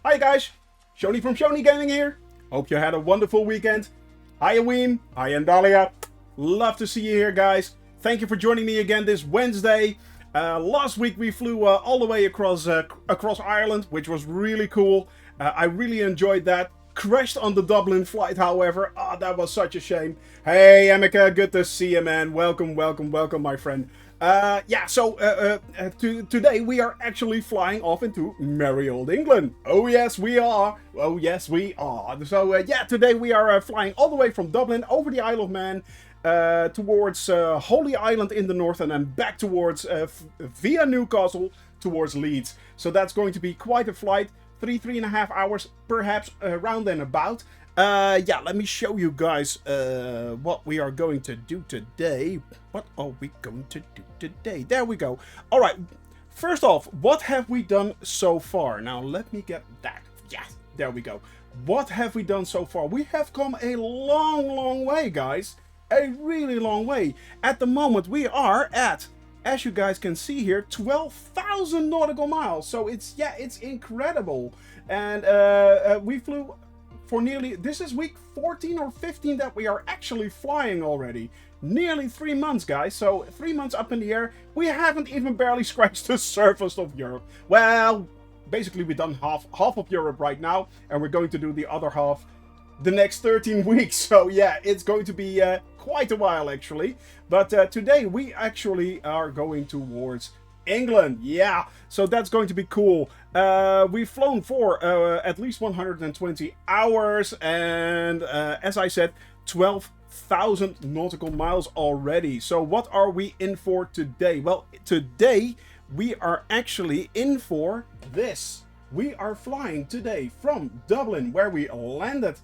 Hi guys, Shoni from Shoni Gaming here. Hope you had a wonderful weekend. Hi Aweem, hi Andalia. Love to see you here guys. Thank you for joining me again this Wednesday. Last week we flew all the way across Ireland, which was really cool. I really enjoyed that. Crashed on the Dublin flight, however. That was such a shame. Hey Emeka, good to see you, man. Welcome, my friend. Today we are actually flying off into merry old England. Oh yes, we are. Oh yes, we are. So today we are flying all the way from Dublin over the Isle of Man towards Holy Island in the north, and then back towards via Newcastle towards Leeds. So that's going to be quite a flight. 3.5 hours, perhaps, around and about. Let me show you guys what we are going to do today. What are we going to do today? There we go. All right. First off, what have we done so far? Now, let me get that. Yes, there we go. What have we done so far? We have come a long way, guys. A really long way. At the moment, we are at, as you guys can see here, 12,000 nautical miles. So it's incredible. And we flew for nearly, this is week 14 or 15 that we are actually flying already. Nearly 3 months, guys. So 3 months up in the air. We haven't even barely scratched the surface of Europe. Well, basically we've done half of Europe right now, and we're going to do the other half the next 13 weeks. So yeah, it's going to be quite a while actually. But today we actually are going towards England. Yeah, so that's going to be cool. We've flown for at least 120 hours, and as I said, 12,000 nautical miles already. So what are we in for today? Well, today we are actually in for this. We are flying today from Dublin, where we landed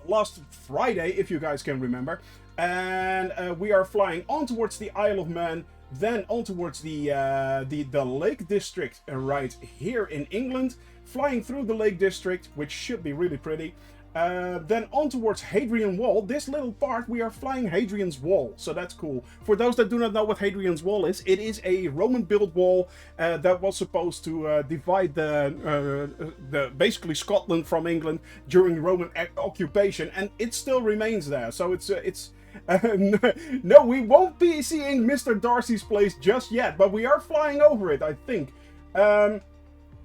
last Friday, if you guys can remember, and we are flying on towards the Isle of Man, then on towards the Lake District right here in England, flying through the Lake District, which should be really pretty. Then on towards Hadrian Wall. This little part, we are flying Hadrian's Wall, so that's cool. For those that do not know what Hadrian's Wall is, it is a Roman-built wall that was supposed to divide the basically Scotland from England during Roman occupation, and it still remains there. So it's no, we won't be seeing Mr. Darcy's place just yet, but we are flying over it, I think.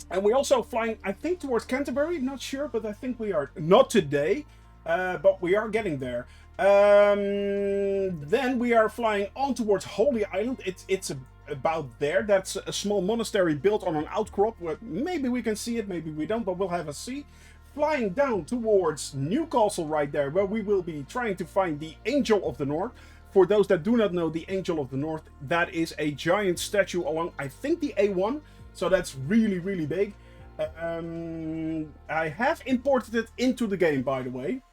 And we're also flying, I think, towards Canterbury. Not sure, but I think we are. Not today, but we are getting there. Then we are flying on towards Holy Island. It's about there. That's a small monastery built on an outcrop. Maybe we can see it, maybe we don't, but we'll have a see. Flying down towards Newcastle right there, where we will be trying to find the Angel of the North. For those that do not know, the Angel of the North, that is a giant statue along, I think, the A1. So that's really big. I have imported it into the game, by the way.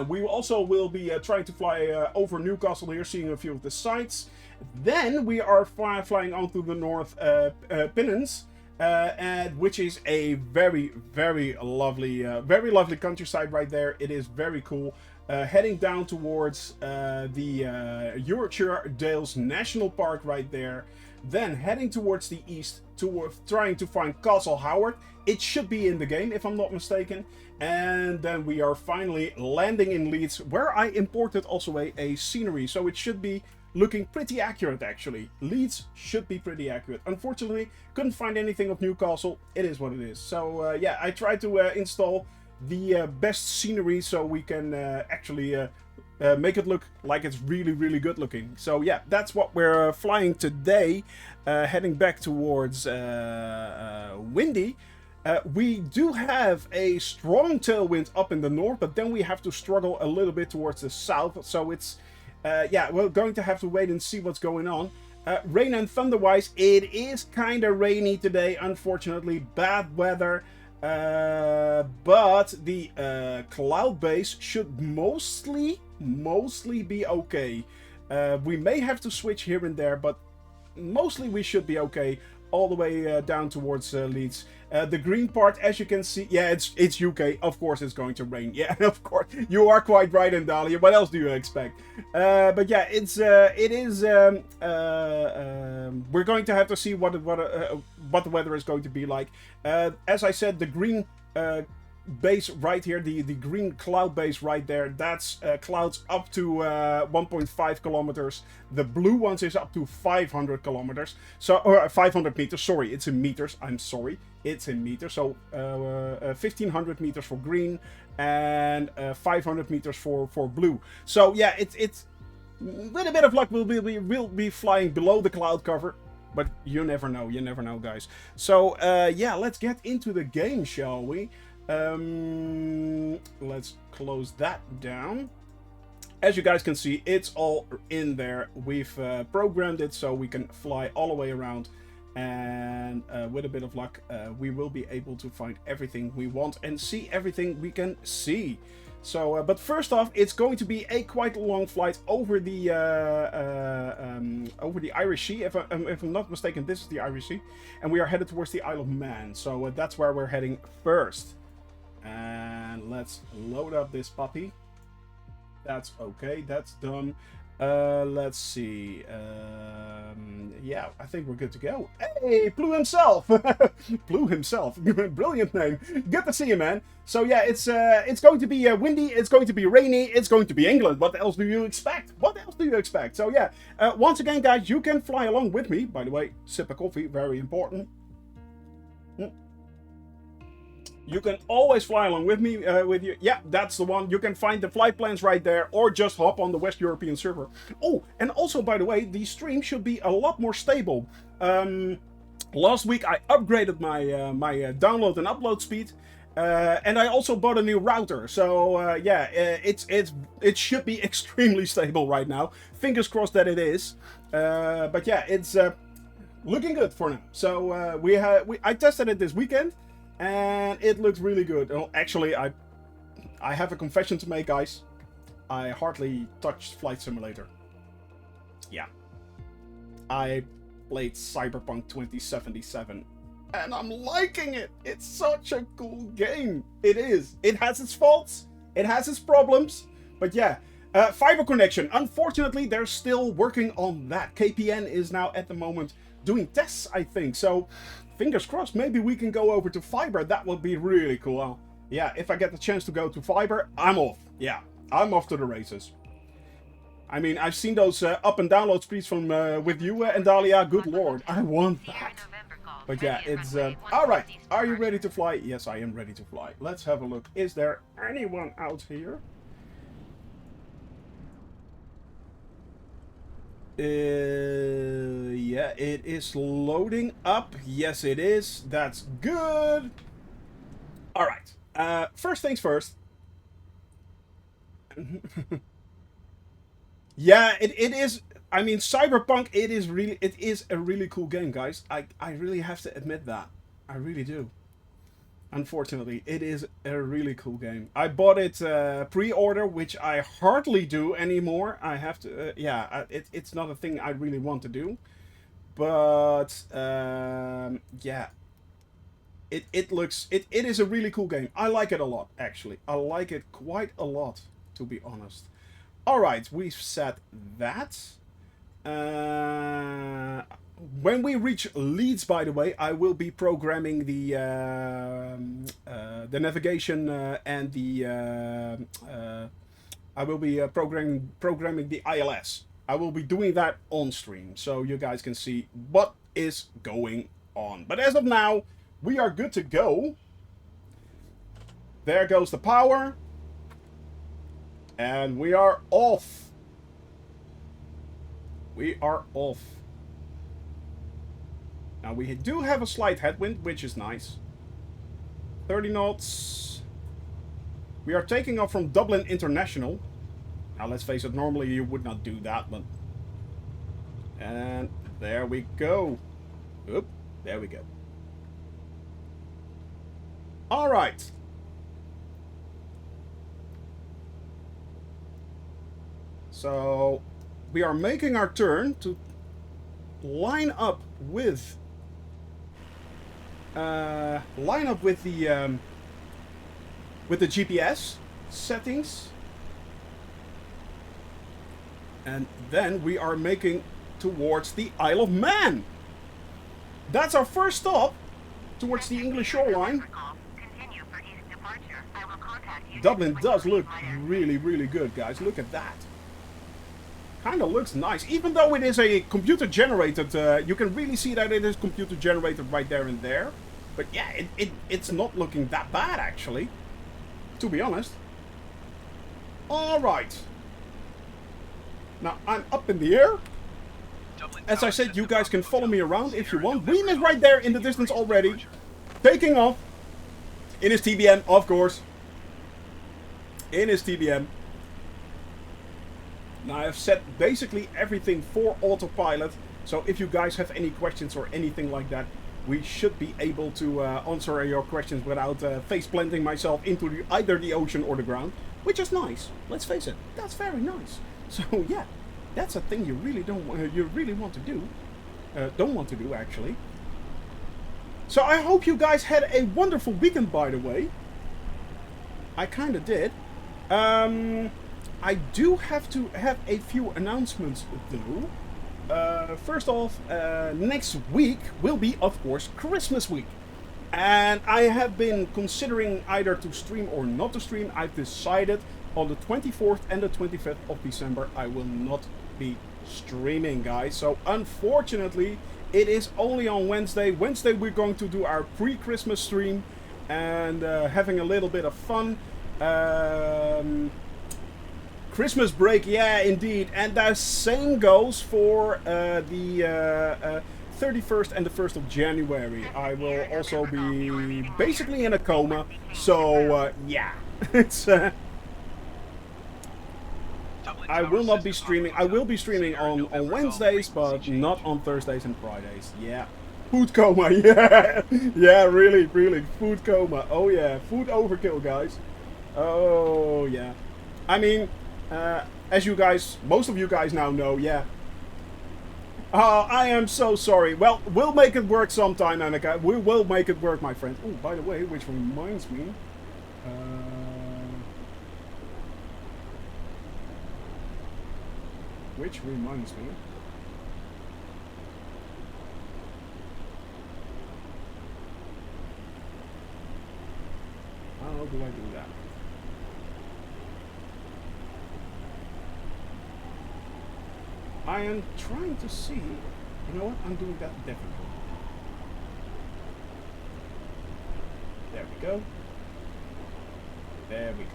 We also will be trying to fly over Newcastle here, seeing a few of the sights. Then we are flying on to the North Pennines, which is a very lovely countryside right there. It is very cool. Heading down towards the Yorkshire Dales National Park right there. Then heading towards the east, towards trying to find Castle Howard. It should be in the game, if I'm not mistaken. And then we are finally landing in Leeds, where I imported also a scenery. So it should be looking pretty accurate, actually. Leeds should be pretty accurate. Unfortunately, couldn't find anything of Newcastle. It is what it is. So yeah, I tried to install the best scenery so we can actually make it look like it's really good looking. So yeah, that's what we're flying today, heading back towards Windy. We do have a strong tailwind up in the north, but then we have to struggle a little bit towards the south. So it's we're going to have to wait and see what's going on. Rain and thunder wise, it is kind of rainy today, unfortunately. Bad weather. But the cloud base should mostly be okay. We may have to switch here and there, but mostly we should be okay. all the way down towards Leeds. The green part, as you can see, yeah, it's UK. Of course, it's going to rain. Yeah, of course, you are quite right, Andalia. What else do you expect? But yeah, it is. We're going to have to see what the weather is going to be like. As I said, the green base right here, the green cloud base right there, that's clouds up to 1.5 kilometers. The blue ones is up to 500 kilometers. So, or 500 meters, sorry, it's in meters, I'm sorry. It's in meters, so 1500 meters for green and 500 meters for blue. So yeah, it's with a bit of luck we'll be flying below the cloud cover, but you never know, guys. So yeah, let's get into the game, shall we? Let's close that down. As you guys can see, it's all in there. We've programmed it so we can fly all the way around, and with a bit of luck we will be able to find everything we want and see everything we can see. So but first off, it's going to be a quite long flight over the Irish Sea. If I'm not mistaken, this is the Irish Sea, and we are headed towards the Isle of Man. So that's where we're heading first. And let's load up this puppy. That's okay, that's done. Let's see. Yeah, I think we're good to go. Hey, Blue himself! Blue himself. Brilliant name. Good to see you, man. So yeah, it's going to be windy, it's going to be rainy, it's going to be England. What else do you expect? What else do you expect? So yeah, once again, guys, you can fly along with me. By the way, sip of coffee, very important. You can always fly along with me, with you. Yeah, that's the one. You can find the flight plans right there, or just hop on the West European server. Oh, and also, by the way, the stream should be a lot more stable. Last week I upgraded my download and upload speed, and I also bought a new router. So yeah, it should be extremely stable right now. Fingers crossed that it is. But yeah, it's looking good for now. So I tested it this weekend. And it looks really good. Well, actually, I have a confession to make, guys. I hardly touched Flight Simulator. Yeah. I played Cyberpunk 2077. And I'm liking it. It's such a cool game. It is. It has its faults. It has its problems. But yeah. Fiber connection. Unfortunately, they're still working on that. KPN is now at the moment doing tests, I think. So, fingers crossed, maybe we can go over to fiber. That would be really cool. Yeah, if I get the chance to go to fiber, I'm off. Yeah, I'm off to the races. I mean, I've seen those up and download speeds from with you and Dahlia. Good lord, I want that. But yeah, it's alright. Are you ready to fly? Yes, I am ready to fly. Let's have a look. Is there anyone out here? Yeah, it is loading up. Yes, it is. That's good. All right. First things first. Yeah, it is. I mean, Cyberpunk. It is a really cool game, guys. I really have to admit that. I really do. Unfortunately, it is a really cool game. I bought it pre-order, which I hardly do anymore. I have to, yeah, it's not a thing I really want to do. But, yeah, it is a really cool game. I like it a lot, actually. I like it quite a lot, to be honest. Alright, we've set that. When we reach Leeds, by the way, I will be programming the navigation and the I will be programming the ILS. I will be doing that on stream, so you guys can see what is going on. But as of now, we are good to go. There goes the power, and we are off. We are off. Now we do have a slight headwind, which is nice. 30 knots. We are taking off from Dublin International. Now let's face it, normally you would not do that, but... And there we go. Oop, there we go. Alright. So, we are making our turn to line up with line up with the GPS settings. And then we are making towards the Isle of Man. That's our first stop towards the English shoreline. Dublin does look really, really good, guys. Look at that. Kind of looks nice. Even though it is a computer generated, you can really see that it is computer generated right there and there. But yeah, it's not looking that bad, actually. To be honest. Alright. Now, I'm up in the air. As I said, you guys can follow me around if you want. Reem is right there in the distance already. Taking off. In his TBM, of course. In his TBM. Now, I've set basically everything for autopilot. So if you guys have any questions or anything like that, we should be able to answer your questions without face planting myself into either the ocean or the ground. Which is nice. Let's face it. That's very nice. So yeah, that's a thing you really want to do. Don't want to do, actually. So I hope you guys had a wonderful weekend, by the way. I kind of did. I do have to have a few announcements, though. First off, next week will be, of course, Christmas week. And I have been considering either to stream or not to stream. I've decided on the 24th and the 25th of December I will not be streaming, guys. So unfortunately, it is only on Wednesday. Wednesday we're going to do our pre-Christmas stream and having a little bit of fun. Christmas break, yeah, indeed. And the same goes for the 31st and the 1st of January. I will also be basically in a coma. So, yeah. It's... I will not be streaming. I will be streaming on Wednesdays, but not on Thursdays and Fridays. Yeah. Food coma, yeah. Yeah, really, really. Food coma. Oh, yeah. Food overkill, guys. Oh, yeah. I mean, as you guys, most of you guys now know, yeah. Oh, I am so sorry. Well, we'll make it work sometime, Annika. We will make it work, my friend. Oh, by the way, which reminds me. Which reminds me. How do I do that? I am trying to see. You know what? I'm doing that differently. There we go. There we go.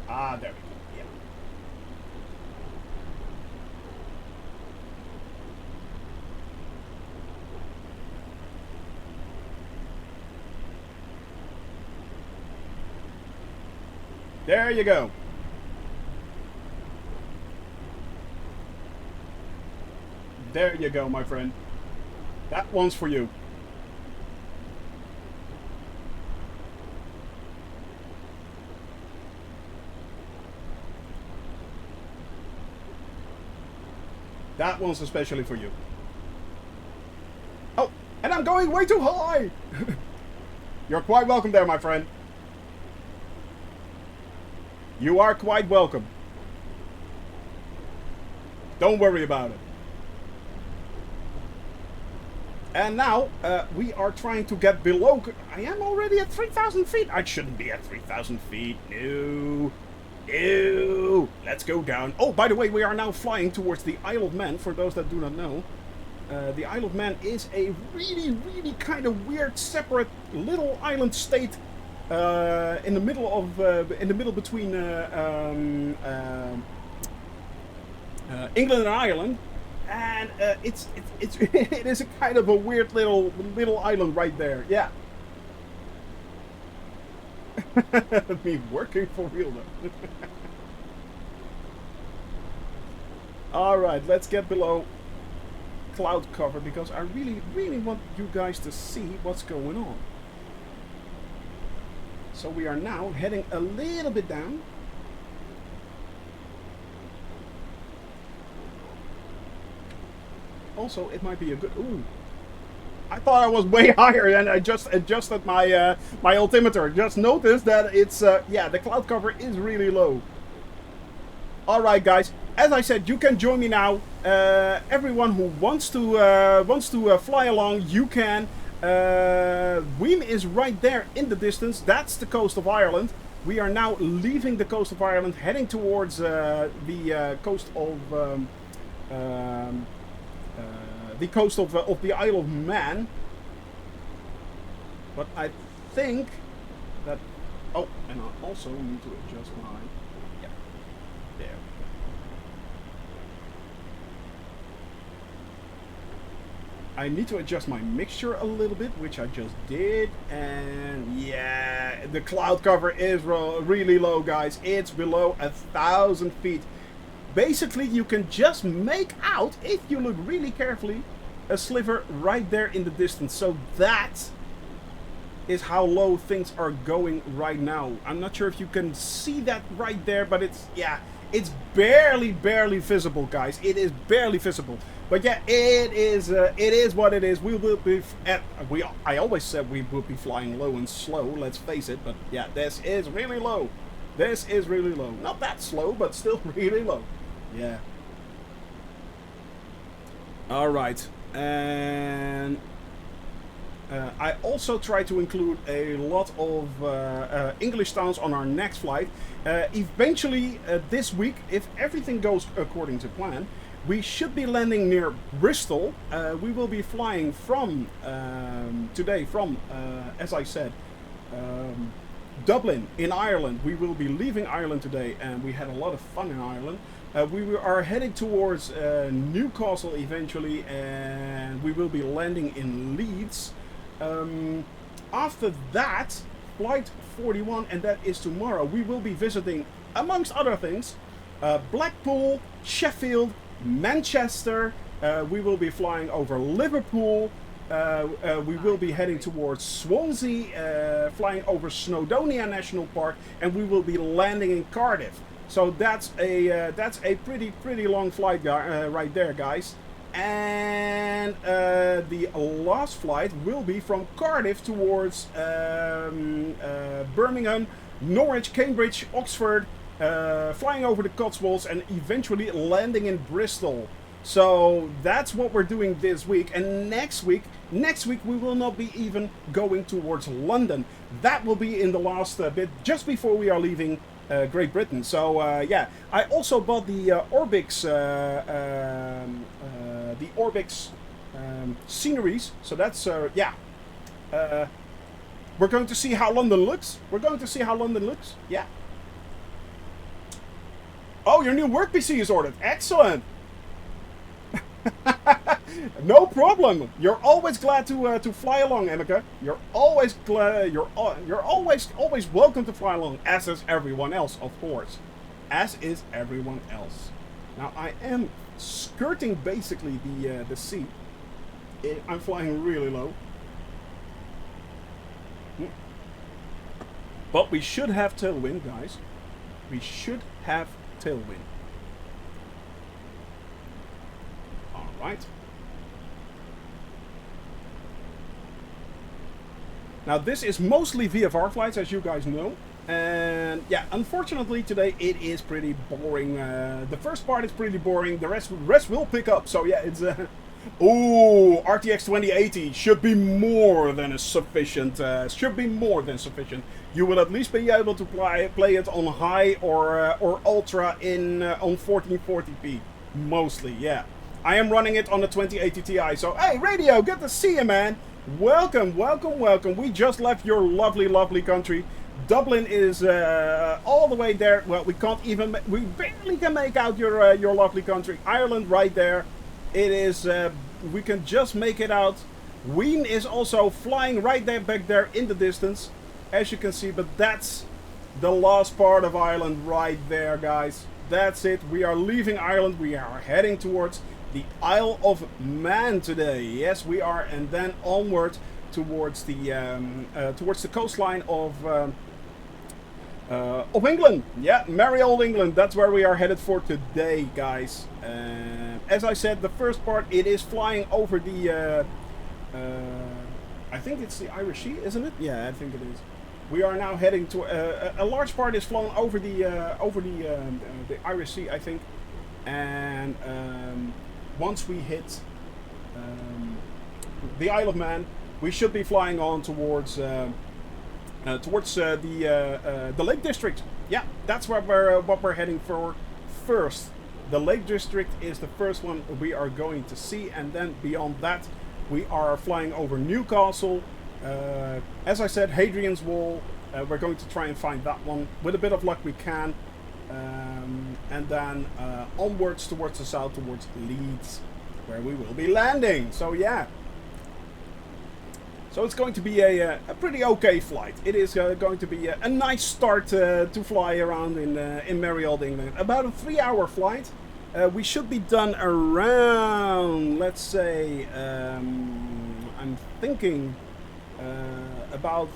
Ah, there we go. Yeah. There you go. There you go, my friend. That one's for you. That one's especially for you. Oh, and I'm going way too high! You're quite welcome there, my friend. You are quite welcome. Don't worry about it. And now, we are trying to get below... I am already at 3,000 feet. I shouldn't be at 3,000 feet. No. No. Let's go down. Oh, by the way, we are now flying towards the Isle of Man, for those that do not know. The Isle of Man is a really, really kind of weird, separate little island state in the middle between England and Ireland. And it is a kind of a weird little island right there. Yeah. Me working for real though. Alright, let's get below cloud cover because I really, really want you guys to see what's going on. So we are now heading a little bit down. Also, it might be a good... Ooh. I thought I was way higher, and I just adjusted my my altimeter. Just noticed that it's yeah, the cloud cover is really low. All right, guys. As I said, you can join me now. Everyone who wants to fly along, you can. Weem is right there in the distance. That's the coast of Ireland. We are now leaving the coast of Ireland, heading towards the coast of the Isle of Man. But I think that. Oh, and I also need to adjust my. Yeah, there. I need to adjust my mixture a little bit, which I just did, and yeah, the cloud cover is really low, guys. It's below 1,000 feet. Basically, you can just make out, if you look really carefully, a sliver right there in the distance. So that is how low things are going right now. I'm not sure if you can see that right there, but it's, yeah, it's barely visible, guys. It is barely visible. But yeah, it is what it is. We will be I always said we would be flying low and slow, let's face it, but yeah, this is really low. This is really low. Not that slow, but still really low. Yeah. All right. And I also try to include a lot of English towns on our next flight. Eventually, this week, if everything goes according to plan, we should be landing near Bristol. We will be flying from today from, as I said, Dublin in Ireland. We will be leaving Ireland today, and we had a lot of fun in Ireland. We are heading towards Newcastle eventually, and we will be landing in Leeds. After that, flight 41, and that is tomorrow, we will be visiting, amongst other things, Blackpool, Sheffield, Manchester. We will be flying over Liverpool. We will be heading towards Swansea, flying over Snowdonia National Park, and we will be landing in Cardiff. So that's a pretty long flight right there, guys. And the last flight will be from Cardiff towards Birmingham, Norwich, Cambridge, Oxford, flying over the Cotswolds, and eventually landing in Bristol. So that's what we're doing this week. And next week we will not be even going towards London. That will be in the last bit, just before we are leaving Great Britain. So yeah, I also bought the Orbix sceneries. So that's yeah. We're going to see how London looks. Yeah. Oh, your new work PC is ordered. Excellent. No problem. You're always glad to fly along, Emeka. You're always glad. You're always welcome to fly along, as is everyone else, of course. As is everyone else. Now I am skirting basically the sea. I'm flying really low. But we should have tailwind, guys. We should have tailwind. All right. Now this is mostly VFR flights, as you guys know. And yeah, unfortunately today it is pretty boring. The first part is pretty boring. The rest will pick up. So yeah, it's ooh, RTX 2080 should be more than sufficient. You will at least be able to play it on high or ultra in on 1440p, mostly. Yeah, I am running it on the 2080 Ti. So hey, Radio, good to see you, man. Welcome. We just left your lovely country. Dublin is all the way there. Well, we barely can make out your lovely country. Ireland right there. It is, we can just make it out. Wien is also flying right there, back there in the distance, as you can see. But that's the last part of Ireland right there, guys. That's it. We are leaving Ireland. We are heading towards the Isle of Man today. Yes, we are, and then onward towards the coastline of England. Yeah, merry old England. That's where we are headed for today, guys. As I said, the first part, it is flying over the I think it's the Irish Sea, isn't it? Yeah, I think it is. We are now heading to a large part is flown over the Irish Sea, I think, and once we hit the Isle of Man, we should be flying on towards the Lake District. Yeah, that's what we're heading for first. The Lake District is the first one we are going to see, and then beyond that, we are flying over Newcastle. As I said, Hadrian's Wall. We're going to try and find that one. With a bit of luck, we can. And then onwards towards the south, towards Leeds, where we will be landing. So yeah. So it's going to be a pretty okay flight. It is going to be a nice start to fly around in merry old England. About a 3-hour flight. We should be done around, let's say, I'm thinking about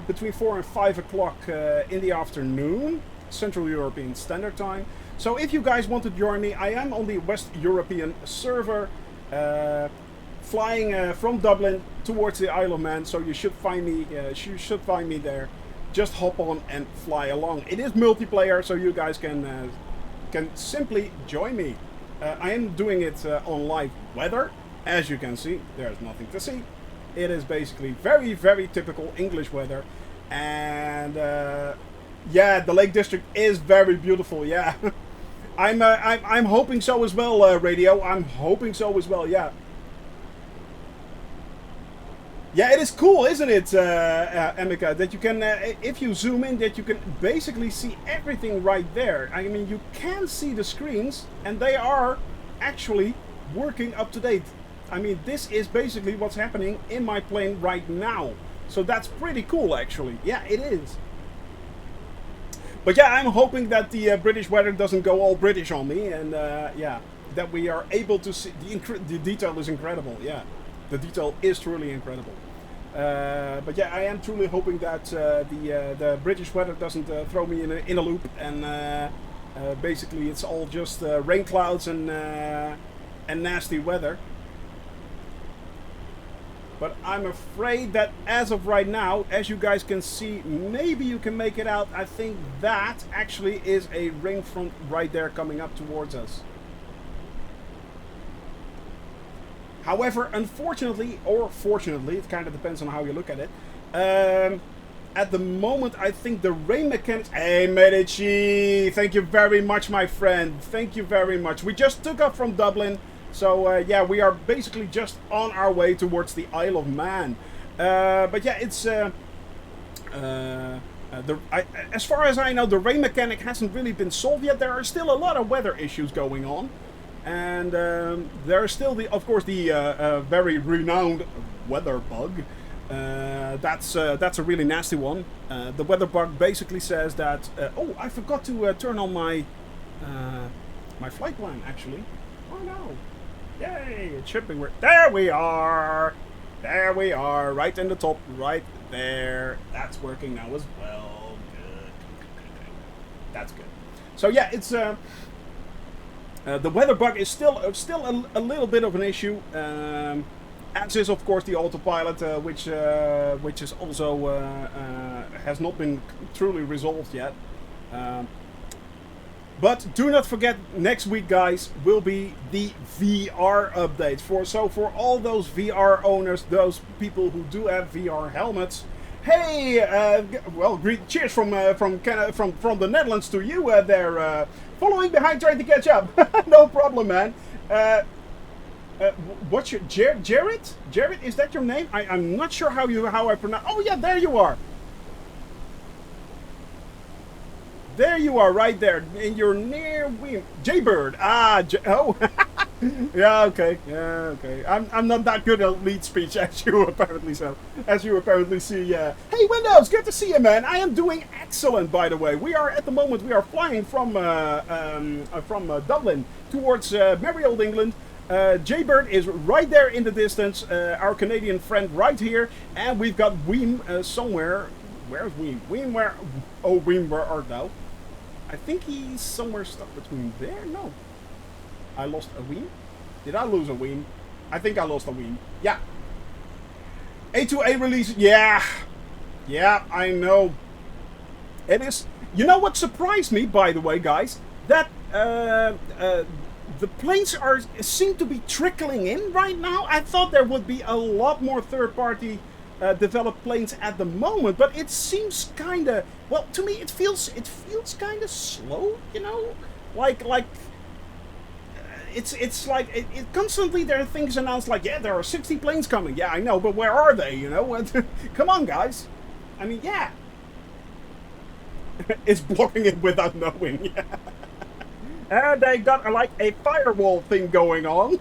between 4 and 5 o'clock in the afternoon, Central European Standard Time. So if you guys want to join me, I am on the West European server. Flying from Dublin towards the Isle of Man, so you should find me. You should find me there. Just hop on and fly along. It is multiplayer, so you guys can simply join me. I am doing it on live weather, as you can see. There's nothing to see. It is basically very, very typical English weather, and yeah, the Lake District is very beautiful. Yeah, I'm hoping so as well. Radio, I'm hoping so as well. Yeah. Yeah, it is cool, isn't it, Emika, that you can, if you zoom in, that you can basically see everything right there. I mean, you can see the screens, and they are actually working up to date. I mean, this is basically what's happening in my plane right now. So that's pretty cool, actually. Yeah, it is. But yeah, I'm hoping that the British weather doesn't go all British on me, and yeah, that we are able to see, the detail is incredible, yeah. The detail is truly incredible. But yeah, I am truly hoping that the British weather doesn't throw me in a loop, and basically it's all just rain clouds and nasty weather. But I'm afraid that as of right now, as you guys can see, maybe you can make it out. I think that actually is a rain front right there coming up towards us. However, unfortunately, or fortunately, it kind of depends on how you look at it, at the moment, I think the rain mechanics... Hey, Medici! Thank you very much, my friend. Thank you very much. We just took off from Dublin, so yeah, we are basically just on our way towards the Isle of Man. But yeah, it's... as far as I know, the rain mechanic hasn't really been solved yet. There are still a lot of weather issues going on. And there is still, of course, the very renowned weather bug. That's a really nasty one. The weather bug basically says that... oh, I forgot to turn on my my flight plan, actually. Oh, no. Yay, it should be... There we are! There we are, right in the top, right there. That's working now as well. Good. That's good. So, yeah, it's... the weather bug is still a little bit of an issue, as is of course the autopilot, which is also has not been truly resolved yet. But do not forget, next week, guys, will be the VR update. For all those VR owners, those people who do have VR helmets. Hey, well, cheers from the Netherlands to you there. Following behind, trying to catch up. No problem, man. What's your Jared? Jared, is that your name? I'm not sure how I pronounce. Oh yeah, there you are. There you are, right there, in your near wing. Jaybird. Ah, oh. Yeah, okay. Yeah, okay. I'm not that good at lead speech as you apparently see. Hey, Windows, good to see you, man. I am doing excellent, by the way. We are at the moment flying from Dublin towards merry old England. Jaybird is right there in the distance. Our Canadian friend right here, and we've got Weem somewhere. Where's Weem? Weem, where? Oh, Weem, where art thou? I think he's somewhere stuck between there. No. I lost a Weem? Did I lose a Weem? I think I lost a Weem. Yeah. A2A release, yeah. Yeah, I know. It is. You know what surprised me, by the way, guys? That the planes seem to be trickling in right now. I thought there would be a lot more third-party developed planes at the moment, but it seems kind of, well, to me it feels kind of slow. You know, like it's like it constantly there are things announced like, yeah, there are 60 planes coming. Yeah, I know, but where are they? You know, come on, guys. I mean, yeah. It's blocking it without knowing. Yeah. And they got like a firewall thing going on.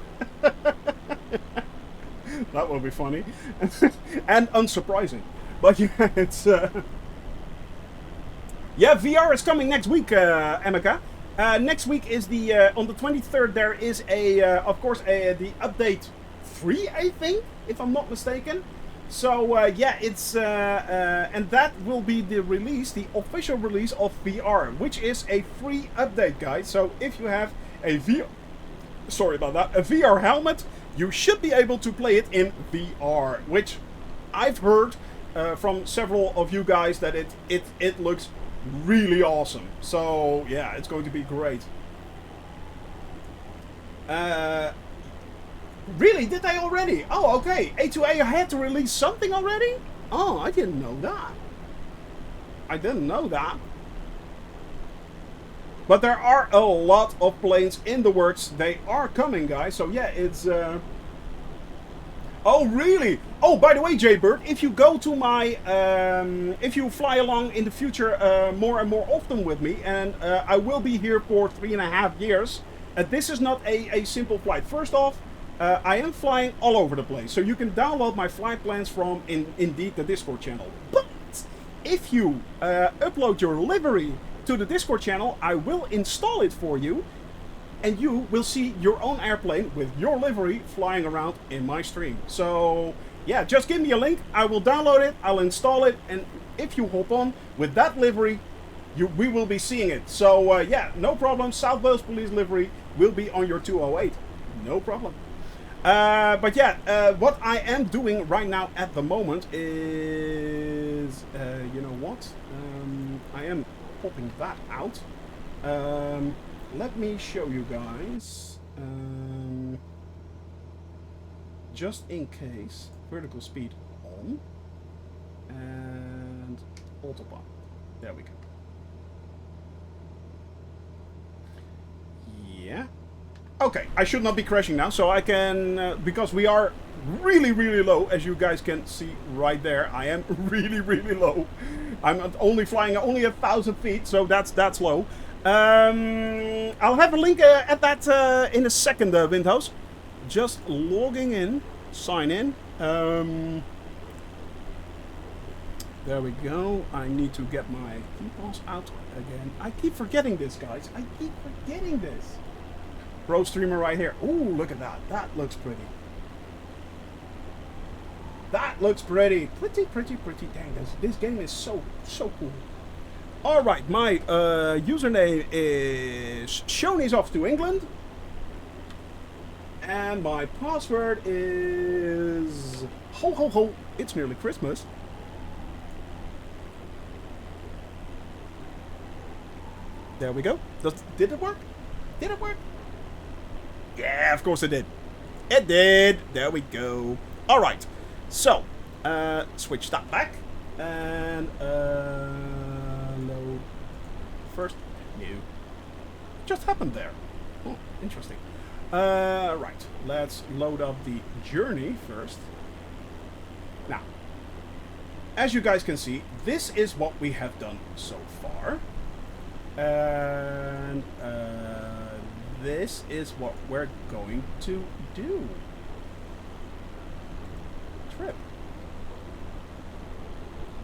That will be funny. And unsurprising. But yeah, it's yeah, VR is coming next week, Emeka. Next week is the on the 23rd. There is a of course the update 3, I think, if I'm not mistaken. So yeah, it's and that will be the release, the official release of VR, which is a free update, guys. So if you have a sorry about that, a VR helmet, you should be able to play it in VR, which I've heard from several of you guys that it looks really awesome. So yeah, it's going to be great. Really? Did they already? Oh, okay. A2A had to release something already? Oh, I didn't know that. I didn't know that. But there are a lot of planes in the works. They are coming, guys. So yeah, it's... Oh, really? Oh, by the way, Jaybird, if you go to my... if you fly along in the future more and more often with me, and I will be here for 3.5 years, this is not a simple flight. First off, I am flying all over the place, so you can download my flight plans from, indeed, the Discord channel. But if you upload your livery to the Discord channel, I will install it for you, and you will see your own airplane with your livery flying around in my stream. So, yeah, just give me a link, I will download it, I'll install it, and if you hop on with that livery, we will be seeing it. So, yeah, no problem, South Wales Police livery will be on your 208. No problem. But yeah, what I am doing right now at the moment is, you know what? I am popping that out. Let me show you guys. Just in case, vertical speed on and autopilot. There we go. Yeah. Okay, I should not be crashing now, so I can, because we are really, really low, as you guys can see right there. I am really, really low. I'm only flying only 1,000 feet, so that's low. I'll have a link at that in a second, Windhouse. Just logging in, sign in. There we go. I need to get my keypass out again. I keep forgetting this, guys. I keep forgetting this. Pro streamer right here. Ooh, look at that. That looks pretty. That looks pretty. Pretty, pretty, pretty. Dang, this game is so cool. Alright, my username is Shoney's Off to England. And my password is... Ho, ho, ho. It's nearly Christmas. There we go. Did it work? Did it work? Yeah, of course it did. It did. There we go. All right. So, switch that back. And, load. First, new. Just happened there. Oh, interesting. Right. Let's load up the journey first. Now, as you guys can see, this is what we have done so far. And, this is what we're going to do. Trip.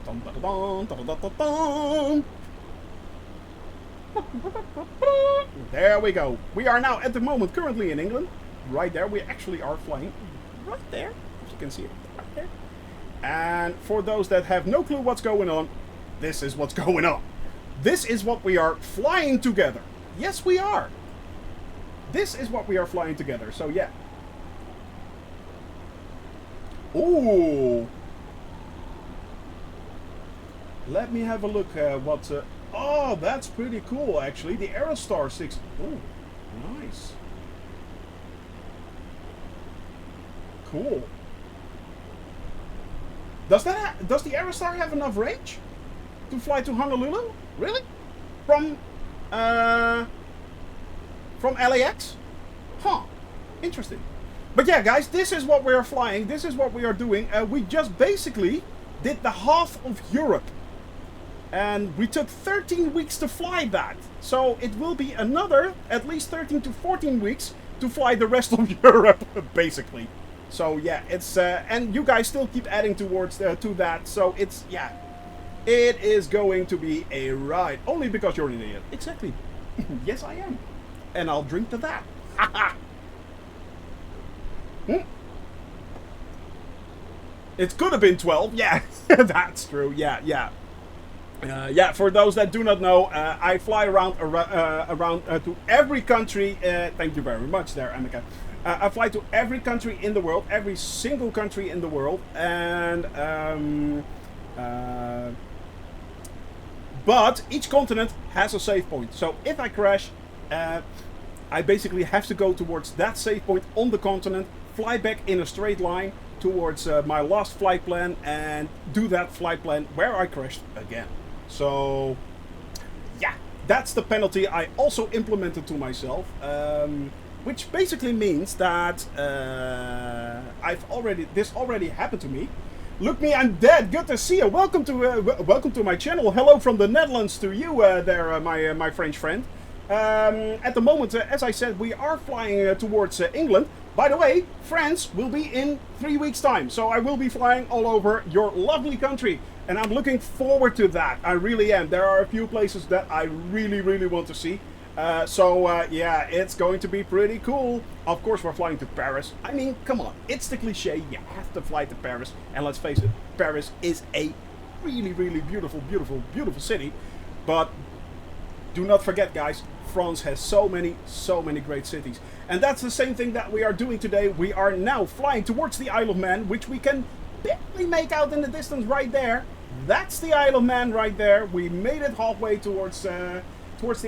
Dun, dun, dun, dun, dun, dun, dun. There we go. We are now at the moment currently in England. Right there. We actually are flying right there. As you can see it right there. And for those that have no clue what's going on, this is what's going on. This is what we are flying together. Yes, we are. This is what we are flying together. So, yeah. Ooh. Let me have a look. What? Oh, that's pretty cool, actually. The Aerostar 6. Oh, nice. Cool. Does does the Aerostar have enough range to fly to Honolulu? Really? From uh, from LAX? Huh. Interesting. But yeah, guys, this is what we are flying. This is what we are doing. We just basically did the half of Europe. And we took 13 weeks to fly that. So it will be another at least 13 to 14 weeks to fly the rest of Europe, basically. So yeah, it's and you guys still keep adding towards to that. So it's yeah, it is going to be a ride. Only because you're an idiot. Exactly. Yes, I am. And I'll drink to that. It could have been 12. Yeah, that's true. Yeah, yeah. Yeah, for those that do not know, I fly around to every country. Thank you very much there, Annika. I fly to every country in the world, every single country in the world, and but each continent has a save point. So if I crash, I basically have to go towards that save point on the continent, fly back in a straight line towards my last flight plan, and do that flight plan where I crashed again. So, yeah, that's the penalty I also implemented to myself, which basically means that this already happened to me. Look me, I'm dead. Good to see you. Welcome to my channel. Hello from the Netherlands to you there, my French friend. At the moment, as I said, we are flying towards England. By the way, France will be in 3 weeks' time, so I will be flying all over your lovely country, and I'm looking forward to that. I really am. There are a few places that I really, really want to see. Yeah, it's going to be pretty cool. Of course, we're flying to Paris. I mean, come on, it's the cliche. You have to fly to Paris, and let's face it, Paris is a really, really beautiful, beautiful, beautiful city. But do not forget, guys, France has so many great cities. And that's the same thing that we are doing today. We are now flying towards the Isle of Man, which we can barely make out in the distance right there. That's the Isle of Man right there. We made it halfway towards the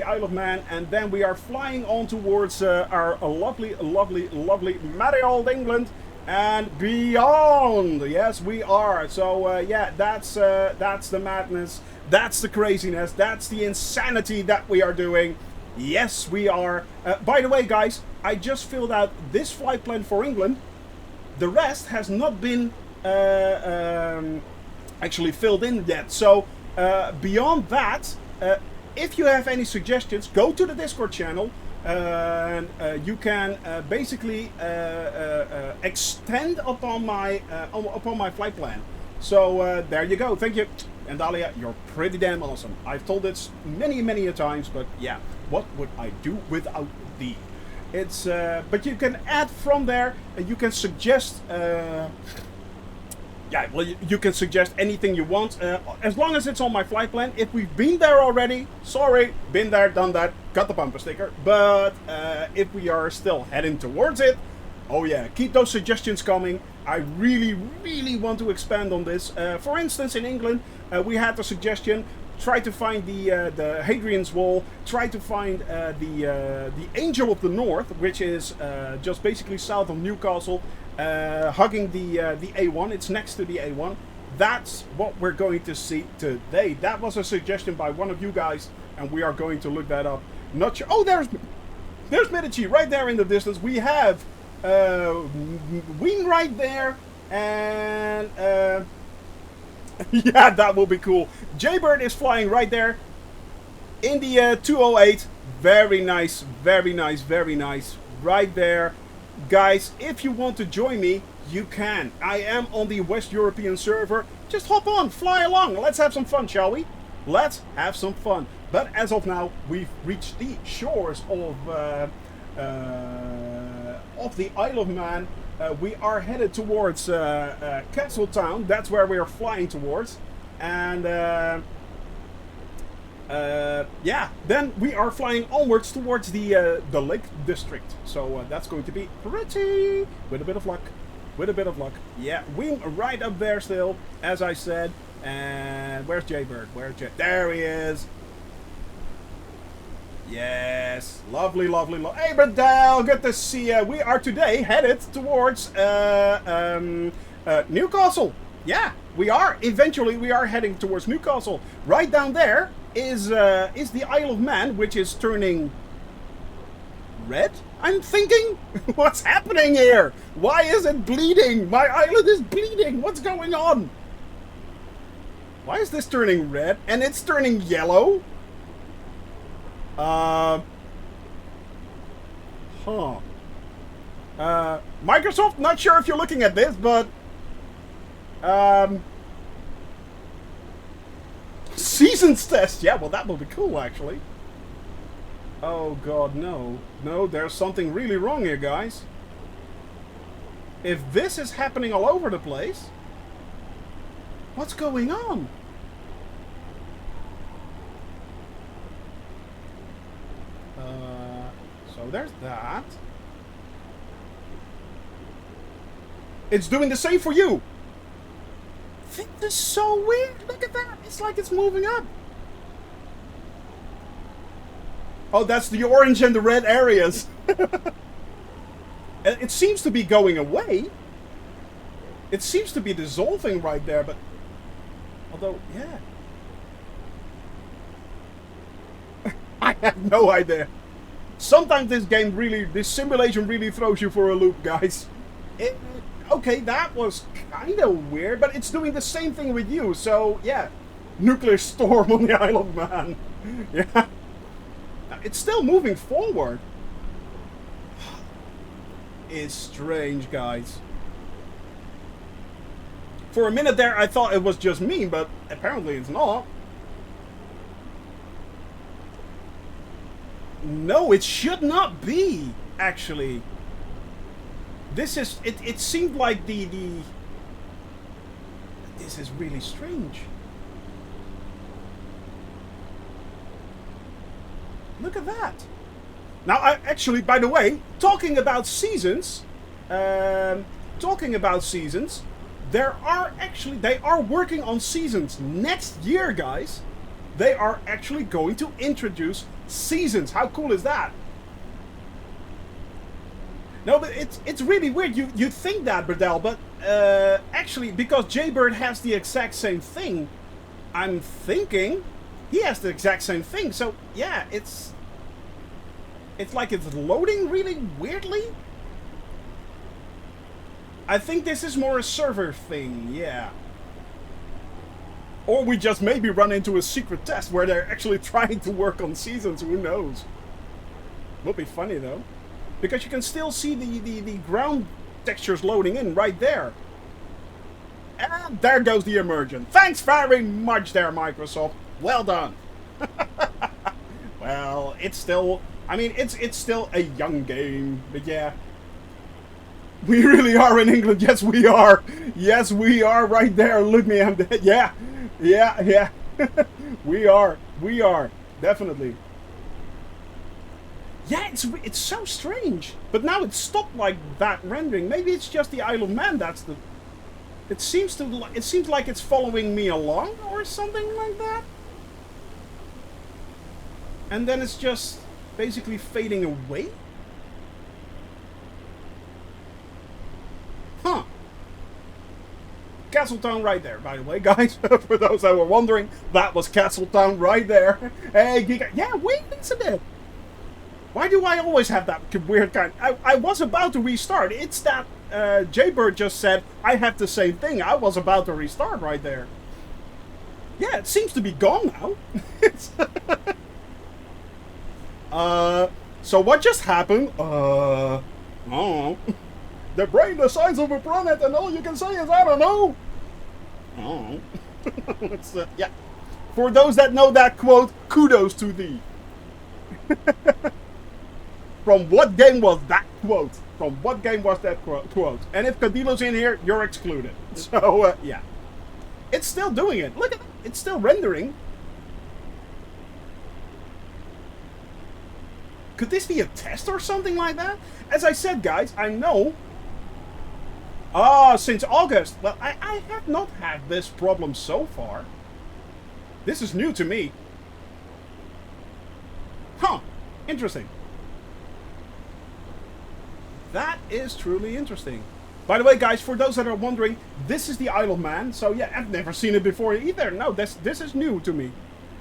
Isle of Man, and then we are flying on towards our lovely, lovely, lovely merry old England and beyond. Yes, we are. So yeah, that's the madness. That's the craziness. That's the insanity that we are doing. Yes, we are. By the way, guys, I just filled out this flight plan for England. The rest has not been actually filled in yet. So beyond that, if you have any suggestions, go to the Discord channel. And you can basically extend upon my flight plan. So there you go. Thank you. And Dahlia, you're pretty damn awesome. I've told this many a times, but yeah, what would I do without thee? It's but you can add from there, and you can suggest. Yeah, well, you can suggest anything you want, as long as it's on my flight plan. If we've been there already, sorry, been there, done that, got the bumper sticker. But if we are still heading towards it, oh yeah, keep those suggestions coming. I really want to expand on this. For instance, in England, we had the suggestion, try to find the Hadrian's Wall, try to find the Angel of the North, which is just basically south of Newcastle, hugging the A1. It's next to the A1. That's what we're going to see today. That was a suggestion by one of you guys, and we are going to look that up. Not sure. Oh, there's Medici right there in the distance. We have Wien right there, and yeah, that will be cool. Jaybird is flying right there in the 208. Very nice, very nice, very nice. Right there. Guys, if you want to join me, you can. I am on the West European server. Just hop on, fly along. Let's have some fun, shall we? Let's have some fun. But as of now, we've reached the shores of the Isle of Man. We are headed towards Castletown. That's where we are flying towards. And yeah, then we are flying onwards towards the Lake District. So that's going to be pretty, with a bit of luck. With a bit of luck. Yeah, wing right up there still, as I said. Where's Jaybird? Where's Jay? There he is. Yes, lovely, lovely, Hey, Bradell, good to see you. We are today headed towards Newcastle. Yeah, we are. Eventually, we are heading towards Newcastle. Right down there is the Isle of Man, which is turning red. I'm thinking, what's happening here? Why is it bleeding? My island is bleeding. What's going on? Why is this turning red and it's turning yellow? Microsoft, not sure if you're looking at this, but seasons test. Yeah, well, that will be cool, actually. Oh god, no. No, there's something really wrong here, guys. If this is happening all over the place, what's going on? So there's that. It's doing the same for you. This is so weird. Look at that. It's like it's moving up. Oh, that's the orange and the red areas. It seems to be going away. It seems to be dissolving right there, but... Although, yeah. I have no idea. Sometimes this simulation really throws you for a loop, guys. Okay, that was kind of weird, but it's doing the same thing with you, so, yeah. Nuclear storm on the Isle of Man. Yeah. It's still moving forward. It's strange, guys. For a minute there, I thought it was just me, but apparently it's not. No, it should not be, actually. This is... It seemed like the... This is really strange. Look at that. Now, actually, by the way, talking about seasons, they are working on seasons. Next year, guys, they are actually going to introduce seasons. How cool is that? No, but it's really weird. You think that, Bradell, but actually, because Jaybird has the exact same thing, I'm thinking he has the exact same thing. So yeah, it's like it's loading really weirdly. I think this is more a server thing, yeah. Or we just maybe run into a secret test where they're actually trying to work on seasons, who knows. Would be funny though. Because you can still see the ground textures loading in right there. And there goes the immersion. Thanks very much there, Microsoft. Well done. Well, it's still... I mean, it's still a young game, but yeah. We really are in England. Yes, we are. Yes, we are right there. Look me, I'm dead. Yeah. Yeah. We are. Definitely. Yeah, it's so strange. But now it's stopped like that rendering. Maybe it's just the Isle of Man that's the... It seems like it's following me along or something like that. And then it's just basically fading away. Huh. Castletown right there, by the way, guys. For those that were wondering, that was Castletown right there. Hey, Giga. Yeah, wait a minute. Why do I always have that weird kind? I was about to restart. It's that Jaybird just said, I have the same thing. I was about to restart right there. Yeah, it seems to be gone now. So what just happened? Oh. The brain the size of a planet and all you can say is, I don't know. Oh. Yeah. For those that know that quote, kudos to thee. From what game was that quote? From what game was that quote? And if Cadilo's in here, you're excluded. So, yeah. It's still doing it. Look at it. It's still rendering. Could this be a test or something like that? As I said, guys, I know... since August. Well, I have not had this problem so far. This is new to me. Huh. Interesting. That is truly interesting. By the way, guys, for those that are wondering, this is the Isle of Man. So yeah, I've never seen it before either. No, this is new to me.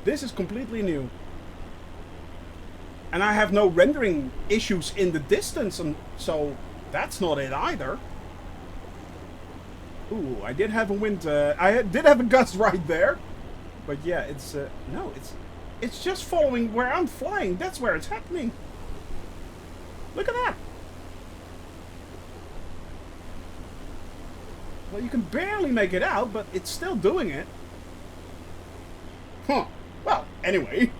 This is completely new. And I have no rendering issues in the distance, and so that's not it either. Ooh, I did have a wind. I did have a gust right there, but yeah, it's no, it's just following where I'm flying. That's where it's happening. Look at that. Well, you can barely make it out, but it's still doing it. Huh. Well, anyway.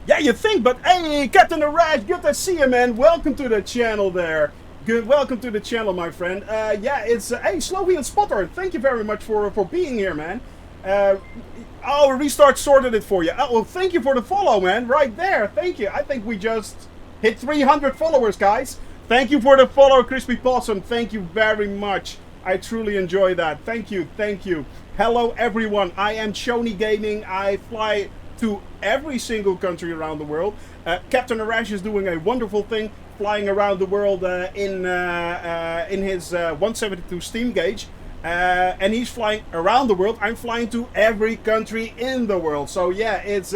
Yeah, you think, but hey, Captain Arash, good to see you, man. Welcome to the channel there. Good, welcome to the channel, my friend. Yeah, it's, hey, Slovian Spotter, thank you very much for being here, man. Oh, Restart sorted it for you. Oh, well, thank you for the follow, man, right there. Thank you. I think we just hit 300 followers, guys. Thank you for the follow, Crispy Possum. Thank you very much. I truly enjoy that. Thank you, thank you. Hello, everyone. I am Shoney Gaming. I fly to every single country around the world. Captain Arash is doing a wonderful thing, flying around the world in his 172 steam gauge. And he's flying around the world. I'm flying to every country in the world. So yeah, it's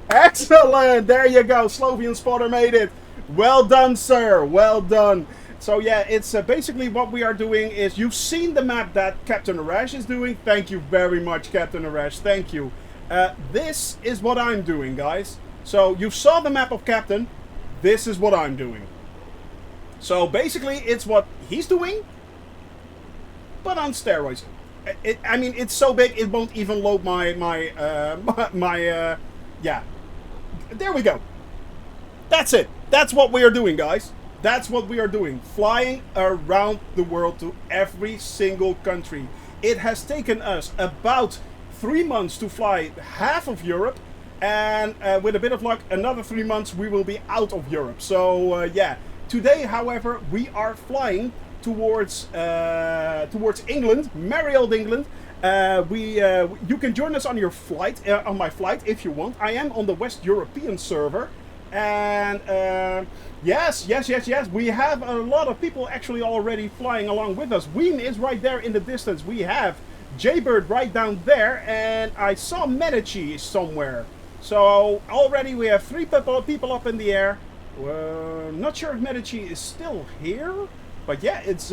excellent. There you go. Slovian Spotter made it. Well done, sir. Well done. So yeah, it's basically what we are doing is, you've seen the map that Captain Arash is doing. Thank you very much, Captain Arash. Thank you. This is what I'm doing, guys. So you saw the map of Captain. This is what I'm doing. So basically, it's what he's doing, but on steroids. I mean, it's so big it won't even load my yeah. There we go. That's it. That's what we are doing, guys. That's what we are doing. Flying around the world to every single country. It has taken us about 3 months to fly half of Europe, and with a bit of luck, another 3 months we will be out of Europe. So yeah. Today, however, we are flying towards England, merry old England. You can join us on your flight, on my flight, if you want. I am on the West European server, and yes, we have a lot of people actually already flying along with us. Wien is right there in the distance. We have Jaybird right down there, and I saw Medici somewhere. So already we have 3 people up in the air. Not sure if Medici is still here, but yeah, it's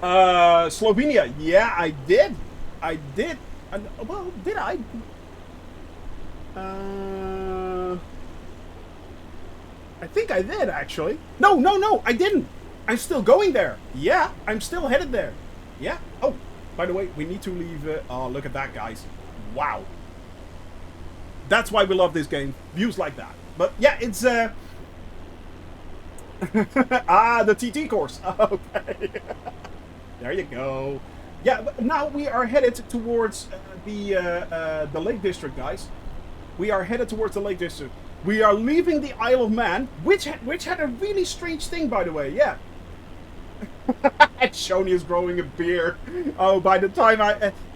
Slovenia. Yeah, I did. Well, did I? I think I did, actually. No, I didn't. I'm still going there. Yeah, I'm still headed there. Yeah. Oh, by the way, we need to leave. Oh, look at that, guys. Wow. That's why we love this game. Views like that. But yeah, it's the TT course. Okay. There you go. Yeah, but now we are headed towards the Lake District, guys. We are headed towards the Lake District. We are leaving the Isle of Man, which had a really strange thing, by the way. Yeah. Shoney is growing a beard. Oh, by the time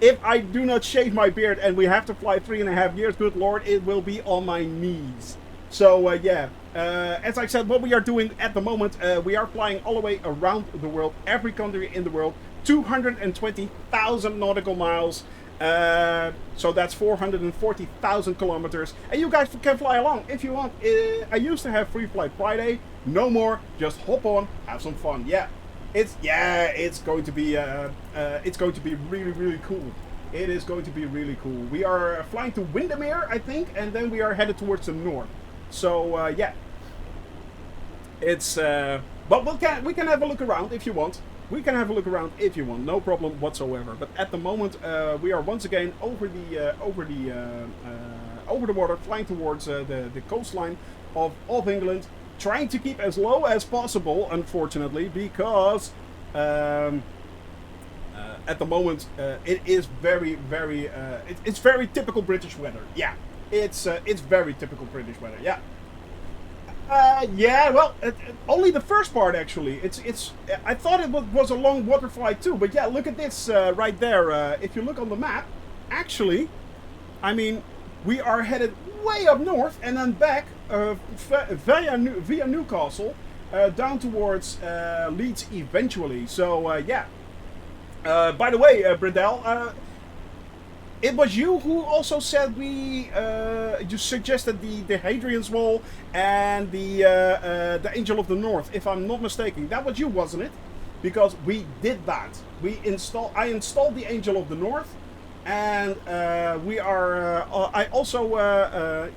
if I do not shave my beard and we have to fly 3.5 years, good lord, it will be on my knees. So yeah, as I said, what we are doing at the moment, we are flying all the way around the world, every country in the world, 220,000 nautical miles. So that's 440,000 kilometers, and you guys can fly along if you want. I used to have Free Flight Friday, no more. Just hop on, have some fun. Yeah, it's going to be really, really cool. It is going to be really cool. We are flying to Windermere, I think, and then we are headed towards the north. So yeah, it's but we can have a look around if you want. We can have a look around if you want, no problem whatsoever. But at the moment, we are once again over the water, flying towards the coastline of England, trying to keep as low as possible, unfortunately, because at the moment it is very, it's very typical British weather. Yeah, it's very typical British weather. Yeah. Yeah, well, only the first part actually. I thought it was a long water flight too, but yeah, look at this right there. If you look on the map, actually, I mean, we are headed way up north and then back via Newcastle down towards Leeds eventually. So yeah. By the way, Bradell, it was you who also said we you suggested the Hadrian's Wall and the Angel of the North, if I'm not mistaken. That was you, wasn't it? Because we did that. I installed the Angel of the North, and we are. I also.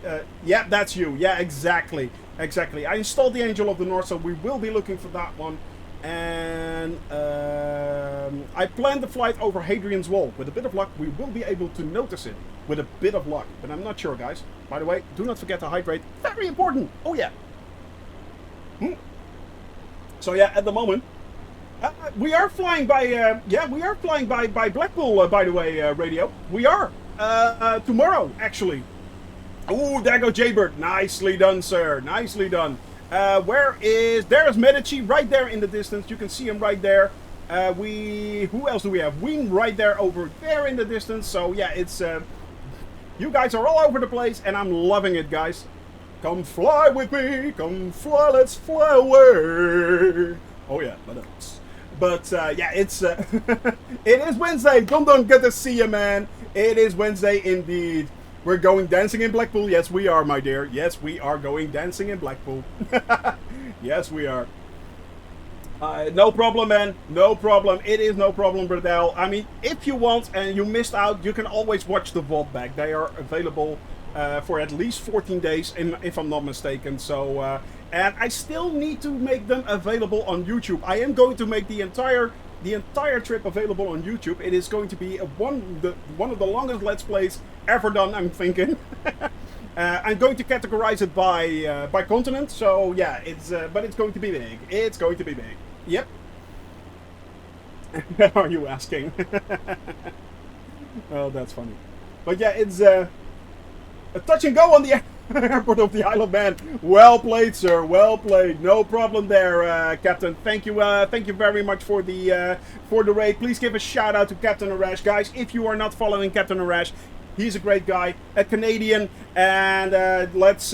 Yeah, that's you. Yeah, exactly, exactly. I installed the Angel of the North, so we will be looking for that one. And I planned the flight over Hadrian's Wall. With a bit of luck, we will be able to notice it. With a bit of luck, but I'm not sure, guys. By the way, do not forget to hydrate. Very important. Oh yeah. So yeah, at the moment. We are flying by, yeah, we are flying by Blackpool, by the way, radio. We are, tomorrow, actually. Ooh, there goes Jaybird. Nicely done, sir. Nicely done. There's Medici right there in the distance. You can see him right there. Who else do we have? Ween right there over there in the distance. So, yeah, it's, you guys are all over the place, and I'm loving it, guys. Come fly with me. Come fly, let's fly away. Oh, yeah, but yeah, it's it is Wednesday. Dum good to see you, man. It is Wednesday indeed. We're going dancing in Blackpool. Yes, we are, my dear. Yes, we are going dancing in Blackpool. Yes, we are. No problem, man. No problem. It is no problem, Bradell. I mean, if you want and you missed out, you can always watch the VOD back. They are available for at least 14 days, if I'm not mistaken. So. And I still need to make them available on YouTube. I am going to make the entire trip available on YouTube. It is going to be one of the longest Let's Plays ever done, I'm thinking. I'm going to categorize it by continent. So yeah, but it's going to be big. It's going to be big. Yep. Are you asking? Oh, that's funny. But yeah, it's a touch and go on the airport of the Isle of Man. Well played, sir. Well played. No problem there, Captain. Thank you very much for the raid. Please give a shout out to Captain Arash, guys. If you are not following Captain Arash, he's a great guy, a Canadian, and let's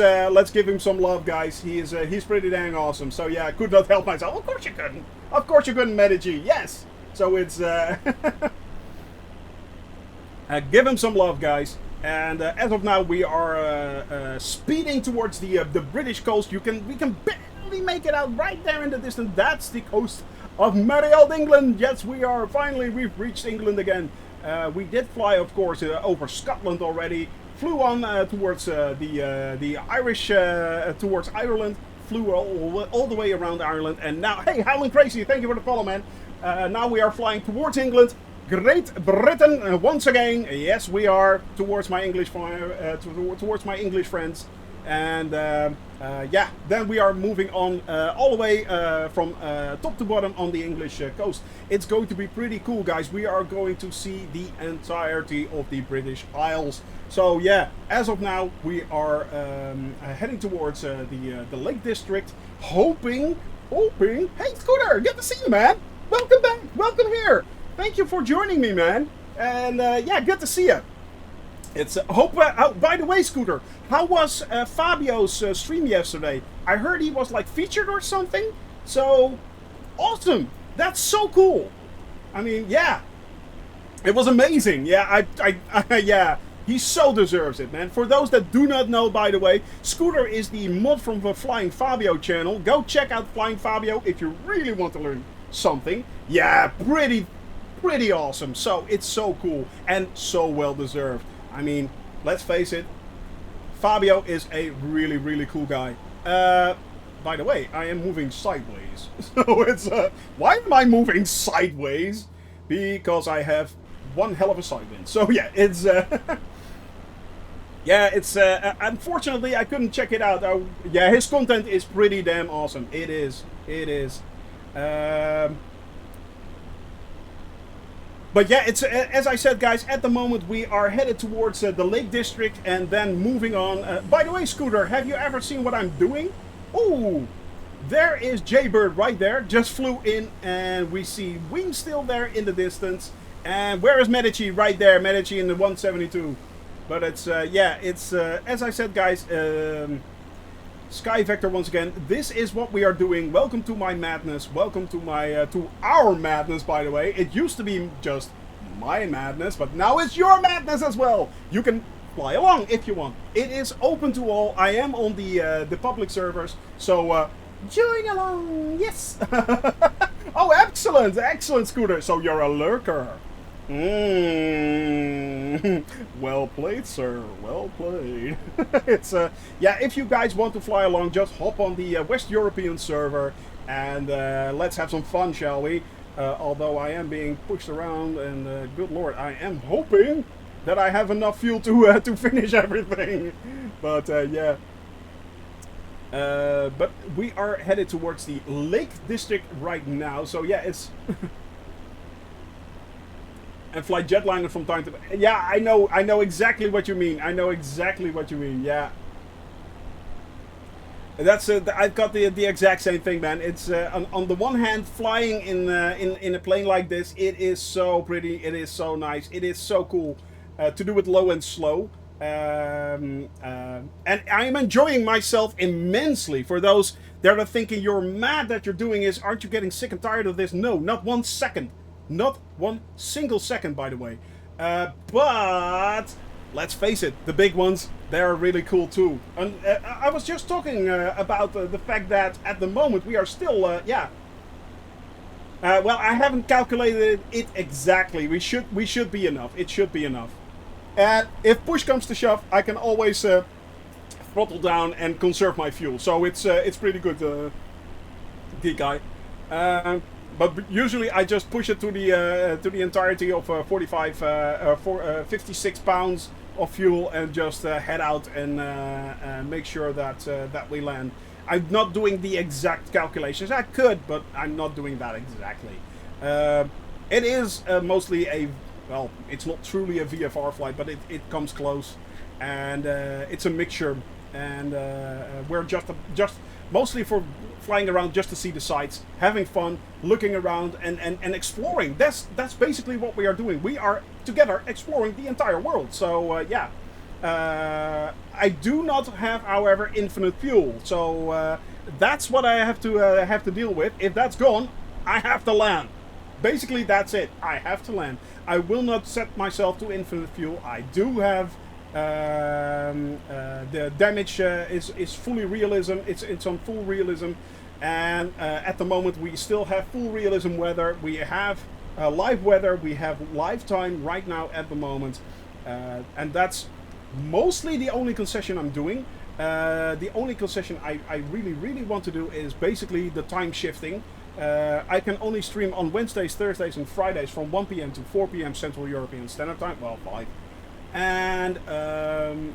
give him some love, guys. He's pretty dang awesome. So yeah, I could not help myself. Of course you couldn't. Of course you couldn't, Medici. Yes. So it's give him some love, guys. And as of now, we are speeding towards the British coast. We can barely make it out right there in the distance. That's the coast of merry old England. Yes, we are. Finally, we've reached England again. We did fly, of course, over Scotland already. Flew on towards the Irish, towards Ireland. Flew all the way around Ireland. And now, hey, Highland Crazy, thank you for the follow, man. Now we are flying towards England. Great Britain once again. Yes, we are towards my English friends, and yeah, then we are moving on all the way from top to bottom on the English coast. It's going to be pretty cool, guys. We are going to see the entirety of the British Isles. So yeah, as of now, we are heading towards the Lake District, hoping. Hey, Scooter, good to see you, man. Welcome back. Welcome here. Thank you for joining me, man. And yeah, good to see you. It's by the way, Scooter, how was Fabio's stream yesterday? I heard he was like featured or something. So awesome! That's so cool. I mean, yeah, it was amazing. Yeah, yeah, he so deserves it, man. For those that do not know, by the way, Scooter is the mod from the Flying Fabio channel. Go check out Flying Fabio if you really want to learn something. Yeah, pretty awesome. So it's so cool and so well deserved. I mean, let's face it, Fabio is a really cool guy. By the way, I am moving sideways. So it's why am I moving sideways? Because I have one hell of a side wind. So yeah, it's yeah, it's unfortunately I couldn't check it out. Yeah, his content is pretty damn awesome. It is. But yeah, it's as I said, guys. At the moment, we are headed towards the Lake District and then moving on. By the way, Scooter, have you ever seen what I'm doing? Oh, there is Jaybird right there. Just flew in, and we see Wing still there in the distance. And where is Medici? Right there, Medici in the 172. But it's, yeah, it's, as I said, guys, Sky Vector once again. This is what we are doing. Welcome to my madness. Welcome to my, to our madness, by the way. It used to be just my madness, but now it's your madness as well. You can fly along if you want. It is open to all. I am on the public servers, so join along. Yes. Oh, excellent, excellent, Scooter. So you're a lurker. Well played, sir. Well played. It's yeah. If you guys want to fly along, just hop on the West European server and let's have some fun, shall we? Although I am being pushed around, and good lord, I am hoping that I have enough fuel to finish everything. But yeah. But we are headed towards the Lake District right now. So yeah, it's. And fly jetliner from time to time. Yeah, I know exactly what you mean. I know exactly what you mean. Yeah. That's I've got the exact same thing, man. It's on the one hand, flying in a plane like this, it is so pretty. It is so nice. It is so cool to do it low and slow. And I'm enjoying myself immensely. For those that are thinking you're mad that you're doing this, aren't you getting sick and tired of this? No, not 1 second. Not 1 single second, by the way. But let's face it, the big ones, they're really cool too. And I was just talking about the fact that at the moment we are still, yeah. Well, I haven't calculated it exactly. We should be enough. It should be enough. And if push comes to shove, I can always throttle down and conserve my fuel. So it's pretty good, geek guy. But usually I just push it to the entirety of 56 pounds of fuel and just head out and make sure that that we land. I'm not doing the exact calculations. I could, but I'm not doing that exactly. It is mostly a, well, it's not truly a VFR flight, but it comes close, and it's a mixture, and we're just mostly for flying around just to see the sights, having fun, looking around, and exploring. That's basically what we are doing. We are together exploring the entire world. So yeah, I do not have, however, infinite fuel. So that's what I have to deal with. If that's gone, I have to land. Basically, that's it. I have to land. I will not set myself to infinite fuel. I do have. The damage is fully realism. It's on full realism, and at the moment we still have full realism weather. We have live weather. We have live time right now at the moment, and that's mostly the only concession I'm doing. The only concession I really want to do is basically the time shifting. I can only stream on Wednesdays, Thursdays, and Fridays from 1 p.m. to 4 p.m. Central European Standard Time. Well, 5. And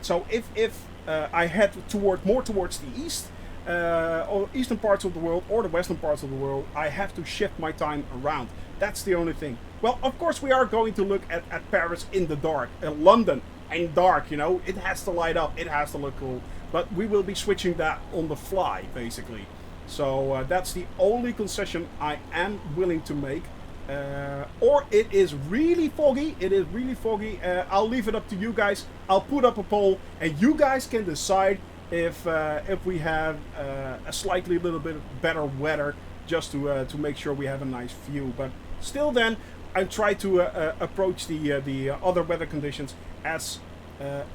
so if I head more towards the east, or eastern parts of the world, or the western parts of the world, I have to shift my time around. That's the only thing. Well, of course we are going to look at Paris in the dark, London in dark, you know, it has to light up, it has to look cool. But we will be switching that on the fly, basically. So that's the only concession I am willing to make. Or it is really foggy. It is really foggy. I'll leave it up to you guys. I'll put up a poll, and you guys can decide if we have a slightly little bit better weather, just to make sure we have a nice view. But still, then I try to approach the other weather conditions as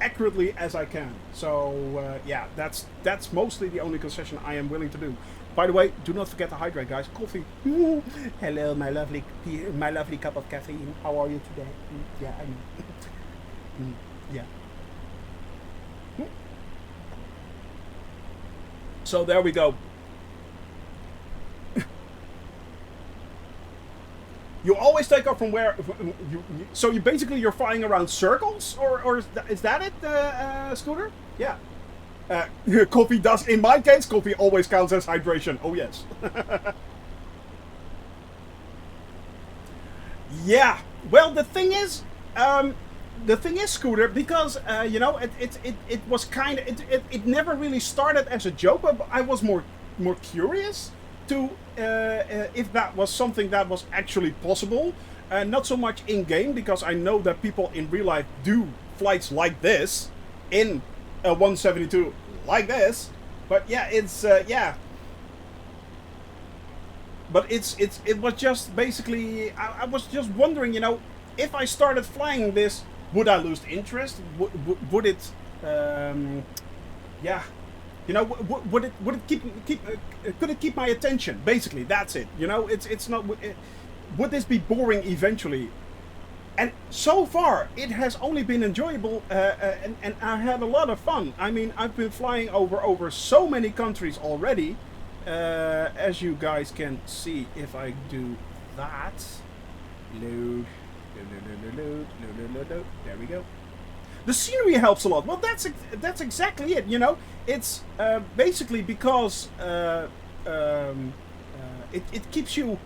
accurately as I can. So yeah, that's mostly the only concession I am willing to do. By the way, do not forget to hydrate, guys. Coffee. Hello, my lovely cup of caffeine. How are you today? Yeah, I know. Yeah. So there we go. You always take off from where? So you basically you're flying around circles, or is that it, Scooter? Yeah. Coffee does, in my case, coffee always counts as hydration. Oh yes. Yeah. Well, the thing is, Scooter, because you know, it was kind of it never really started as a joke, but I was more curious to if that was something that was actually possible. Not so much in game, because I know that people in real life do flights like this in a 172 like this. But yeah, it's yeah. But it was just basically, I was just wondering, you know, if I started flying this, would I lose interest? Would it, yeah, you know, would it keep could it keep my attention? Basically, that's it. You know, it's not. Would this be boring eventually? And so far, it has only been enjoyable, and I had a lot of fun. I mean, I've been flying over so many countries already. As you guys can see, if I do that, load, there we go. The scenery helps a lot. Well, that's exactly it. You know, it's basically because it keeps you.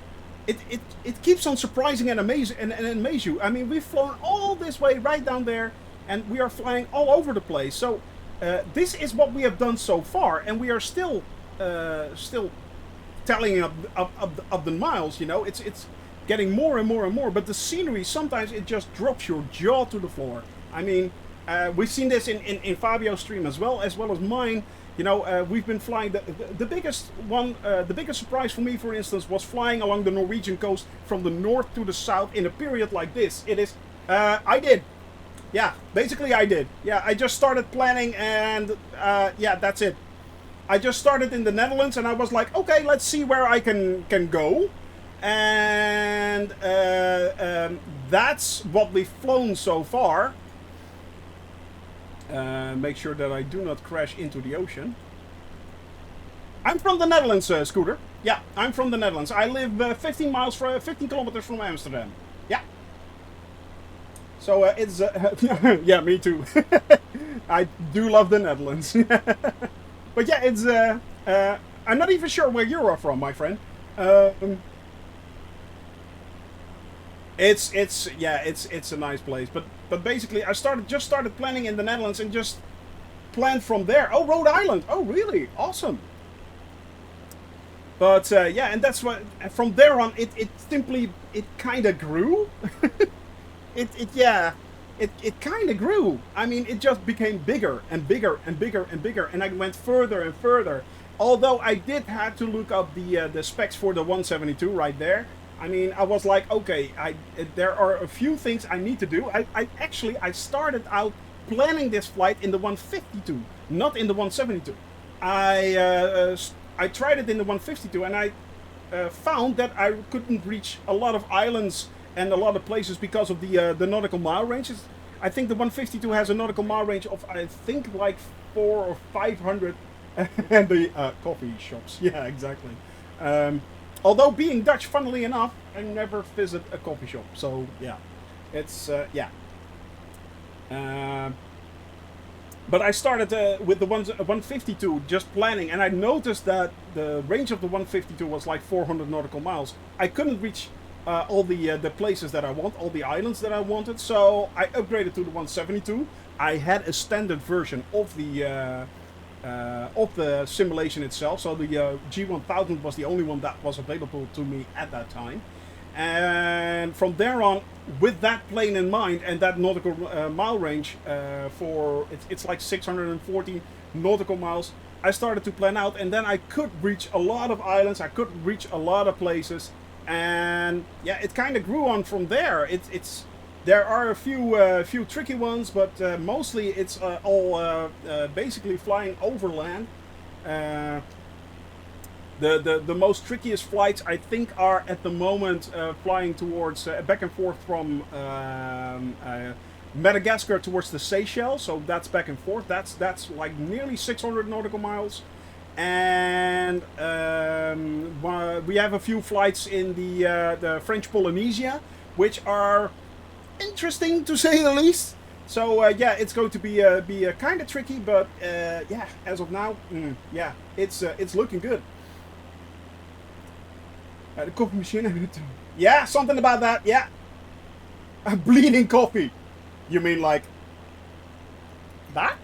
It keeps on surprising and amaze you. I mean, we've flown all this way right down there, and we are flying all over the place. So this is what we have done so far, and we are still tallying up the miles. You know, it's getting more and more and more. But the scenery, sometimes it just drops your jaw to the floor. I mean, we've seen this in Fabio's stream as well as mine. You know, we've been flying the biggest one. The biggest surprise for me, for instance, was flying along the Norwegian coast from the north to the south in a period like this. It is. I did. Yeah, basically I did. Yeah, I just started planning, and yeah, that's it. I just started in the Netherlands, and I was like, okay, let's see where I can go. And that's what we've flown so far. Make sure that I do not crash into the ocean. I'm from the Netherlands, Scooter. Yeah, I'm from the Netherlands. I live 15 kilometers from Amsterdam. Yeah. So it's yeah, me too. I do love the Netherlands. But yeah, it's I'm not even sure where you are from, my friend. It's a nice place, but basically I just started planning in the Netherlands and just planned from there. Oh, Rhode Island. Oh, really? Awesome. But yeah, and that's what from there on it simply kind of grew. It kind of grew. I mean, it just became bigger and bigger and bigger and bigger, and I went further and further. Although I did have to look up the specs for the 172 right there. I mean, I was like, okay, there are a few things I need to do. I started out planning this flight in the 152, not in the 172. I tried it in the 152, and I found that I couldn't reach a lot of islands and a lot of places because of the nautical mile ranges. I think the 152 has a nautical mile range of, I think, like 400 or 500, and the coffee shops. Yeah, exactly. Although being Dutch, funnily enough, I never visit a coffee shop. So yeah, it's yeah. But I started with the 152 just planning, and I noticed that the range of the 152 was like 400 nautical miles. I couldn't reach all the places that I want, all the islands that I wanted, so I upgraded to the 172. I had a standard version of the simulation itself, so the G1000 was the only one that was available to me at that time. And from there on, with that plane in mind and that nautical mile range, it's like 640 nautical miles, I started to plan out, and then I could reach a lot of islands, I could reach a lot of places, and yeah, it kind of grew on from there. There are a few tricky ones, but mostly it's all basically flying over land. The most trickiest flights, I think, are at the moment flying towards back and forth from Madagascar towards the Seychelles. So that's back and forth. That's like nearly 600 nautical miles. And we have a few flights in the French Polynesia, which are interesting to say the least. So yeah, it's going to be kind of tricky, but yeah, as of now, yeah, it's looking good. The coffee machine. Yeah, something about that. Yeah, a bleeding coffee. You mean like that?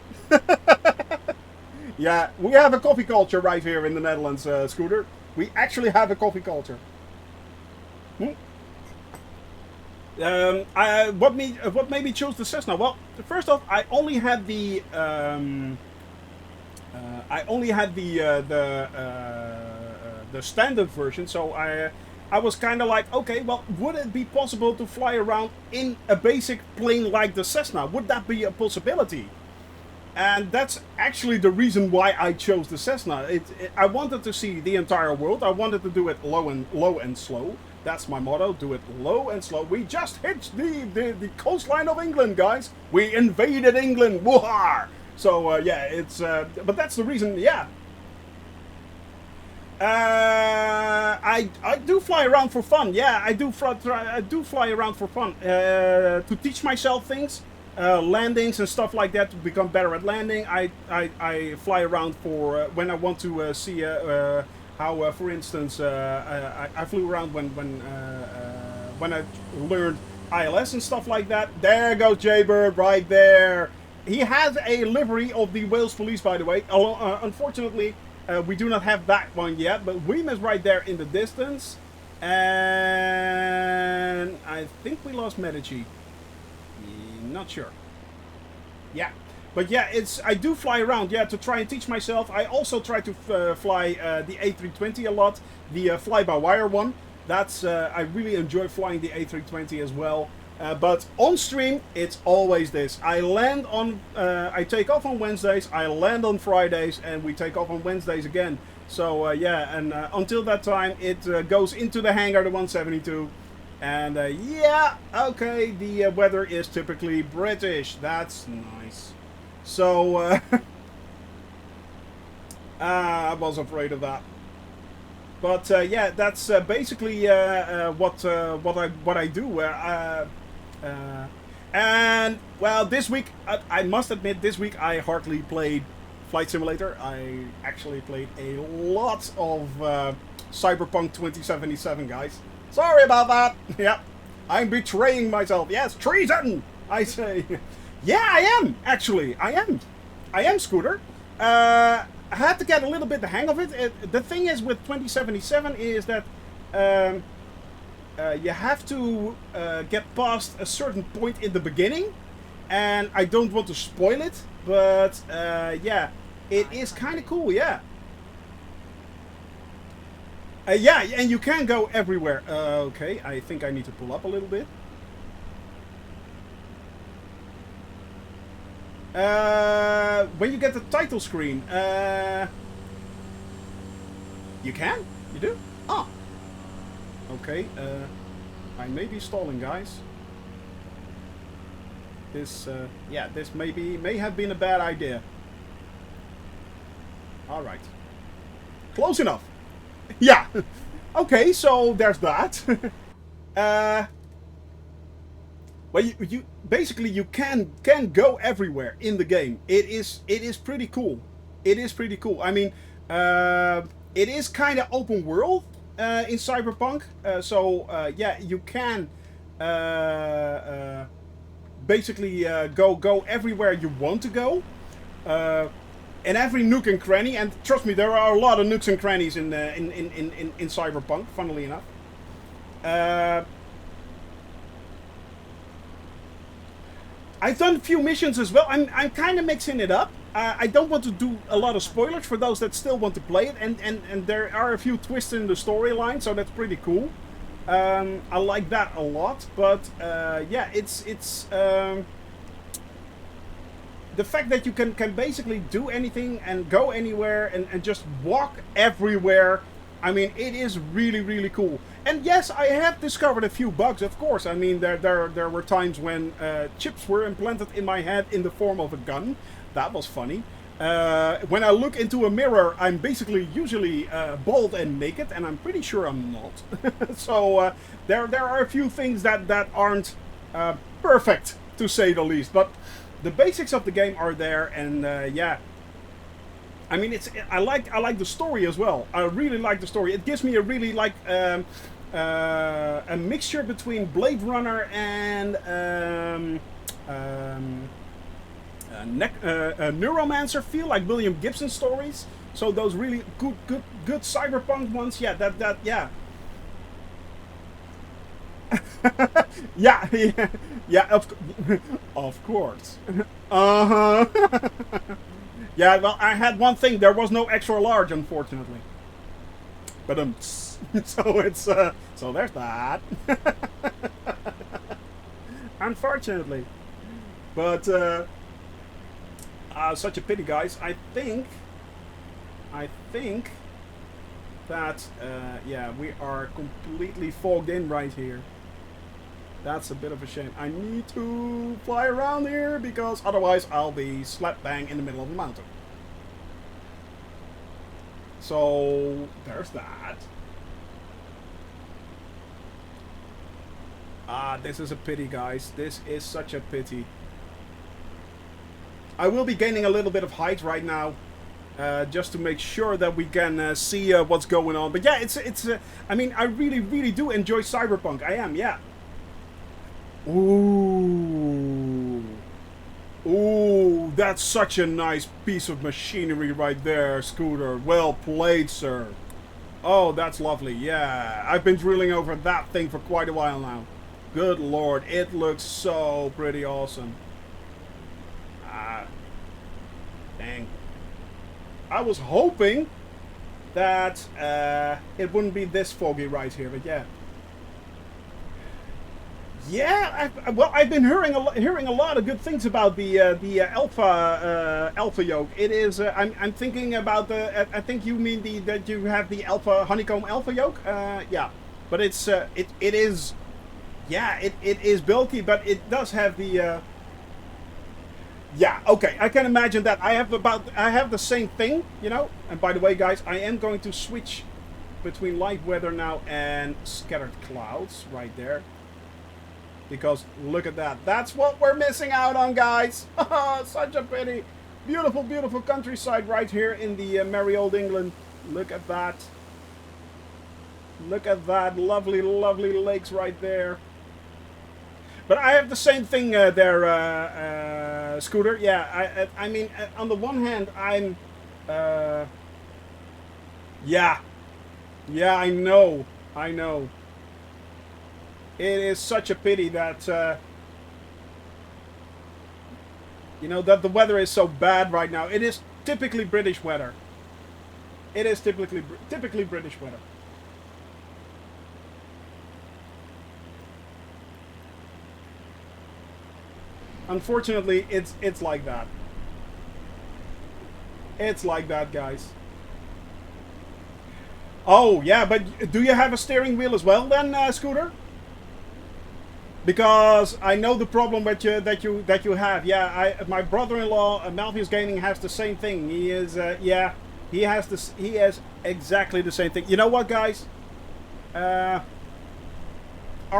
Yeah, we have a coffee culture right here in the Netherlands, Scooter. We actually have a coffee culture. What made me choose the Cessna? Well, first off, I only had the standard version, so I was kind of like, okay, well, would it be possible to fly around in a basic plane like the Cessna? Would that be a possibility? And that's actually the reason why I chose the Cessna. I wanted to see the entire world. I wanted to do it low and slow. That's my motto: do it low and slow. We just hit the coastline of England, guys. We invaded England. Woohoo! So yeah, it's but that's the reason. Yeah, I do fly around for fun. Yeah, I do fly around for fun to teach myself things, landings and stuff like that, to become better at landing. I fly around for when I want to see how, for instance, I flew around when I learned ILS and stuff like that. There goes Jaybird right there. He has a livery of the Wales Police, by the way. Unfortunately, we do not have that one yet, but Weem is right there in the distance. And I think we lost Medici. Not sure. Yeah. But yeah, I do fly around, yeah, to try and teach myself. I also try to fly the A320 a lot, the fly-by-wire one. I really enjoy flying the A320 as well. But on stream, it's always this. I take off on Wednesdays, I land on Fridays, and we take off on Wednesdays again. So yeah, and until that time, it goes into the hangar, the 172. And yeah, okay, the weather is typically British. That's nice. So I was afraid of that. But yeah, that's basically what I do. And well, this week I must admit, this week I hardly played Flight Simulator. I actually played a lot of Cyberpunk 2077, guys. Sorry about that. Yeah, I'm betraying myself. Yes, treason, I say. Yeah, I am actually. I am Scooter. I had to get a little bit the hang of it. The thing is with 2077 is that you have to get past a certain point in the beginning, and I don't want to spoil it, but yeah, it is kind of cool, yeah. Yeah, and you can go everywhere. Okay, I think I need to pull up a little bit. When you get the title screen, you can? You do? Ah. Okay, I may be stalling, guys. This, yeah, this may have been a bad idea. Alright. Close enough. Yeah. Okay, so there's that. Well, you basically you can go everywhere in the game. It is pretty cool. It is pretty cool. I mean, it is kind of open world in Cyberpunk. So yeah, you can basically go everywhere you want to go. In every nook and cranny, and trust me, there are a lot of nooks and crannies in Cyberpunk. Funnily enough. I've done a few missions as well. I'm kind of mixing it up. I don't want to do a lot of spoilers for those that still want to play it, and there are a few twists in the storyline, so that's pretty cool. I like that a lot, but yeah, it's the fact that you can basically do anything and go anywhere and just walk everywhere. I mean, it is really, really cool. And yes, I have discovered a few bugs, of course. I mean, there were times when chips were implanted in my head in the form of a gun. That was funny. When I look into a mirror, I'm basically usually bald and naked, and I'm pretty sure I'm not. So there are a few things that aren't perfect, to say the least. But the basics of the game are there, and yeah. I mean, I like the story as well. I really like the story. It gives me a really like a mixture between Blade Runner and Neuromancer feel, like William Gibson stories. So those really good cyberpunk ones. Yeah, yeah. Yeah, yeah, yeah, of course. Uh-huh. Yeah, well, I had one thing. There was no extra large, unfortunately. But so it's so there's that. Unfortunately, but such a pity, guys. I think that yeah, we are completely fogged in right here. That's a bit of a shame. I need to fly around here because otherwise I'll be slap bang in the middle of the mountain. So there's that. This is a pity, guys. This is such a pity. I will be gaining a little bit of height right now, just to make sure that we can see what's going on. But yeah, it's. I mean, I really do enjoy Cyberpunk. I am, yeah. Ooh, ooh, that's such a nice piece of machinery right there, Scooter. Well played, sir. Oh, that's lovely. Yeah, I've been drilling over that thing for quite a while now. Good lord, it looks so pretty awesome. Ah, dang. I was hoping that it wouldn't be this foggy right here, but yeah. Yeah, I've been hearing a lot of good things about the alpha yoke. It is. I'm thinking about the. I think you mean that you have the alpha honeycomb alpha yoke. Yeah, but it is. Yeah, it is bulky, but it does have the. Yeah, okay, I can imagine that. I have the same thing, you know. And by the way, guys, I am going to switch between light weather now and scattered clouds right there. Because look at that. That's what we're missing out on, guys. Such a pity. Beautiful, beautiful countryside right here in the merry old England. Look at that. Look at that. Lovely, lovely lakes right there. But I have the same thing there, Scooter. Yeah, I mean, on the one hand, I'm... yeah. Yeah, I know. I know. It is such a pity that, you know, that the weather is so bad right now. It is typically British weather. It is typically British weather. Unfortunately, it's like that. It's like that, guys. Oh, yeah, but do you have a steering wheel as well then, Scooter? Because I know the problem that you have. Yeah, my brother-in-law, Malvius Gaming, has the same thing. He is, yeah, he has exactly the same thing. You know what, guys? Are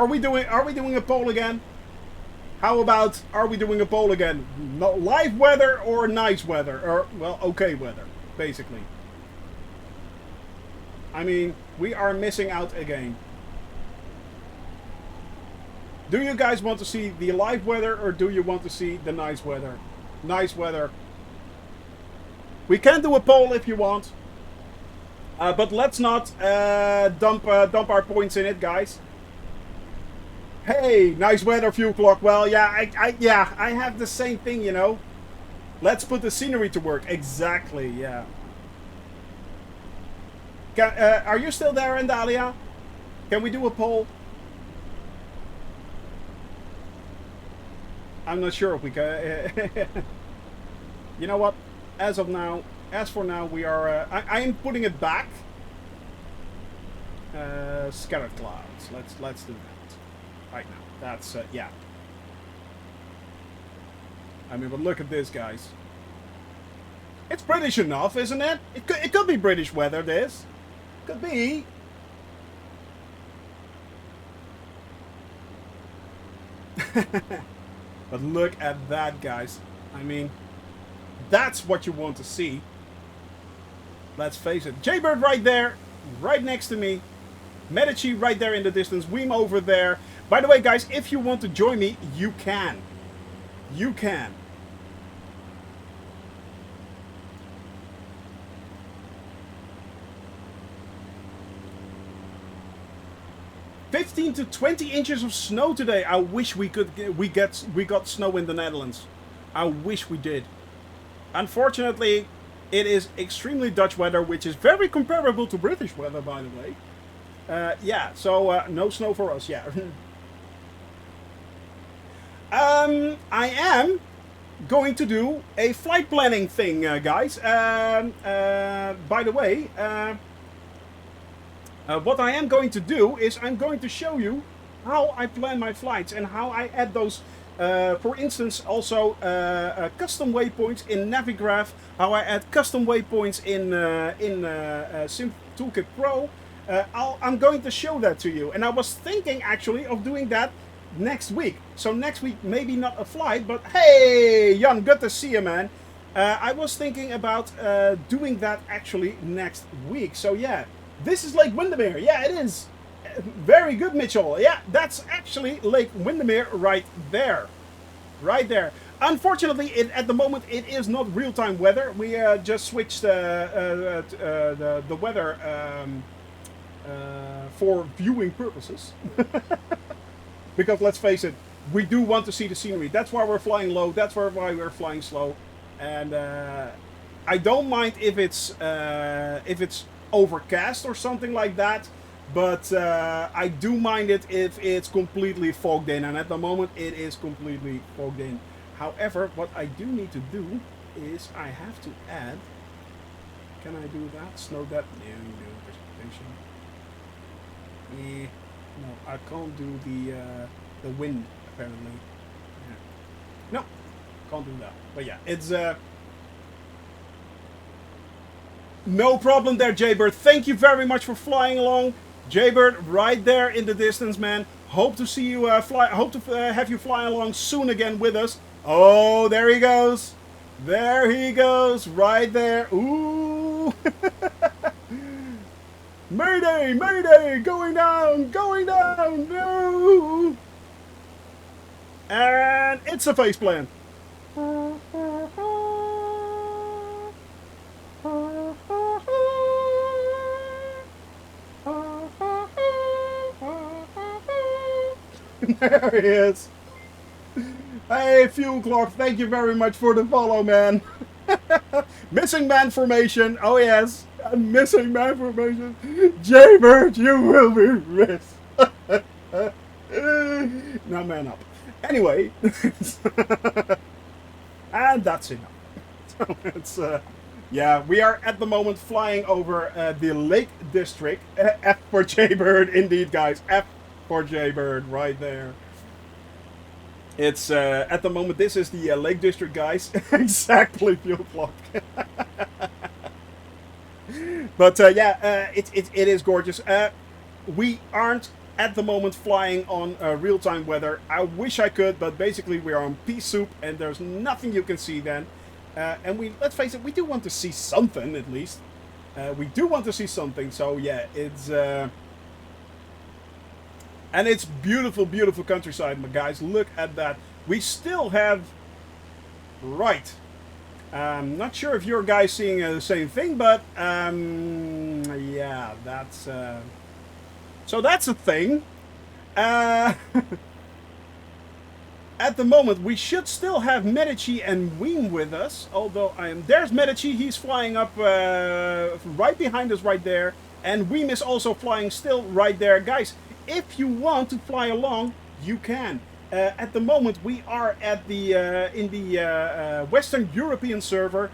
we doing a poll again? How about are we doing a poll again? No, live weather or nice weather, or well, okay weather, basically. I mean, we are missing out again. Do you guys want to see the live weather or do you want to see the nice weather? Nice weather. We can do a poll if you want. But let's not dump our points in it, guys. Hey, nice weather, fuel clock. Well, yeah, I have the same thing, you know. Let's put the scenery to work. Exactly, yeah. Are you still there, Andalia? Can we do a poll? I'm not sure if we can. You know what? As for now, we are. I am putting it back. Scattered clouds. Let's do that right now. That's yeah. I mean, but look at this, guys. It's British enough, isn't it? It could be British weather. This could be. But look at that, guys. I mean, that's what you want to see. Let's face it. Jaybird right there, right next to me. Medici right there in the distance. Weem over there. By the way, guys, if you want to join me, you can. You can. 15 to 20 inches of snow today. I wish we got snow in the Netherlands. I wish we did. Unfortunately, it is extremely Dutch weather, which is very comparable to British weather, by the way. Yeah, so no snow for us. Yeah. I am going to do a flight planning thing, guys. By the way, what I am going to do is I'm going to show you how I plan my flights and how I add those, for instance, also custom waypoints in Navigraph, how I add custom waypoints in Sim Toolkit Pro. I'm going to show that to you, and I was thinking actually of doing that next week. So next week, maybe not a flight, but hey, Jan, good to see you, man. I was thinking about doing that actually next week. So yeah, this is Lake Windermere. Yeah, it is. Very good, Mitchell. Yeah, that's actually Lake Windermere right there. Right there. Unfortunately, at the moment, it is not real-time weather. We just switched the weather for viewing purposes. Because let's face it, we do want to see the scenery. That's why we're flying low. That's why we're flying slow. And I don't mind if it's overcast or something like that. But I do mind it if it's completely fogged in. And at the moment, it is completely fogged in. However, what I do need to do is I have to add. Can I do that? Snow depth? No precipitation. No, I can't do the wind apparently. Yeah. No, can't do that. But yeah, it's no problem there, Jaybird. Thank you very much for flying along, Jaybird. Right there in the distance, man. Hope to see you fly. Hope to have you fly along soon again with us. Oh, there he goes. There he goes. Right there. Ooh. Mayday! Mayday! Going down! Going down! No! And it's a faceplant. There he is. Hey, Fuel Clock, thank you very much for the follow, man. Missing man formation. Oh, yes. Missing man formation. Jaybird, you will be missed. Now man up. Anyway. And that's enough. So it's, yeah, we are at the moment flying over the Lake District. F for Jaybird, indeed, guys. F for Jaybird, right there. It's, at the moment, this is the Lake District, guys. Exactly, Fuel Clock. But, yeah, it is gorgeous. We aren't, at the moment, flying on real-time weather. I wish I could, but basically we are on pea soup, and there's nothing you can see then. And let's face it, we do want to see something, at least. We do want to see something, so yeah, it's... And it's beautiful, beautiful countryside, my guys. Look at that. We still have... Right. Not sure if your guys seeing the same thing, but... yeah, that's... So that's a thing. At the moment, we should still have Medici and Ween with us. Although, there's Medici. He's flying up right behind us right there. And Weem is also flying still right there. Guys, if you want to fly along, you can. At the moment, we are at the in the Western European server.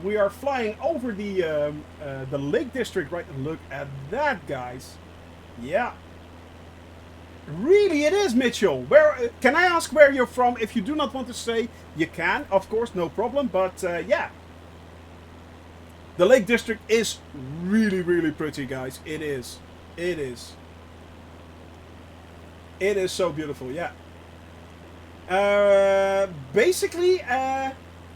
We are flying over the Lake District. Right, look at that, guys. Yeah, really, it is, Mitchell. Where can I ask where you're from? If you do not want to say, you can, of course, no problem. But yeah, the Lake District is really, really pretty, guys. It is. It is. It is so beautiful, yeah. Basically,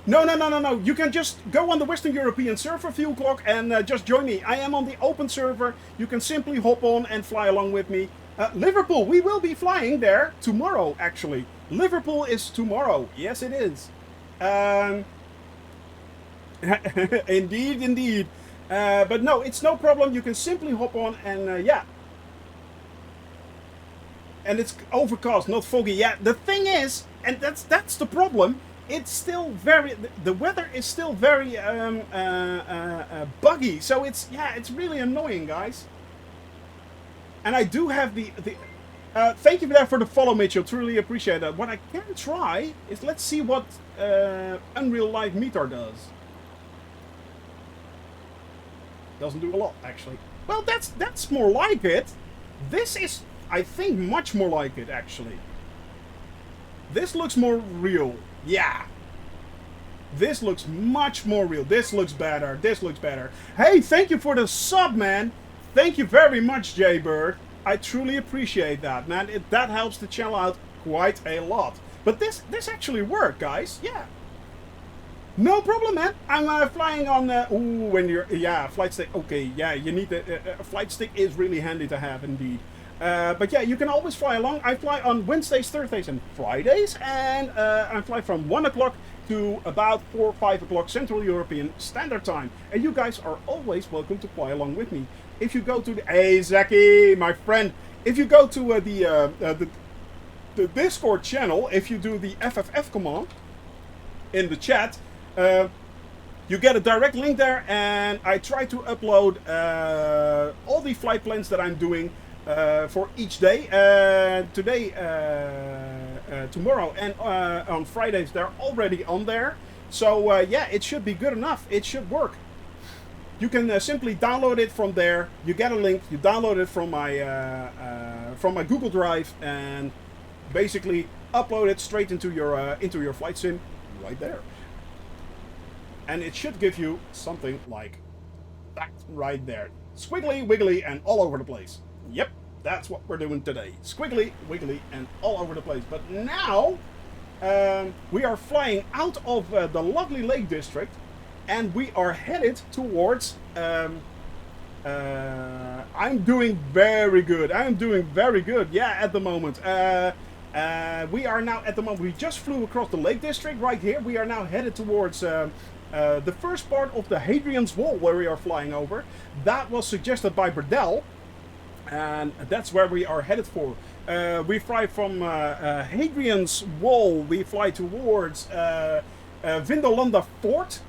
no. You can just go on the Western European server, Fuel Clock, and just join me. I am on the open server. You can simply hop on and fly along with me. Liverpool, we will be flying there tomorrow, actually. Liverpool is tomorrow. Yes, it is. Indeed, indeed. But no, it's no problem. You can simply hop on and, yeah. And it's overcast, not foggy. Yeah, the thing is, and that's the problem. It's still very, the weather is still very buggy. So it's really annoying, guys. And I do have thank you for the follow, Mitchell. Truly appreciate that. What I can try is, let's see what Unreal Live Meter does. Doesn't do a lot, actually. Well, that's more like it. This is, I think, much more like it, actually. This looks more real. Yeah. This looks much more real. This looks better. This looks better. Hey, thank you for the sub, man. Thank you very much, Jaybird. I truly appreciate that, man. That helps the channel out quite a lot. But this actually worked, guys. Yeah. No problem, man. I'm flying on. When you're flight stick. Okay, yeah, you need a flight stick is really handy to have indeed. But yeah, you can always fly along. I fly on Wednesdays, Thursdays, and Fridays, and I fly from 1 o'clock to about 4 or 5 o'clock Central European Standard Time. And you guys are always welcome to fly along with me. If you go to hey Zaki, my friend, if you go to the Discord channel, if you do the FFF command in the chat, you get a direct link there, and I try to upload all the flight plans that I'm doing for each day. Today, tomorrow, and on Fridays, they're already on there. So yeah, it should be good enough. It should work. You can simply download it from there. You get a link. You download it from my Google Drive, and basically upload it straight into your flight sim right there. And it should give you something like that right there. Squiggly, wiggly, and all over the place. Yep, that's what we're doing today. Squiggly, wiggly, and all over the place. But now we are flying out of the lovely Lake District, and we are headed towards... I'm doing very good. I'm doing very good, yeah, at the moment. We are now, at the moment, we just flew across the Lake District right here. We are now headed towards the first part of the Hadrian's Wall, where we are flying over. That was suggested by Burdell, and that's where we are headed for. We fly from Hadrian's Wall, we fly towards Vindolanda Fort.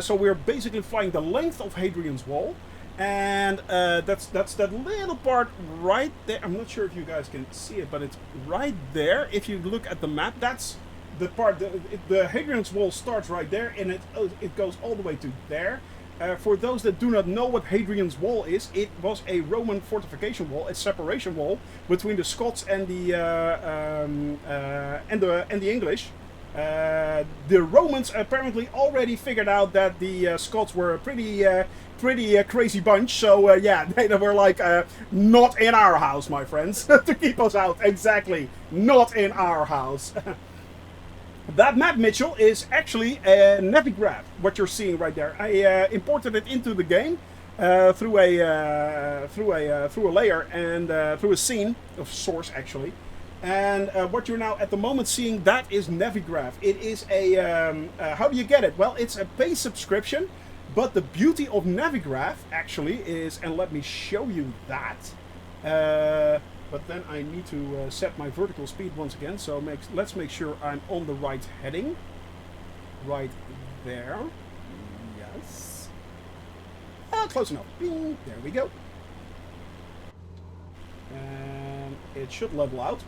So we're basically flying the length of Hadrian's Wall. And that's that little part right there. I'm not sure if you guys can see it, but it's right there. If you look at the map, that's the part. The Hadrian's Wall starts right there, and it goes all the way to there. For those that do not know what Hadrian's Wall is, it was a Roman fortification wall, a separation wall between the Scots and the English. The Romans apparently already figured out that the Scots were a pretty crazy bunch, so yeah, they were like, not in our house, my friends, to keep us out. Exactly, not in our house. That map, Mitchell, is actually a Navigraph, what you're seeing right there. I imported it into the game through a layer and through a scene of source, actually. And what you're now at the moment seeing, that is Navigraph. It is a how do you get it? Well, it's a paid subscription. But the beauty of Navigraph actually is, and let me show you that. But then I need to set my vertical speed once again. So let's make sure I'm on the right heading. Right there. Yes. Close enough. Bing. There we go. And it should level out.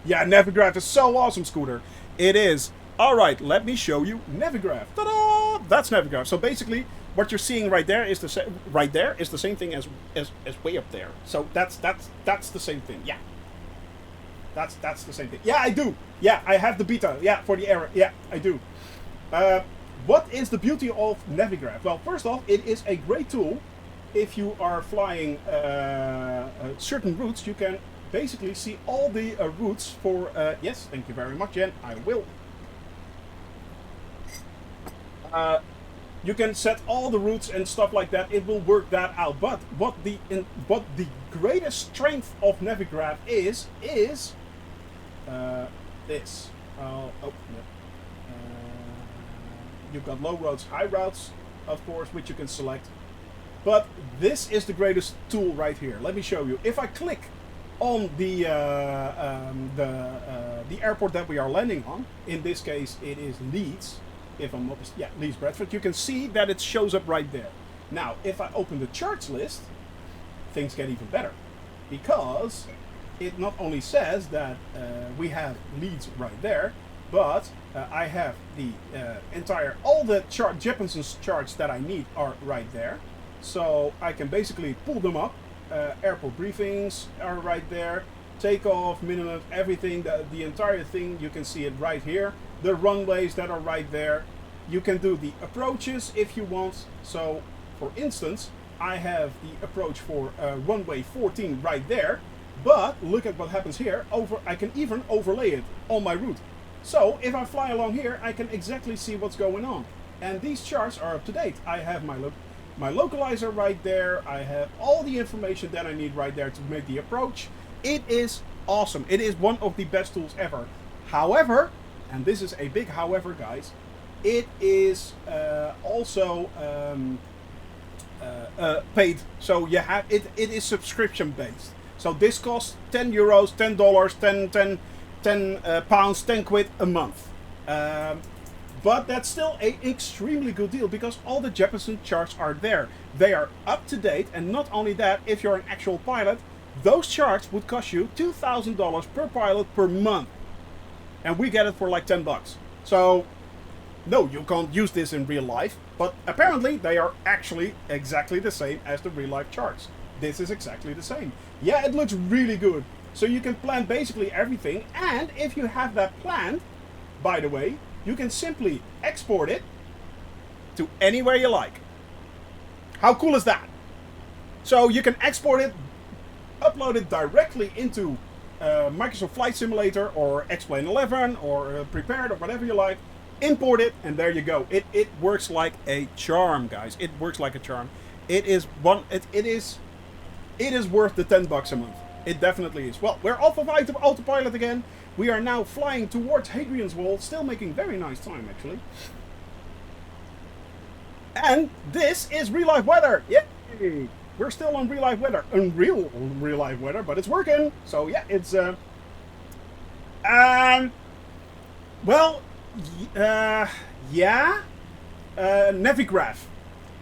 Yeah, Navigraph is so awesome, Scooter. It is. Alright, let me show you Navigraph. Ta-da! That's Navigraph. So basically, what you're seeing right there is the same thing as way up there. So that's the same thing. Yeah. That's the same thing. Yeah, I do. Yeah, I have the beta. Yeah, for the error. Yeah, I do. What is the beauty of Navigraph? Well, first off, it is a great tool. If you are flying certain routes, you can basically see all the routes for... yes, thank you very much, Jen. I will. You can set all the routes and stuff like that. It will work that out. But what the greatest strength of Navigraph is this. Oh, no. You've got low routes, high routes, of course, which you can select. But this is the greatest tool right here. Let me show you. If I click on the airport that we are landing on. In this case, it is Leeds. If I'm not, yeah, Leeds Bradford. You can see that it shows up right there. Now, if I open the charts list, things get even better, because it not only says that we have Leeds right there, but I have the all the Jeppson's charts that I need are right there. So I can basically pull them up. Airport briefings are right there. Takeoff, minimum, everything, the entire thing, you can see it right here. The runways that are right there. You can do the approaches if you want. So, for instance, I have the approach for runway 14 right there. But look at what happens here. I can even overlay it on my route. So if I fly along here, I can exactly see what's going on. And these charts are up to date. I have my localizer right there. I have all the information that I need right there to make the approach. It is awesome. It is one of the best tools ever. However, and this is a big however, guys, it is also paid. So you have it is subscription based. So this costs €10, $10, 10 pounds, 10 quid a month. But that's still an extremely good deal, because all the Jeppson charts are there. They are up to date, and not only that, if you're an actual pilot, those charts would cost you $2,000 per pilot per month. And we get it for like $10. So, no, you can't use this in real life, but apparently they are actually exactly the same as the real life charts. This is exactly the same. Yeah, it looks really good. So you can plan basically everything, and if you have that planned, by the way, you can simply export it to anywhere you like. How cool is that? So you can export it, upload it directly into Microsoft Flight Simulator or X-Plane 11 or Prepared or whatever you like. Import it, and there you go. It works like a charm, guys. It works like a charm. It is worth the $10 a month. It definitely is. Well, we're off of autopilot again. We are now flying towards Hadrian's Wall, still making very nice time, actually. And this is real life weather. Yay! We're still on real life weather. Unreal real life weather, but it's working. So yeah, it's Navigraph.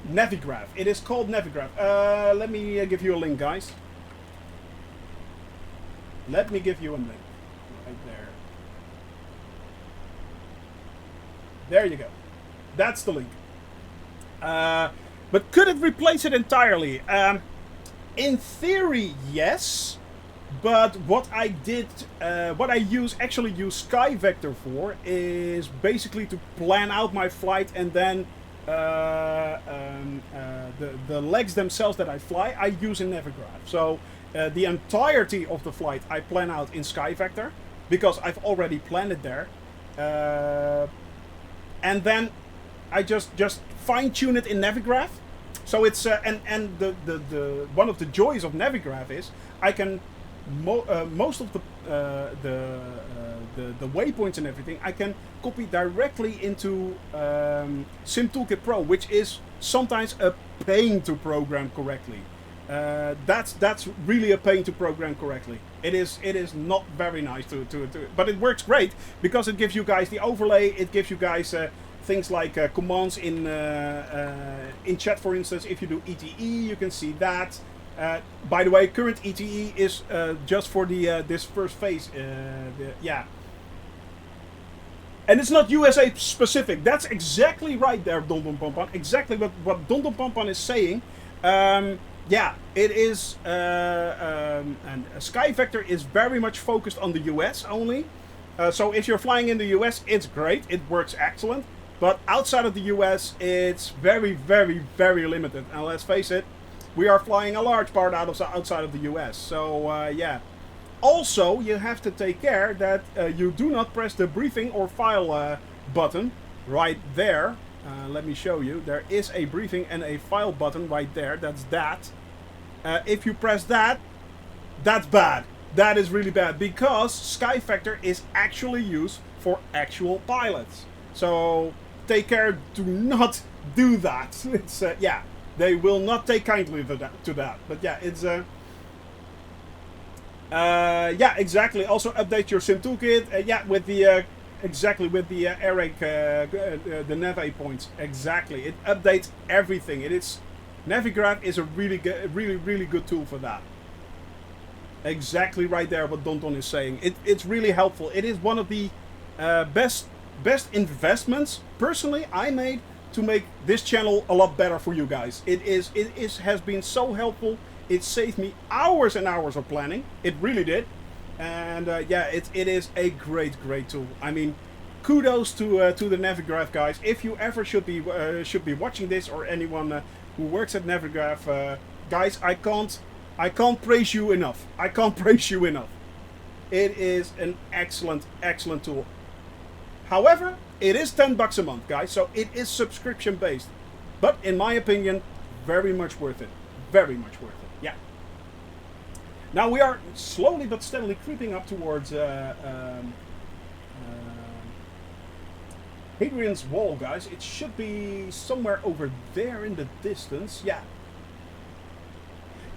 Navigraph. It is called Navigraph. Let me give you a link, guys. Let me give you a link. Right there. There you go. That's the link. But could it replace it entirely? In theory, yes. But what I did, what I actually use SkyVector for, is basically to plan out my flight, and then the legs themselves that I fly, I use in Navigraph. So the entirety of the flight I plan out in SkyVector, because I've already planned it there, and then I just fine tune it in Navigraph. So it's and the one of the joys of Navigraph is I can most of the waypoints and everything I can copy directly into SimToolkit Pro, which is sometimes a pain to program correctly. That's really a pain to program correctly. It is not very nice to but it works great because it gives you guys the overlay. It gives you guys things like commands in chat, for instance. If you do ETE, you can see that. By the way, current ETE is just for the this first phase. Yeah. And it's not USA specific. That's exactly right there, Don Don Pompan. Exactly what Don Don Pompan is saying. Yeah, it is. And SkyVector is very much focused on the US only. So if you're flying in the US, it's great. It works excellent. But outside of the US, it's very, very, very limited. And let's face it, we are flying a large part outside of the US. So, yeah. Also, you have to take care that you do not press the briefing or file button right there. Let me show you. There is a briefing and a file button right there. That's that. If you press that, that's bad. That is really bad because SkyVector is actually used for actual pilots. So take care. Do not do that. It's yeah. They will not take kindly to that. But yeah, it's Yeah, exactly. Also update your sim toolkit. Yeah, with the exactly with the Eric the Neve points. Exactly, it updates everything. It is Navigraph is a really good tool for that. Exactly right there, what Donton is saying. It's really helpful. It is one of the best investments personally I made to make this channel a lot better for you guys. It has been so helpful. It saved me hours and hours of planning. It really did. And yeah, it is a great tool. I mean, kudos to the Navigraph guys. If you ever should be watching this, or anyone who works at Navigraph, guys, I can't praise you enough. I can't praise you enough. It is an excellent tool. However, it is $10 a month, guys, so it is subscription based. But in my opinion, very much worth it. Very much worth it. Yeah. Now we are slowly but steadily creeping up towards Hadrian's Wall, guys. It should be somewhere over there in the distance. Yeah.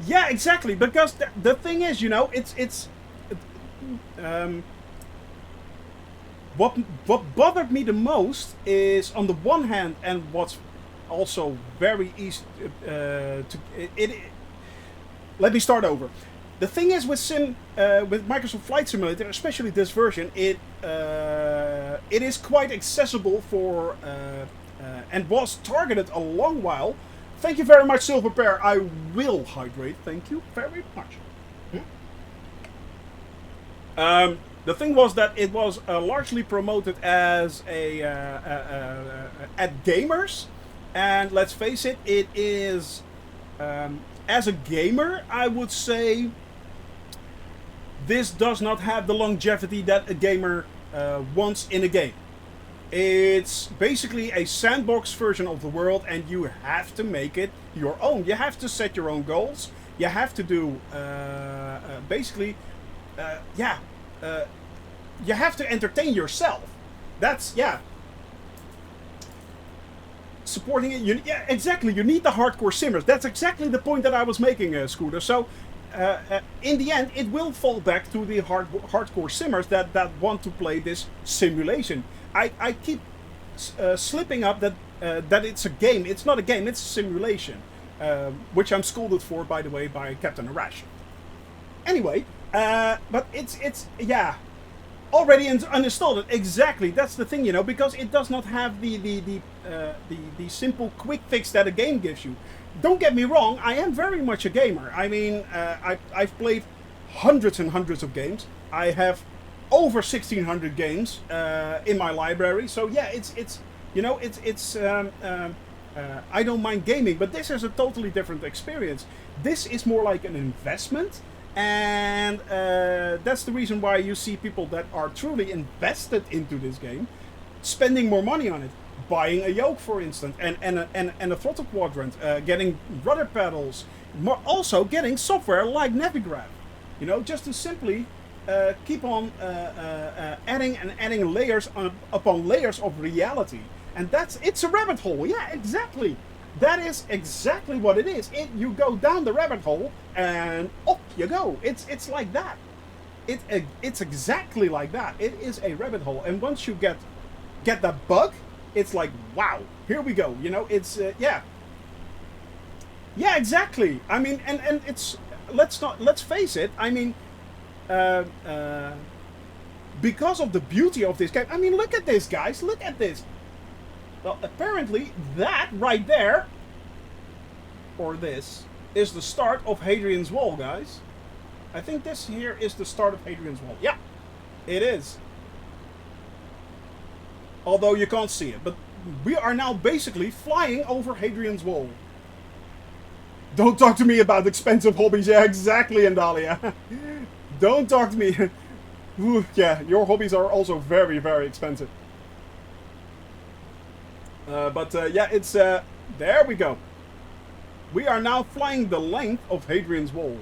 Yeah, exactly. Because the thing is, you know, what bothered me the most is, on the one hand, and what's also very easy let me start over. The thing is with Microsoft Flight Simulator, especially this version, it is quite accessible for and was targeted a long while. Thank you very much, Silver Pear. I will hydrate. Thank you very much. The thing was that it was largely promoted as at gamers, and let's face it, it is as a gamer, I would say this does not have the longevity that a gamer wants in a game. It's basically a sandbox version of the world, and you have to make it your own. You have to set your own goals. You have to do basically, you have to entertain yourself. That's, yeah. Supporting it, yeah, exactly. You need the hardcore simmers. That's exactly the point that I was making, Scooter. So, in the end, it will fall back to the hardcore simmers that want to play this simulation. I keep slipping up that it's a game. It's not a game. It's a simulation, which I'm scolded for, by the way, by Captain Arash. Anyway, but it's yeah. Already uninstalled it. Exactly, that's the thing, you know, because it does not have the simple quick fix that a game gives you. Don't get me wrong, I am very much a gamer. I mean, I've played hundreds and hundreds of games. I have over 1,600 games in my library. So yeah, it's you know, I don't mind gaming, but this is a totally different experience. This is more like an investment. And that's the reason why you see people that are truly invested into this game spending more money on it. Buying a yoke, for instance, and a throttle quadrant, getting rudder pedals, also getting software like Navigraph. You know, just to simply keep on adding layers upon layers of reality. And it's a rabbit hole. Yeah, exactly. That is exactly what it is. You go down the rabbit hole and up you go. It's like that. It's exactly like that. It is a rabbit hole, and once you get that bug, it's like, wow, here we go. You know, it's yeah, exactly. I mean, and it's let's face it. I mean, because of the beauty of this game. I mean, look at this, guys. Look at this. Well, apparently that right there, or this, is the start of Hadrian's Wall, guys. I think this here is the start of Hadrian's Wall. Yeah, it is. Although you can't see it, but we are now basically flying over Hadrian's Wall. Don't talk to me about expensive hobbies. Yeah, exactly, Andalia. Don't talk to me. Ooh, yeah, your hobbies are also very, very expensive. Yeah, it's there we go. We are now flying the length of Hadrian's Wall,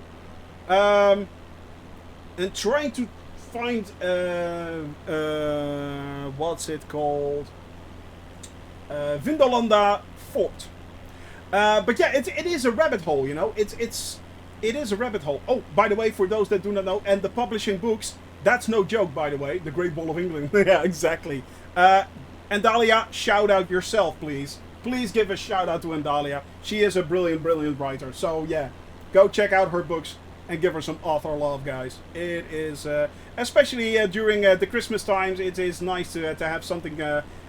and trying to find what's it called, Vindolanda Fort. But yeah, it is a rabbit hole. You know, it's it is a rabbit hole. Oh, by the way, for those that do not know, and the publishing books, that's no joke, by the way. The Great Wall of England. Yeah, exactly. Andalia, shout out yourself, please. Please give a shout out to Andalia. She is a brilliant, brilliant writer. So yeah, go check out her books and give her some author love, guys. It is, especially during the Christmas times, it is nice to have something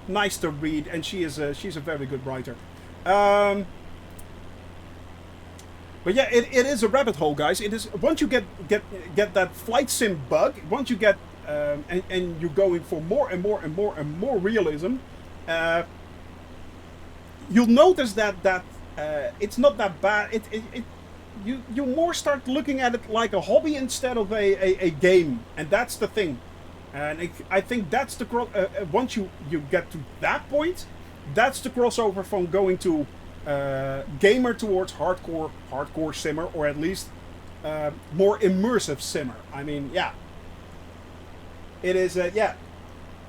nice to read, and she's a very good writer. But yeah, it is a rabbit hole, guys. It is once you get that flight sim bug, once you get and you're going for more and more and more and more realism, you'll notice that it's not that bad. You more start looking at it like a hobby instead of a game, and that's the thing. And I think that's the once you get to that point, that's the crossover from going to gamer towards hardcore simmer, or at least more immersive simmer. I mean, yeah, it is. Yeah,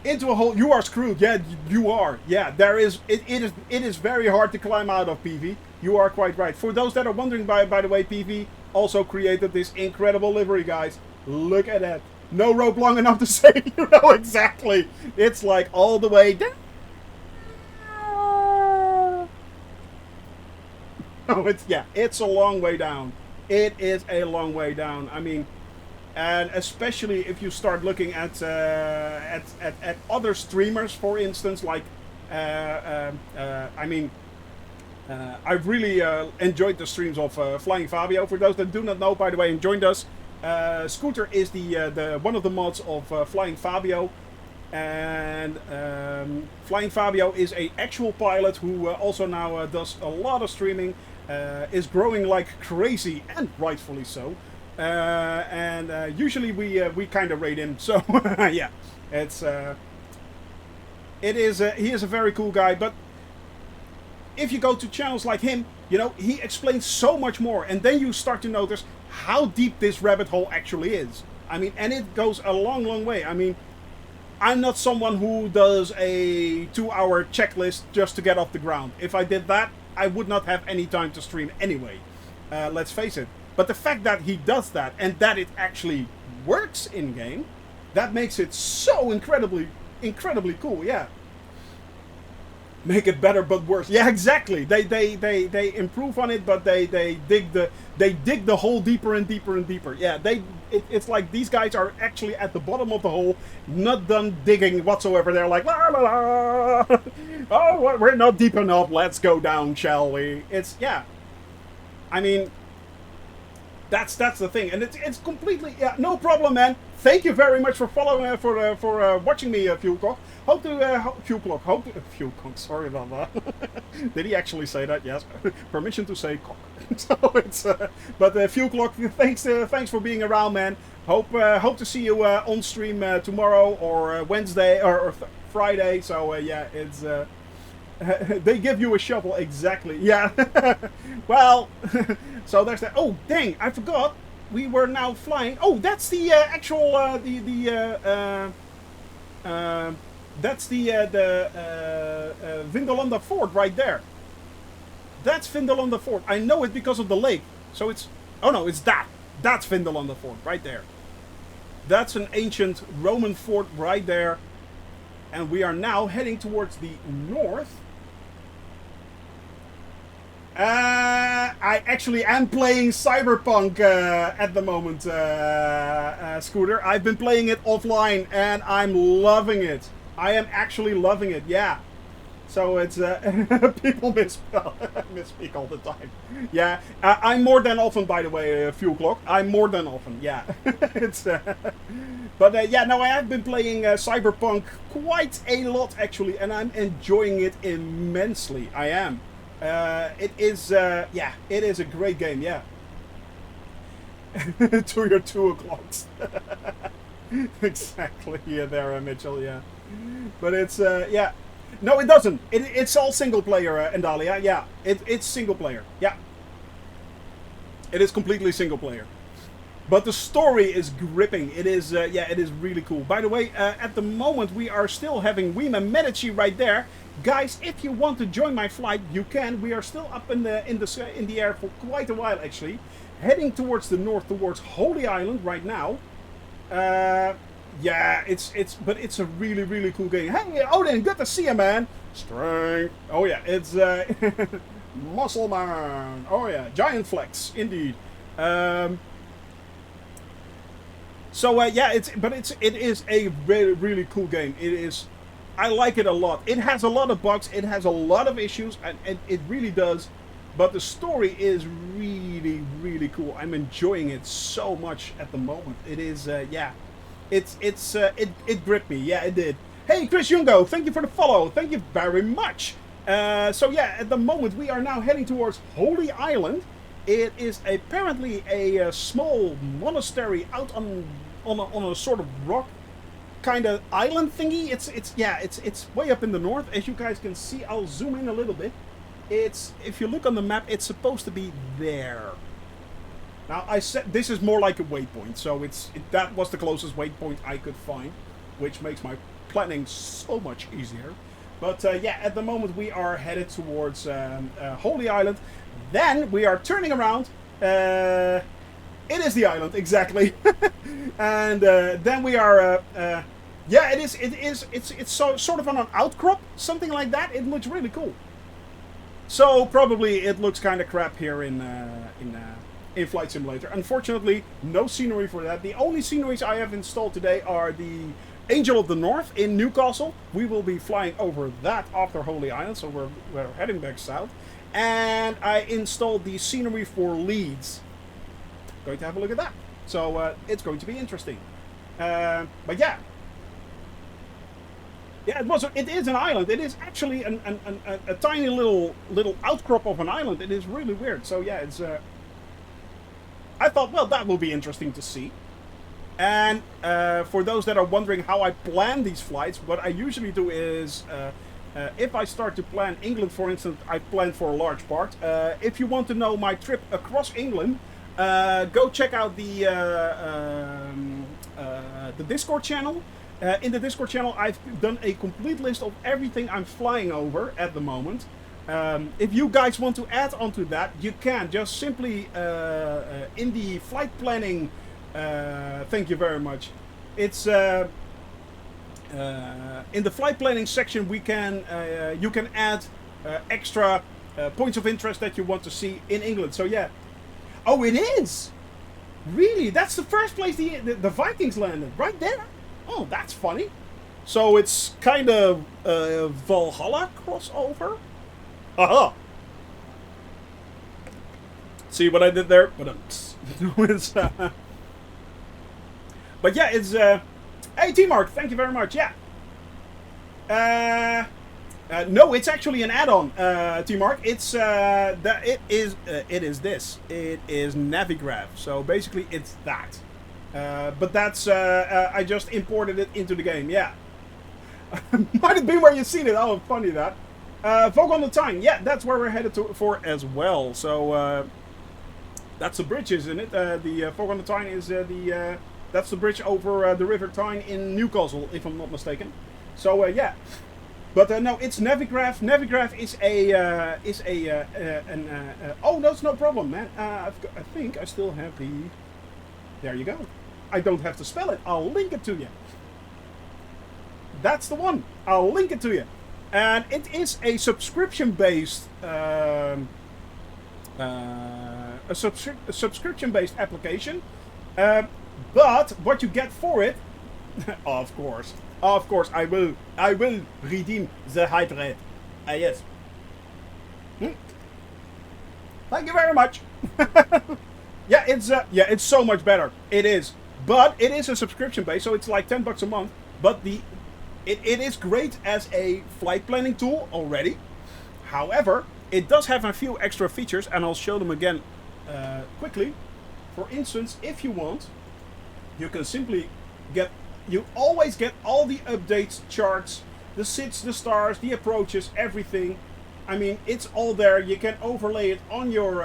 into a hole. You are screwed. Yeah, you are. Yeah, there is. It is very hard to climb out of PV. You are quite right. For those that are wondering, by the way, PV also created this incredible livery, guys. Look at that. No rope long enough to say you know exactly. It's like all the way down. Oh, it's a long way down. It is a long way down. I mean, and especially if you start looking at other streamers, for instance, like I mean, I've really enjoyed the streams of Flying Fabio. For those that do not know, by the way, and joined us, Scooter is the one of the mods of Flying Fabio. And Flying Fabio is a actual pilot who also now does a lot of streaming, is growing like crazy, and rightfully so. And usually we kind of rate him. So yeah, he is a very cool guy. But if you go to channels like him, you know, he explains so much more, and then you start to notice how deep this rabbit hole actually is. I mean, and it goes a long, long way. I mean, I'm not someone who does a 2-hour checklist just to get off the ground. If I did that, I would not have any time to stream anyway. Let's face it. But the fact that he does that, and that it actually works in-game, that makes it so incredibly, incredibly cool, yeah. Make it better but worse. Yeah, exactly. They improve on it, but they dig the hole deeper and deeper and deeper. Yeah, it's like these guys are actually at the bottom of the hole, not done digging whatsoever. They're like, la la la. Oh, we're not deep enough. Let's go down, shall we? It's, yeah. I mean, that's the thing, and it's completely, yeah, no problem, man. Thank you very much for following, for watching me, Fuel Clock. Hope to Fuel Clock. Sorry about that. Did he actually say that? Yes. Permission to say cock. So it's, but Fuel Clock. Thanks for being around, man. Hope to see you on stream tomorrow or Wednesday or Friday. So yeah, it's. They give you a shovel, exactly. Yeah. Well, so there's that. Oh, dang! I forgot. We were now flying. Oh, that's the actual that's the Vindolanda Fort right there. That's Vindolanda Fort. I know it because of the lake. So it's... Oh no, it's that. That's Vindolanda Fort right there. That's an ancient Roman fort right there. And we are now heading towards the north. I actually am playing Cyberpunk at the moment, Scooter. I've been playing it offline and I'm loving it. I am actually loving it, yeah. So it's, people misspeak all the time. Yeah, I'm more than often, by the way, Fuel Clock. I'm more than often, yeah. It's, but yeah, no, I have been playing Cyberpunk quite a lot, actually, and I'm enjoying it immensely. I am. It is, yeah, it is a great game, yeah. To your 2 o'clocks. Exactly, yeah, there, Mitchell, yeah. But it's, yeah. No, it doesn't. It's all single player, Andalia, yeah. It's single player, yeah. It is completely single player. But the story is gripping. It is, yeah, it is really cool. By the way, at the moment we are still having Wima Medici right there. Guys, if you want to join my flight, you can. We are still up in the air for quite a while, actually, heading towards the north, towards Holy Island right now. Yeah, but it's a really, really cool game. Hey, Odin, good to see you, man. Strength. Oh yeah, it's Muscle Man. Oh yeah, Giant Flex, indeed. So yeah, it is a really, really cool game. It is, I like it a lot. It has a lot of bugs, it has a lot of issues, and it really does. But the story is really, really cool. I'm enjoying it so much at the moment. It is, yeah, it gripped me. Yeah, it did. Hey, Chris Jungo, thank you for the follow. Thank you very much. So yeah, at the moment we are now heading towards Holy Island. It is apparently a small monastery out on a sort of rock kind of island thingy. It's way up in the north, as you guys can see. I'll zoom in a little bit. If you look on the map, it's supposed to be there. Now I said this is more like a waypoint, so that was the closest waypoint I could find, which makes my planning so much easier. But yeah, at the moment we are headed towards Holy Island. Then we are turning around. It is the island, exactly. And then we are. Yeah, it's sort of on an outcrop, something like that. It looks really cool. So probably it looks kind of crap here in Flight Simulator. Unfortunately, no scenery for that. The only sceneries I have installed today are the Angel of the North in Newcastle. We will be flying over that after Holy Island, so we're heading back south. And I installed the scenery for Leeds. Going to have a look at that. So it's going to be interesting. But yeah. Yeah, it is an island. It is actually a tiny little outcrop of an island. It is really weird. So yeah, it's. I thought, well, that will be interesting to see. And for those that are wondering how I plan these flights, what I usually do is, if I start to plan England, for instance, I plan for a large part. If you want to know my trip across England, go check out the Discord channel. In the Discord channel, I've done a complete list of everything I'm flying over at the moment. If you guys want to add onto that, you can just simply in the flight planning. Thank you very much. It's in the flight planning section. You can add extra points of interest that you want to see in England. So yeah. Oh, it is. Really, that's the first place the Vikings landed, right there. Oh, that's funny. So it's kind of Valhalla crossover. Aha! See what I did there? But yeah, it's hey T-Mark, thank you very much. Yeah. No, it's actually an add-on, T-Mark. It's it is this. It is Navigraph. So basically, it's that. But that's I just imported it into the game. Yeah. Might have been where you've seen it. Oh, funny that. Vogue on the Tyne. Yeah, that's where we're headed for as well. So that's the bridge, isn't it? The Vogue on the Tyne is that's the bridge over the River Tyne in Newcastle, if I'm not mistaken. So yeah. But no, it's Navigraph. Navigraph is oh, that's no problem, man. I think I still have the. There you go. I don't have to spell it. I'll link it to you. That's the one. I'll link it to you. And it is a subscription-based subscription-based application. But what you get for it, of course, I will redeem the hybrid. Yes. Thank you very much. Yeah, it's so much better. It is, but it is a subscription base, so it's like $10 a month. But it is great as a flight planning tool already. However, it does have a few extra features, and I'll show them again quickly. For instance, if you want, you can simply you always get all the updates, charts, the SIDs, the stars, the approaches, everything I mean, it's all there. You can overlay it on your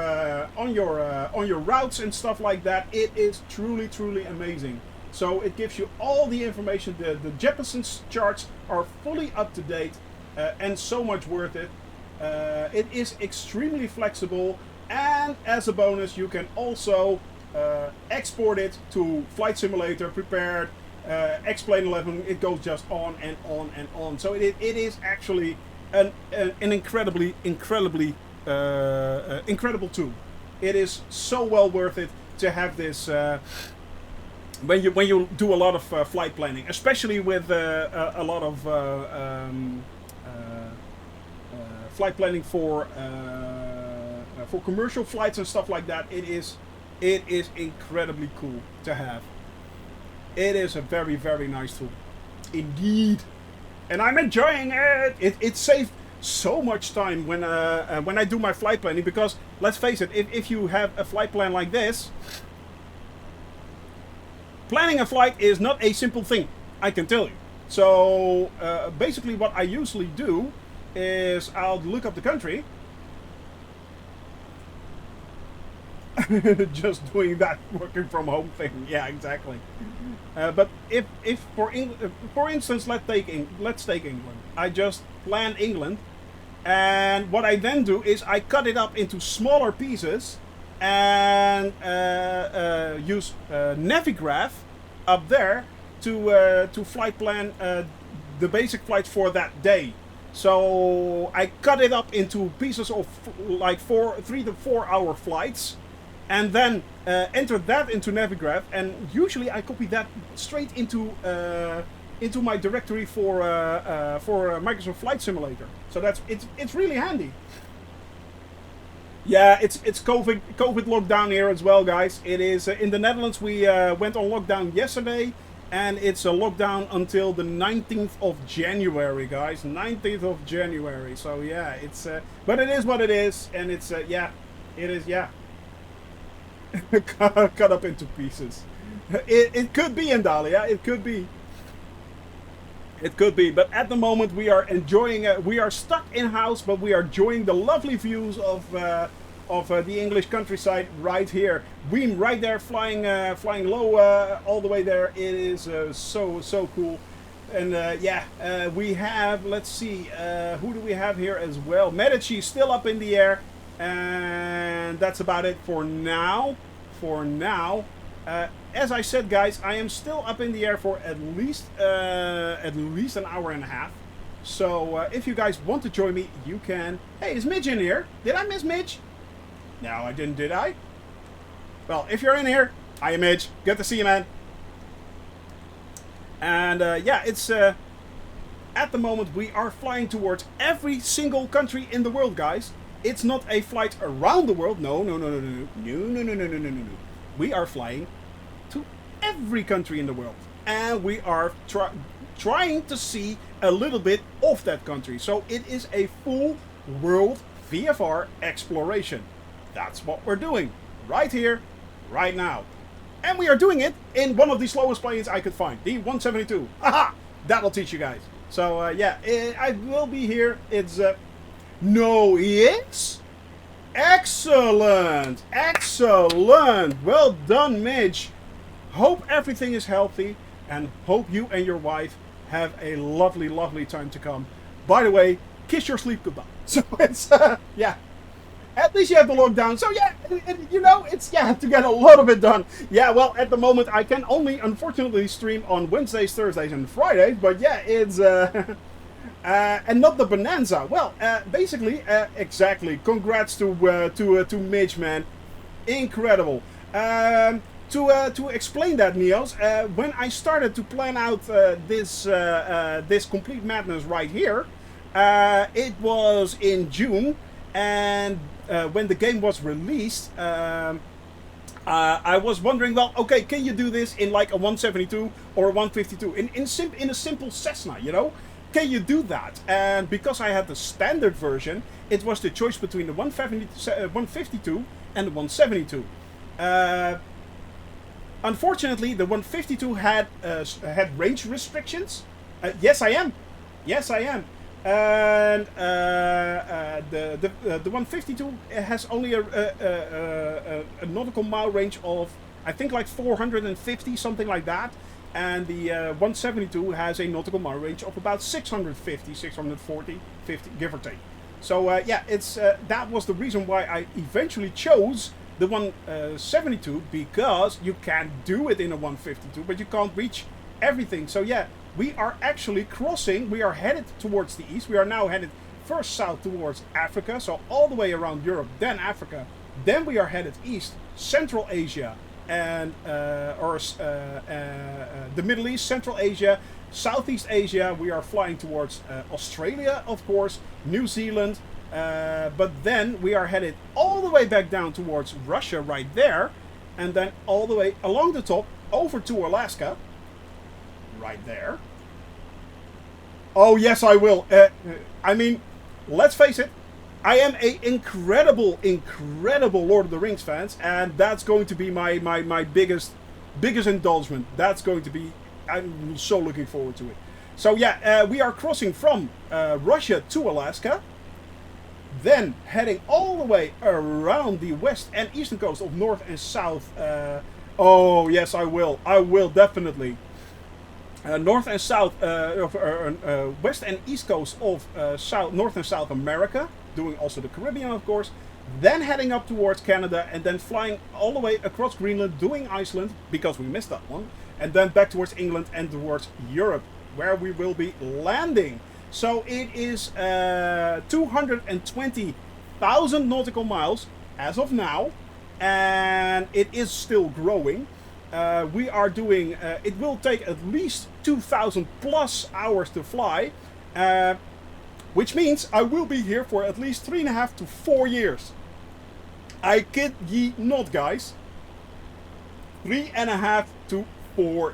on your routes and stuff like that. It is truly, truly amazing. So it gives you all the information. The Jeppeson's charts are fully up to date and so much worth it. It is extremely flexible, and as a bonus, you can also export it to Flight Simulator, Prepared, X-Plane 11. It goes just on and on and on. So it is actually an incredibly incredible tool. It is so well worth it to have this when you do a lot of flight planning, especially with a lot of flight planning for commercial flights and stuff like that. It is incredibly cool to have. It is a very, very nice tool indeed, and I'm enjoying it. It saved so much time when I do my flight planning, because let's face it, if you have a flight plan like this, planning a flight is not a simple thing, I can tell you. So basically what I usually do is I'll look up the country. Just doing that working from home thing. Yeah, exactly. But if for instance, let's take England. I just plan England, and what I then do is I cut it up into smaller pieces and use Navigraph up there to flight plan the basic flights for that day. So I cut it up into pieces of like 3 to 4 hour flights, and then enter that into Navigraph, and usually I copy that straight into my directory for Microsoft Flight Simulator. So it's really handy. Yeah, it's COVID lockdown here as well, guys. It is in the Netherlands. We went on lockdown yesterday, and it's a lockdown until the 19th of January, guys. 19th of January. So yeah, it's but it is what it is, and it's yeah, it is, yeah. Cut up into pieces. It could be Indalia. It could be. It could be, but at the moment we are enjoying. We are stuck in house, but we are enjoying the lovely views of the English countryside right here. Beam right there, flying low all the way there. It is so cool. And yeah, we have. Let's see, who do we have here as well? Medici still up in the air, and that's about it for now. As I said, guys, I am still up in the air for at least an hour and a half. So if you guys want to join me, you can. Hey, is Midge in here? Did I miss Midge? No, I didn't, did I? Well, if you're in here, I am Midge. Good to see you, man. And yeah, it's at the moment we are flying towards every single country in the world, guys. It's not a flight around the world. No. We are flying to every country in the world, and we are trying to see a little bit of that country. So it is a full world VFR exploration. That's what we're doing right here, right now. And we are doing it in one of the slowest planes I could find, the 172. Haha! That'll teach you guys. So yeah, I will be here. It's no, yes? Excellent! Excellent! Well done, Midge. Hope everything is healthy, and hope you and your wife have a lovely, lovely time to come. By the way, kiss your sleep goodbye. So it's, yeah. At least you have the lockdown. So yeah, you know, it's, yeah, to get a lot of it done. Yeah, well, at the moment, I can only, unfortunately, stream on Wednesdays, Thursdays, and Fridays. But yeah, it's, and not the Bonanza. Well, basically, exactly. Congrats to Midge, man. Incredible. To explain that, Neos, when I started to plan out this complete madness right here, it was in June, and when the game was released, I was wondering, well, okay, can you do this in like a 172 or a 152 in a simple Cessna, you know? Can you do that? And because I had the standard version, it was the choice between the 152 and the 172. Unfortunately, the 152 had range restrictions. Yes, I am. Yes, I am. And the 152 has only a nautical mile range of, I think, like 450, something like that. And the 172 has a nautical mile range of about 650, 640, 50, give or take. So yeah, it's that was the reason why I eventually chose the 172, because you can do it in a 152, but you can't reach everything. So yeah, we are actually crossing. We are headed towards the east. We are now headed first south towards Africa, so all the way around Europe, then Africa. Then we are headed east, Central Asia, and the Middle East, Central Asia, Southeast Asia. We are flying towards Australia, of course, New Zealand, but then we are headed all the way back down towards Russia right there, and then all the way along the top over to Alaska, right there. Oh yes, I will. I mean, let's face it, I am a incredible Lord of the Rings fans, and that's going to be my biggest indulgement. That's going to be, I'm so looking forward to it. So yeah, we are crossing from Russia to Alaska, then heading all the way around the west and eastern coast of North and South. Oh yes, I will definitely. North and South, West and East coast of North and South America, doing also the Caribbean, of course, then heading up towards Canada, and then flying all the way across Greenland, doing Iceland, because we missed that one, and then back towards England and towards Europe, where we will be landing. So it is 220,000 nautical miles as of now, and it is still growing. We are doing, it will take at least 2,000 plus hours to fly, which means I will be here for at least 3.5 to 4 years. I kid ye not, guys. 3.5 to 4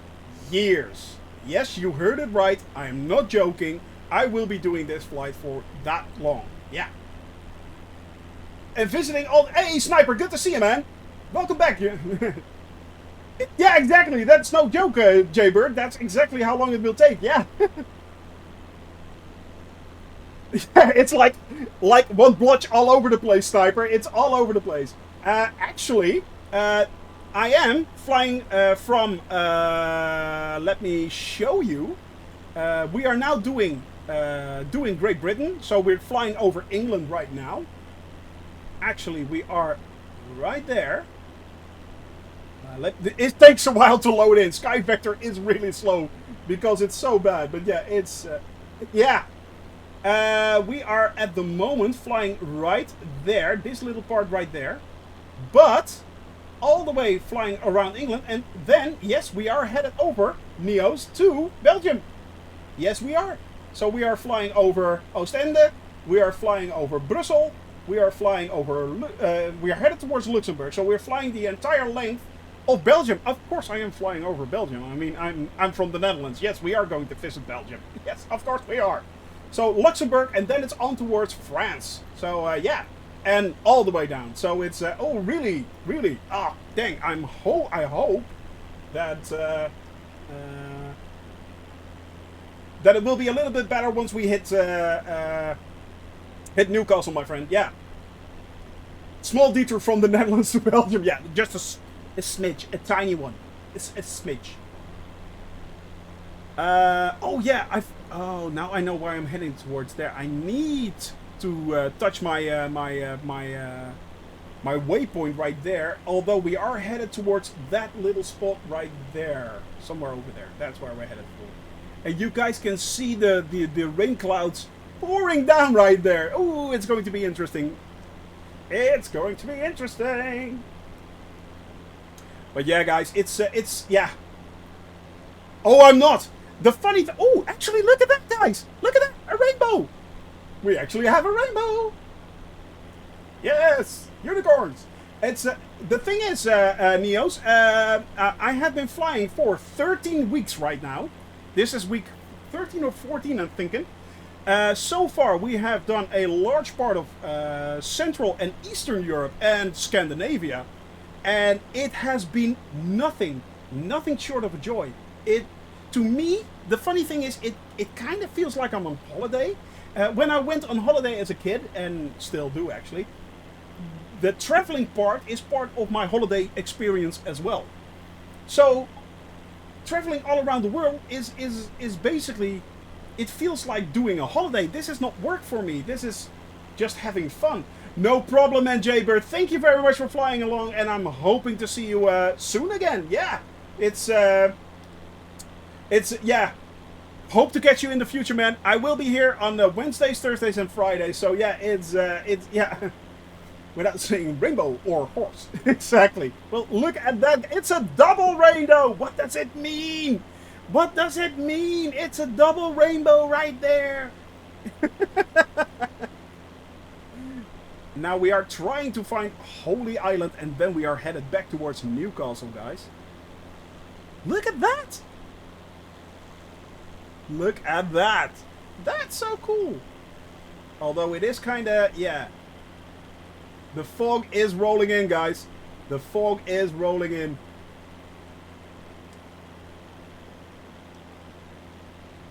years. Yes, you heard it right. I am not joking. I will be doing this flight for that long. Yeah. And visiting all... Hey, Sniper, good to see you, man. Welcome back. Yeah, exactly. That's no joke, Jaybird. That's exactly how long it will take. Yeah. It's like one blotch all over the place, Sniper. It's all over the place. Actually, I am flying from. Let me show you. We are now doing Great Britain, so we're flying over England right now. Actually, we are right there. It takes a while to load in. Sky Vector is really slow because it's so bad. But yeah, it's yeah. We are at the moment flying right there, this little part right there, but all the way flying around England, and then yes, we are headed over Neos to Belgium. Yes, we are. So we are flying over Ostende. We are flying over Brussels. We are flying over. We are headed towards Luxembourg. So we're flying the entire length of Belgium. Of course, I am flying over Belgium. I mean, I'm from the Netherlands. Yes, we are going to visit Belgium. Yes, of course we are. So Luxembourg, and then it's on towards France. So yeah, and all the way down. So it's oh really, really. Ah, dang. I hope that that it will be a little bit better once we hit hit Newcastle, my friend. Yeah. Small detour from the Netherlands to Belgium. Yeah, just a smidge, a tiny one. It's a smidge. Oh yeah, oh, now I know why I'm heading towards there. I need to touch my my waypoint right there. Although we are headed towards that little spot right there, somewhere over there. That's where we're headed for. And you guys can see the rain clouds pouring down right there. Ooh, it's going to be interesting. It's going to be interesting. But yeah, guys, it's yeah. Oh, I'm not. The funny thing. Oh, actually, look at that, guys. Look at that, a rainbow. We actually have a rainbow. Yes, unicorns. It's the thing is, Neos. I have been flying for 13 weeks right now. This is week 13 or 14, I'm thinking. So far, we have done a large part of Central and Eastern Europe and Scandinavia, and it has been nothing short of a joy. To me, the funny thing is, it kind of feels like I'm on holiday, When I went on holiday as a kid, and still do actually, the traveling part is part of my holiday experience as well. So traveling all around the world is basically, it feels like doing a holiday. This is not work for me. This is just having fun. No problem, NJ Bird. Thank you very much for flying along, and I'm hoping to see you soon again. Yeah, yeah. Hope to catch you in the future, man. I will be here on Wednesdays, Thursdays, and Fridays. So yeah, it's yeah. Without saying rainbow or horse. Exactly. Well, look at that. It's a double rainbow. What does it mean? What does it mean? It's a double rainbow right there. Now we are trying to find Holy Island, and then we are headed back towards Newcastle, guys. Look at that. Look at that. That's so cool. Although it is kind of, yeah. The fog is rolling in, guys. The fog is rolling in.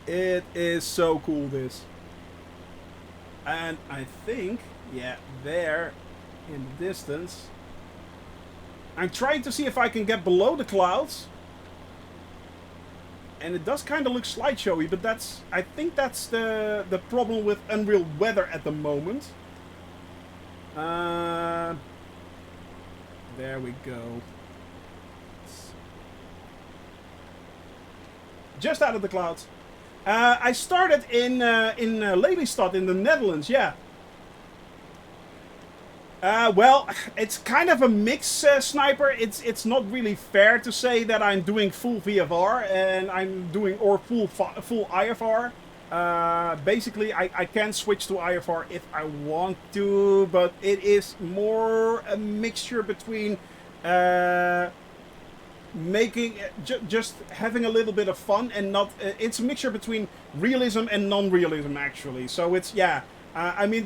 It is so cool, this. And I think, yeah, there in the distance. I'm trying to see if I can get below the clouds. And it does kind of look slideshowy, but that's, I think that's the problem with Unreal Weather at the moment. There we go. Just out of the clouds. I started in Lelystad in the Netherlands, yeah. Well, it's kind of a mix, Sniper. It's not really fair to say that I'm doing full VFR and I'm doing full IFR. Basically, I can switch to IFR if I want to, but it is more a mixture between just having a little bit of fun and not. It's a mixture between realism and non-realism, actually. So it's, yeah. I mean,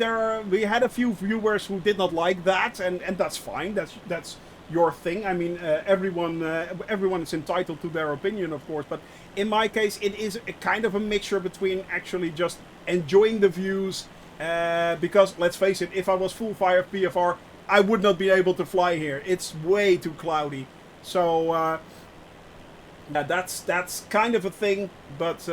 we had a few viewers who did not like that, and that's fine. That's your thing. I mean, everyone is entitled to their opinion, of course. But in my case, it is a kind of a mixture between actually just enjoying the views. Because let's face it, if I was full fire PFR, I would not be able to fly here. It's way too cloudy. So yeah, that's kind of a thing, but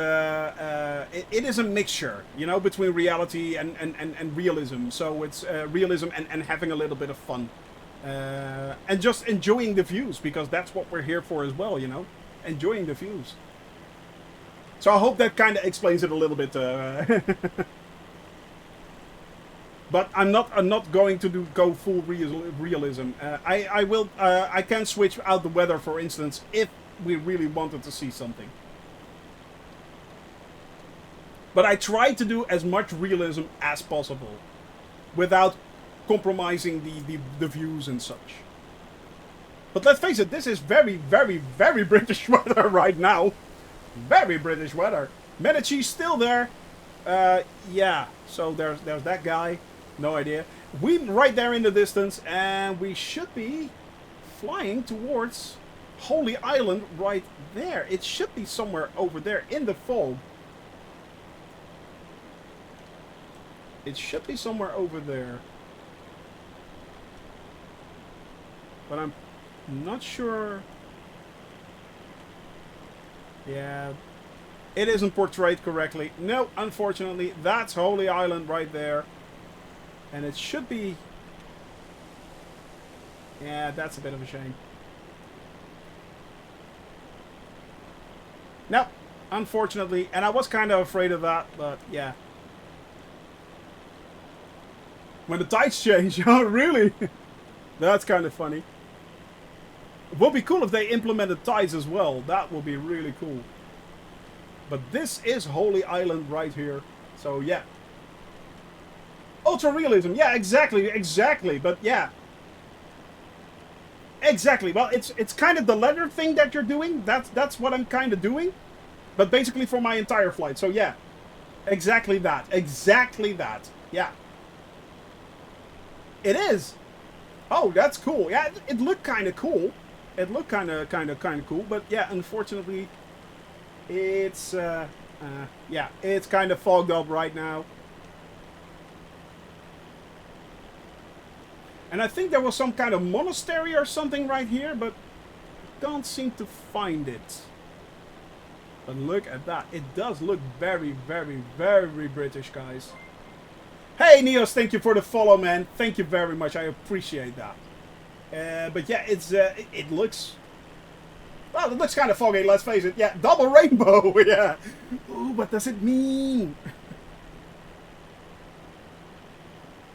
it is a mixture, you know, between reality and realism. So it's realism and having a little bit of fun. And just enjoying the views, because that's what we're here for as well, you know, enjoying the views. So I hope that kind of explains it a little bit. But I'm not going to go full realism. I can switch out the weather, for instance, if we really wanted to see something. But I try to do as much realism as possible without compromising the views and such. But let's face it, this is very, very, very British weather right now. Very British weather. Medici still there. Yeah, so there's that guy. No idea. We right there in the distance, and we should be flying towards Holy Island right there. It should be somewhere over there in the fog. It should be somewhere over there. But I'm not sure. Yeah. It isn't portrayed correctly. No, unfortunately, that's Holy Island right there. And it should be... Yeah, that's a bit of a shame. No, unfortunately. And I was kind of afraid of that, but yeah. When the tides change, oh really? That's kind of funny. It would be cool if they implemented tides as well. That would be really cool. But this is Holy Island right here. So yeah. Ultra realism. Yeah, exactly. But yeah. Exactly. Well, it's kind of the leather thing that you're doing. That's what I'm kind of doing. But basically for my entire flight. So yeah. Exactly that. Exactly that. Yeah. It is. Oh, that's cool. Yeah, it looked kind of cool. It looked kind of cool. But yeah, unfortunately, it's yeah, it's kind of fogged up right now. And I think there was some kind of monastery or something right here, but can't seem to find it. But look at that. It does look very, very, very British, guys. Hey, Neos, thank you for the follow, man. Thank you very much. I appreciate that. But yeah, it's it looks... Well, it looks kind of foggy, let's face it. Yeah, double rainbow, yeah. Ooh, what does it mean?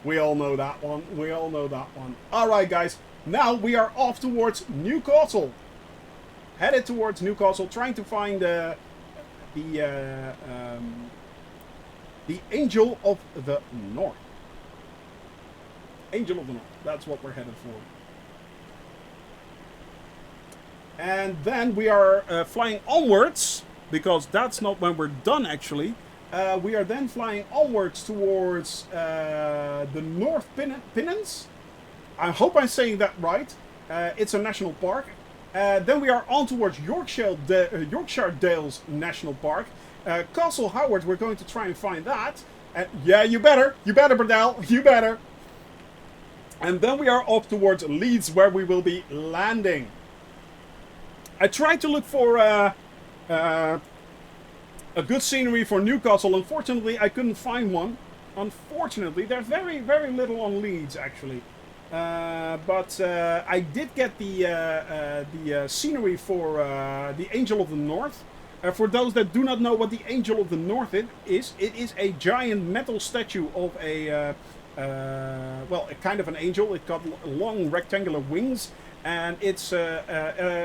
We all know that one. We all know that one. Alright, guys. Now we are off towards Newcastle. Headed towards Newcastle, trying to find the Angel of the North. Angel of the North. That's what we're headed for. And then we are flying onwards, because that's not when we're done, actually. We are then flying onwards towards the North Pennines. I hope I'm saying that right. It's a national park. Then we are on towards Yorkshire Dales National Park. Castle Howard, we're going to try and find that. And yeah, you better, Bradell, you better. And then we are off towards Leeds, where we will be landing. I tried to look for a good scenery for Newcastle. Unfortunately, I couldn't find one. Unfortunately, there's very, very little on Leeds, actually. But I did get the scenery for the Angel of the North. For those that do not know what the Angel of the North is, it is a giant metal statue of a, well, a kind of an angel. It's got long rectangular wings, and it's no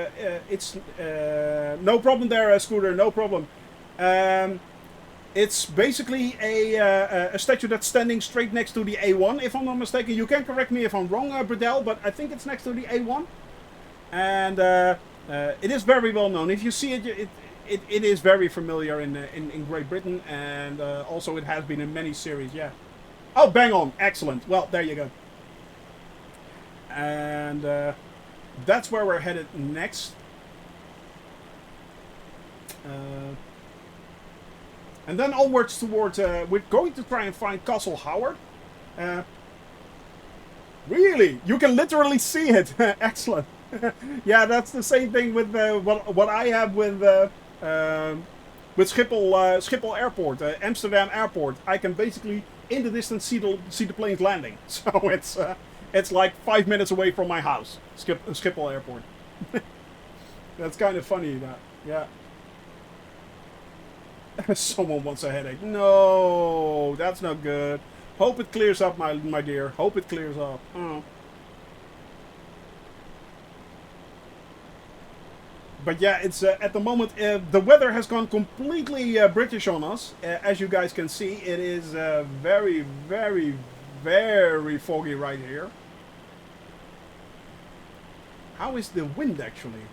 problem there, Scooter, no problem. It's basically a statue that's standing straight next to the A1, if I'm not mistaken. You can correct me if I'm wrong, Bradell, but I think it's next to the A1. And it is very well known. If you see it, it is very familiar in Great Britain, and also it has been in many series, yeah. Oh, bang on. Excellent. Well, there you go. And that's where we're headed next. And then onwards towards, we're going to try and find Castle Howard. Really? You can literally see it. Excellent. Yeah, that's the same thing with what I have with Schiphol Airport, Amsterdam Airport. I can basically, in the distance, see the planes landing. So it's like 5 minutes away from my house, Schiphol Airport. That's kind of funny, that, yeah. Someone wants a headache. No, that's not good. Hope it clears up, my dear. Hope it clears up. Oh. But yeah, it's at the moment the weather has gone completely British on us. As you guys can see, it is very, very, very foggy right here. How is the wind actually?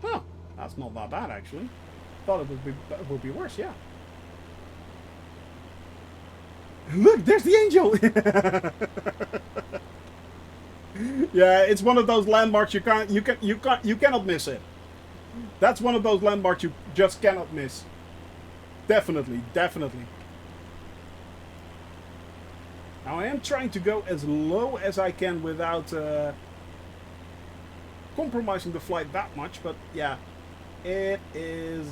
Huh, that's not that bad actually. Thought it would be worse, yeah. Look, there's the angel. Yeah, it's one of those landmarks you cannot miss it. That's one of those landmarks you just cannot miss. Definitely, definitely. Now I am trying to go as low as I can without compromising the flight that much, but yeah. It is...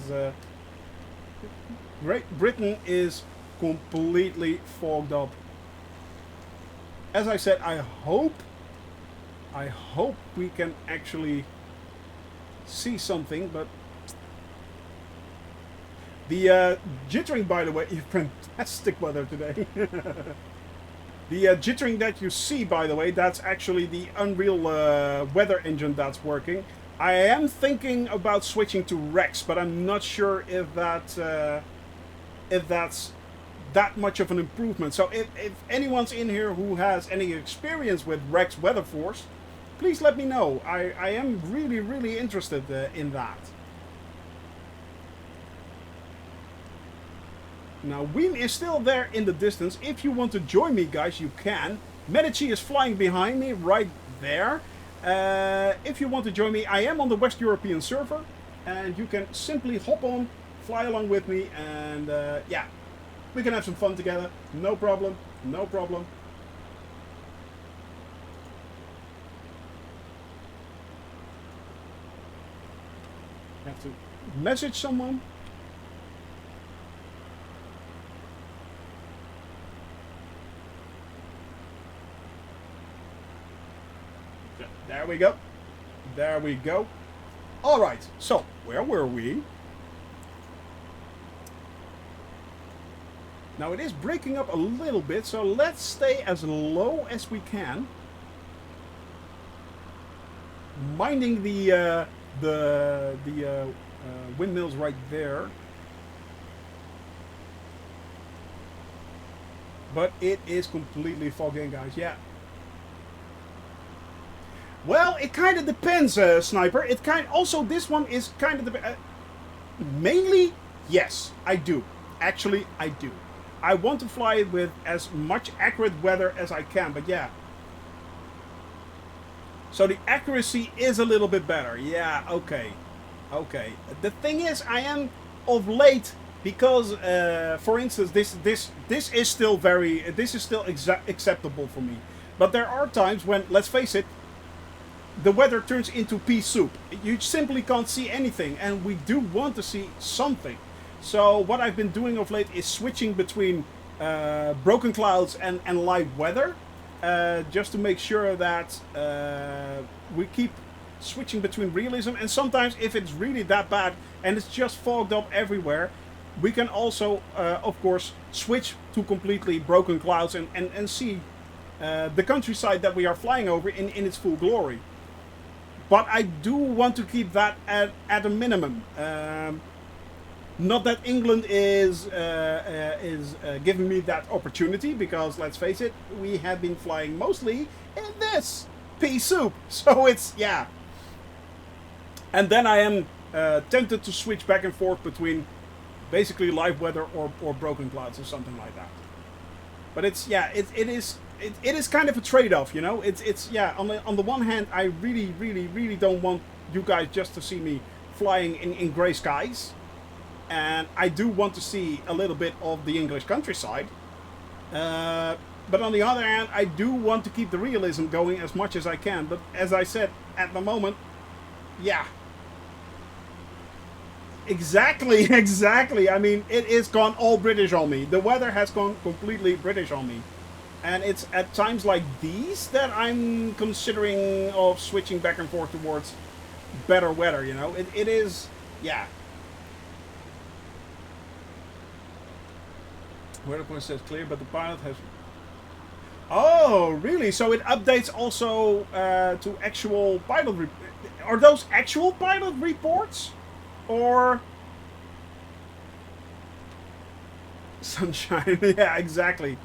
Great Britain is completely fogged up. As I said, I hope we can actually see something, but... The jittering, by the way, fantastic weather today. The jittering that you see, by the way, that's actually the Unreal weather engine that's working. I am thinking about switching to Rex, but I'm not sure if that's that much of an improvement. So if anyone's in here who has any experience with Rex Weatherforce, please let me know. I am really, really interested in that. Now, Wien is still there in the distance. If you want to join me, guys, you can. Medici is flying behind me right there. If you want to join me, I am on the West European server, and you can simply hop on, fly along with me, and yeah, we can have some fun together. No problem, no problem. Have to message someone. There we go. There we go. All right. So where were we? Now it is breaking up a little bit, so let's stay as low as we can. Minding the windmills right there. But it is completely fogging, guys. Yeah. Well, it kind of depends, Sniper. It also this one is kind of mainly yes, I do. Actually, I do. I want to fly it with as much accurate weather as I can, but yeah. So the accuracy is a little bit better. Yeah, okay. Okay. The thing is, I am of late because, for instance, this is still acceptable for me. But there are times when, let's face it, the weather turns into pea soup. You simply can't see anything, and we do want to see something. So what I've been doing of late is switching between broken clouds and live weather, just to make sure that we keep switching between realism. And sometimes if it's really that bad and it's just fogged up everywhere, we can also, of course, switch to completely broken clouds and see the countryside that we are flying over in its full glory. But I do want to keep that at a minimum. Not that England is giving me that opportunity, because let's face it, we have been flying mostly in this pea soup. So it's, yeah. And then I am tempted to switch back and forth between basically live weather or broken clouds or something like that. But it's, yeah, it is kind of a trade-off, you know. It's yeah. On the one hand, I really don't want you guys just to see me flying in grey skies, and I do want to see a little bit of the English countryside. But on the other hand, I do want to keep the realism going as much as I can. But as I said, at the moment, yeah. Exactly, exactly. I mean, it is gone all British on me. The weather has gone completely British on me. And it's at times like these that I'm considering of switching back and forth towards better weather, you know. It is, yeah. Weather point says clear, but the pilot has... Oh, really? So it updates also to actual pilot... Are those actual pilot reports? Or... Sunshine, yeah, exactly.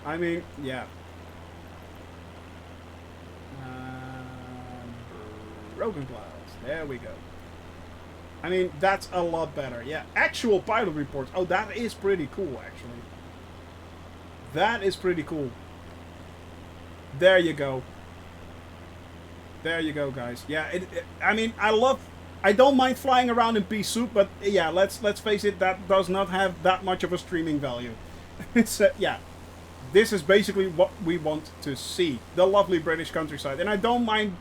I mean, yeah. Broken clouds. There we go. I mean, that's a lot better. Yeah, actual pilot reports. Oh, that is pretty cool, actually. That is pretty cool. There you go. There you go, guys. Yeah, I mean, I don't mind flying around in pea soup, but yeah, let's face it, that does not have that much of a streaming value. It's yeah. This is basically what we want to see. The lovely British countryside. And I don't mind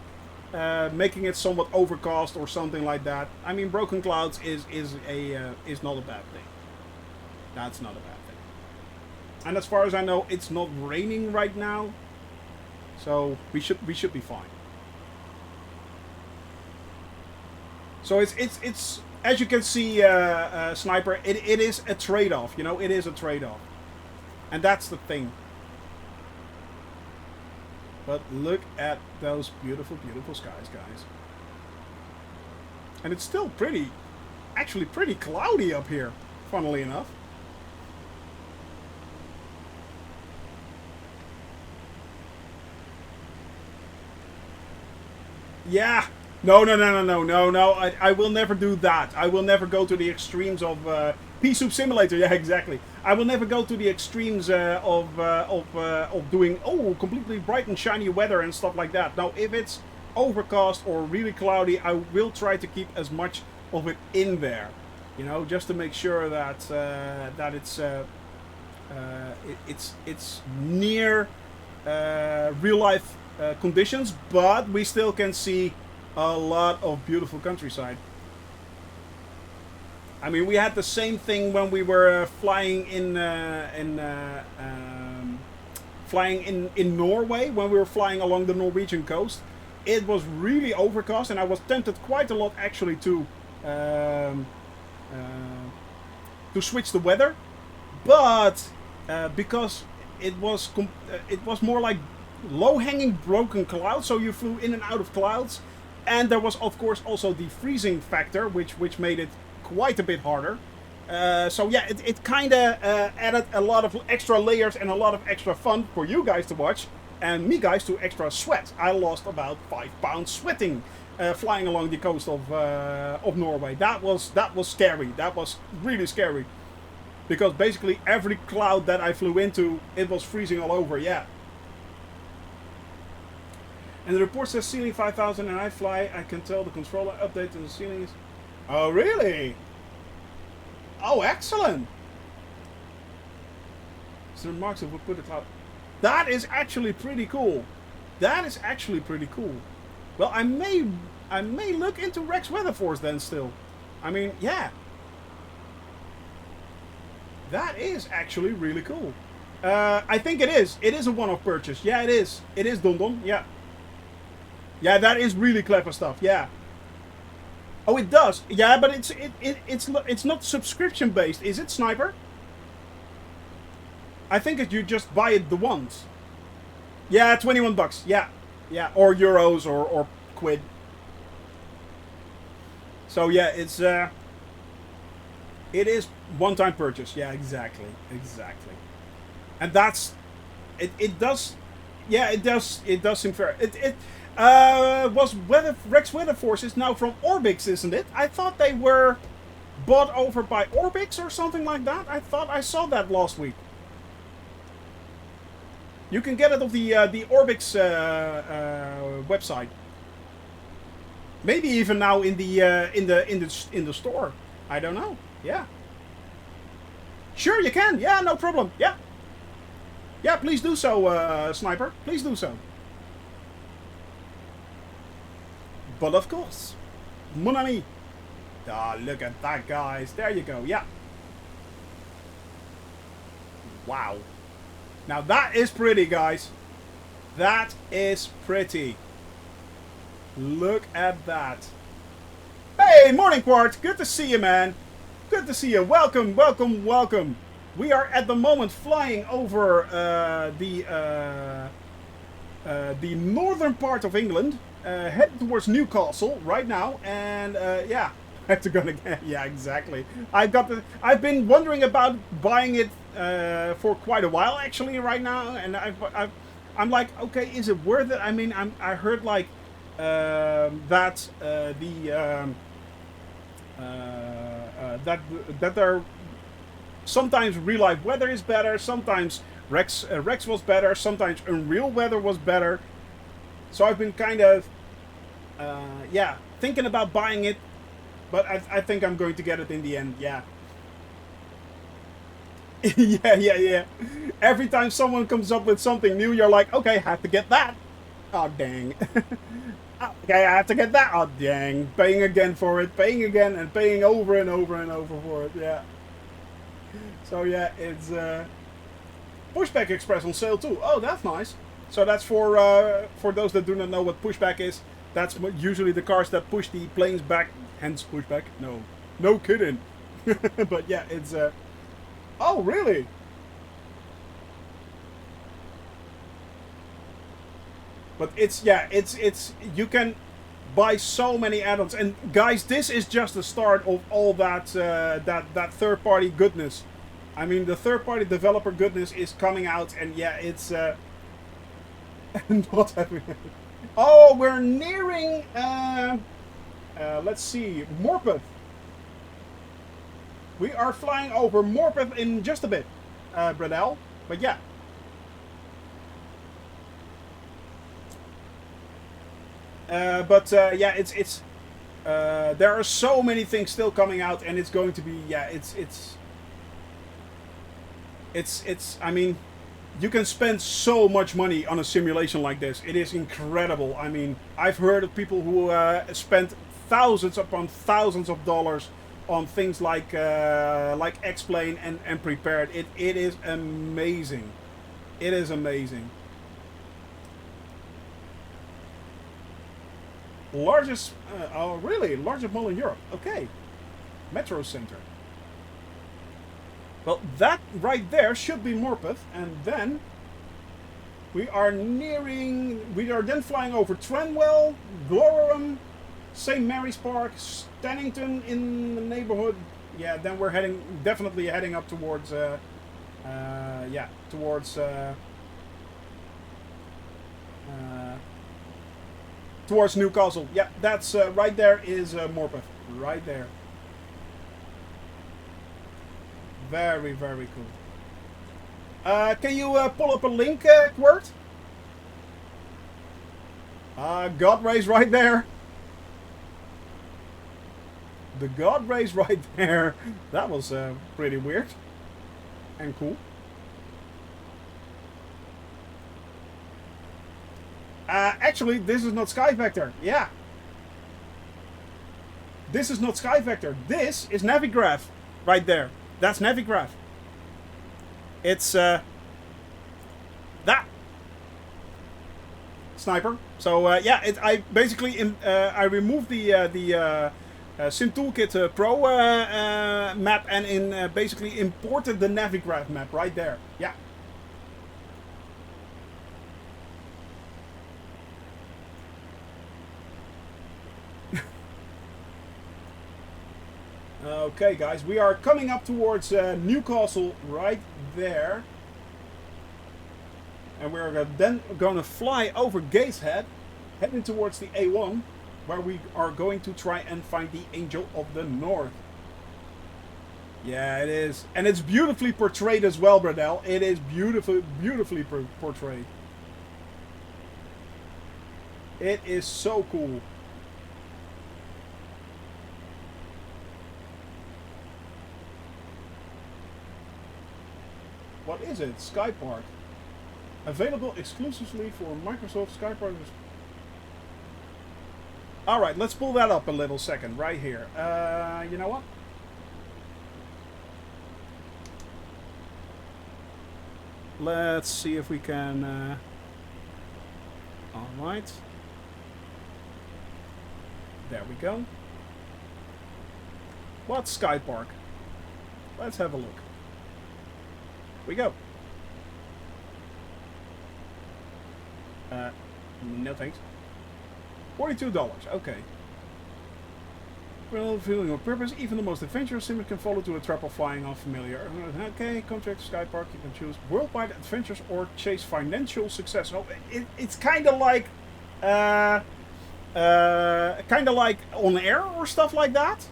making it somewhat overcast or something like that. I mean, broken clouds is not a bad thing. That's not a bad thing. And as far as I know, it's not raining right now. So we should be fine. So it's as you can see, Sniper, it is a trade-off. You know, it is a trade-off. And that's the thing. But look at those beautiful, beautiful skies, guys. And it's still actually pretty cloudy up here, funnily enough. Yeah. No. I will never do that. I will never go to the extremes of Pea Soup Simulator. Yeah, exactly. I will never go to the extremes of doing completely bright and shiny weather and stuff like that. Now, if it's overcast or really cloudy, I will try to keep as much of it in there, you know, just to make sure that that it's near real life conditions, but we still can see a lot of beautiful countryside. I mean, we had the same thing when we were flying in Norway, when we were flying along the Norwegian coast. It was really overcast, and I was tempted quite a lot actually um, to switch the weather, but because it was more like low-hanging broken clouds, so you flew in and out of clouds, and there was of course also the freezing factor, which made it quite a bit harder. So yeah, it kind of added a lot of extra layers and a lot of extra fun for you guys to watch, and me guys to extra sweat. I lost about 5 pounds sweating flying along the coast of Norway. That was scary. That was really scary, because basically every cloud that I flew into, it was freezing all over. Yeah. And the report says ceiling 5,000, and I fly. I can tell the controller update to the ceiling is. Oh really? Oh, excellent. So the remarks if we put it out. That is actually pretty cool. That is actually pretty cool. Well, I may look into Rex Weather Force then still. I mean, yeah. That is actually really cool. I think it is. It is a one-off purchase. Yeah, it is. It is Don Don. Yeah. Yeah, that is really clever stuff. Yeah. Oh, it does. Yeah, but it's not subscription based, is it, Sniper? I think that you just buy it the once. Yeah, 21 bucks. Yeah. Yeah, or euros or quid. So yeah, it is one-time purchase. Yeah, exactly. Exactly. And that's it does, yeah, it does seem fair. Was Rex Weather Force is now from Orbix, isn't it? I thought they were bought over by Orbix or something like that. I thought I saw that last week. You can get it off the Orbix website. Maybe even now in the store. I don't know. Yeah. Sure, you can. Yeah, no problem. Yeah. Yeah, please do so, Sniper. Please do so. But of course, mon ami. Ah, look at that, guys. There you go. Yeah. Wow. Now that is pretty, guys. That is pretty. Look at that. Hey, morning, Quart. Good to see you, man. Good to see you. Welcome, welcome, welcome. We are at the moment flying over the northern part of England, heading towards Newcastle right now, and yeah, I have to go again. Yeah, exactly. I've been wondering about buying it for quite a while actually right now, and I'm like, okay, is it worth it? I mean, I heard like that that there sometimes real life weather is better, sometimes Rex was better, sometimes Unreal weather was better. So I've been kind of yeah, thinking about buying it, but I think I'm going to get it in the end. Yeah. yeah. Every time someone comes up with something new, you're like, okay, I have to get that. Oh dang. Okay, I have to get that. Oh dang. Paying again for it, paying again, and paying over and over and over for it. Yeah. So yeah, it's Pushback Express on sale too. Oh, that's nice. So that's for those that do not know what pushback is. That's usually the cars that push the planes back. Hence pushback. No kidding. But yeah, it's oh really? But it's you can buy so many add-ons, and guys, this is just the start of all that that third-party goodness. I mean, the third-party developer goodness is coming out, and yeah, it's not having. Oh, we're nearing. Let's see, Morpeth. We are flying over Morpeth in just a bit, Bradell. But yeah. Yeah, it's there are so many things still coming out, and it's going to be, yeah, it's I mean, you can spend so much money on a simulation like this. It is incredible. I mean, I've heard of people who spent thousands upon thousands of dollars on things like X-Plane and Prepared. It is amazing. It is amazing. Largest, oh really? Largest mall in Europe. Okay. Metro Center. Well, that right there should be Morpeth, and then we are then flying over Tranwell, Glorham, St. Mary's Park, Stannington in the neighborhood. Yeah, then we're definitely heading up towards, towards Newcastle. Yeah, that's right there is Morpeth, right there. Very, very cool. Can you pull up a link, Quirt? God rays right there. The God rays right there. That was pretty weird and cool. Actually, this is not Sky Vector. Yeah. This is not Sky Vector. This is Navigraph right there. That's Navigraph. It's that sniper. So yeah, I basically I removed the Sim Toolkit Pro map and basically imported the Navigraph map right there. Yeah. Okay, guys, we are coming up towards Newcastle right there. And we're then going to fly over Gateshead, heading towards the A1, where we are going to try and find the Angel of the North. Yeah, it is. And it's beautifully portrayed as well, Bradell. It is beautifully portrayed. It is so cool. What is it? Sky Park. Available exclusively for Microsoft Sky Park. Alright, let's pull that up a little second right here. You know what? Let's see if we can... Alright. There we go. What's Sky Park? Let's have a look. We go. No thanks. $42. Okay. Well, feeling your purpose, even the most adventurous sim can fall into a trap of flying unfamiliar. Okay, contract Sky Park. You can choose worldwide adventures or chase financial success. Oh, it's kind of like, on air or stuff like that.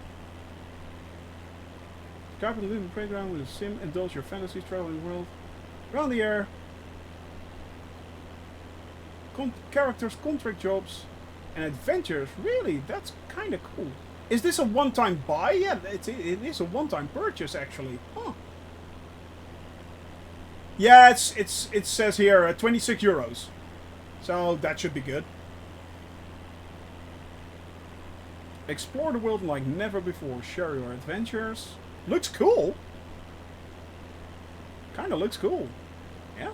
Carpet the living playground with a sim, indulge your fantasies, travel the world around the air. Characters, contract jobs, and adventures. Really, that's kind of cool. Is this a one-time buy? Yeah, it is a one-time purchase actually. Huh. Yeah, it says here 26 euros, so that should be good. Explore the world like never before. Share your adventures. Looks cool. Kind of looks cool. Yeah.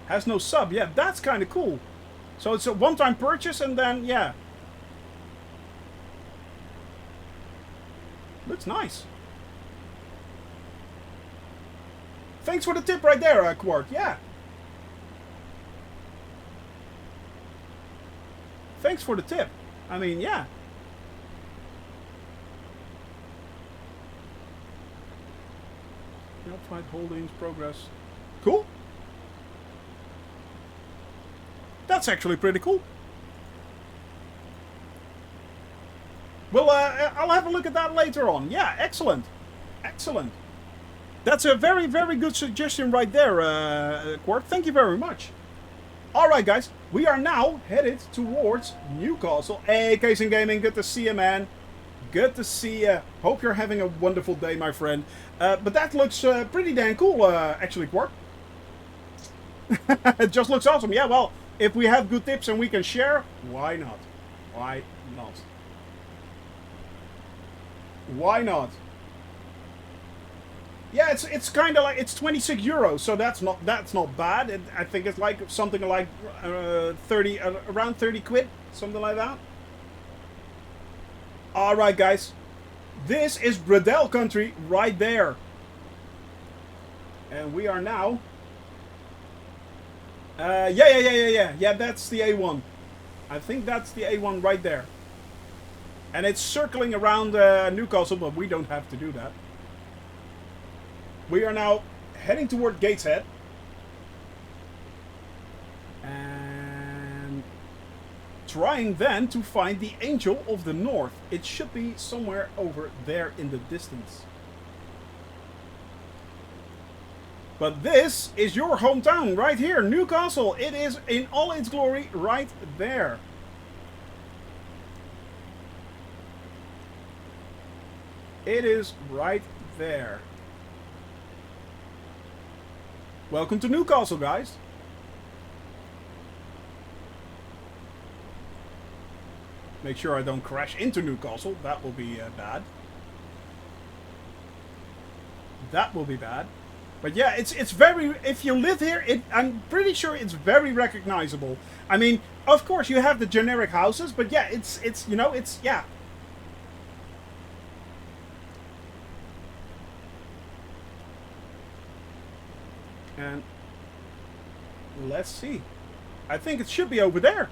Has no sub. Yeah, that's kind of cool. So it's a one-time purchase and then, yeah. Looks nice. Thanks for the tip right there, Quart. Yeah. Thanks for the tip. I mean, yeah. Flight holdings, progress. Cool. That's actually pretty cool. Well, I'll have a look at that later on. Yeah, excellent. Excellent. That's a very, very good suggestion right there, Quart. Thank you very much. Alright, guys. We are now headed towards Newcastle. Hey, Casing Gaming. Good to see you, man. Good to see you. Hope you're having a wonderful day, my friend. But that looks pretty damn cool, actually, Quart. It just looks awesome. Yeah, well, If we have good tips and we can share, why not? Why not? Why not? Yeah, it's kind of like it's 26 euros, so that's not bad. I think it's like something like 30 around 30 quid, something like that. All right, guys, this is Bredel country right there, and we are now. Yeah. That's the A1. I think that's the A1 right there, and it's circling around Newcastle, but we don't have to do that. We are now heading toward Gateshead. And trying then to find the Angel of the North. It should be somewhere over there in the distance. But this is your hometown right here, Newcastle. It is in all its glory right there. It is right there. Welcome to Newcastle, guys. Make sure I don't crash into Newcastle. That will be bad. That will be bad. But yeah, it's very... If you live here, I'm pretty sure it's very recognizable. I mean, of course, you have the generic houses, but yeah, it's you know, it's... Yeah. And let's see. I think it should be over there.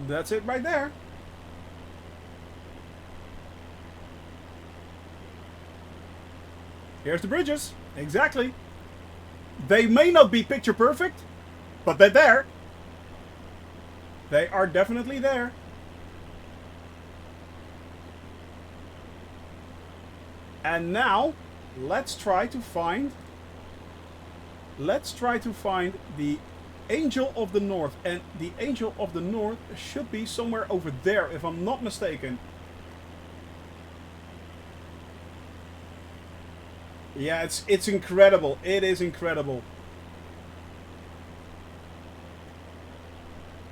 That's it right there. Here's the bridges. Exactly. They may not be picture perfect, but they're there. They are definitely there. And now, let's try to find the Angel of the North. And the Angel of the North should be somewhere over there, if I'm not mistaken. Yeah, it's incredible. It is incredible.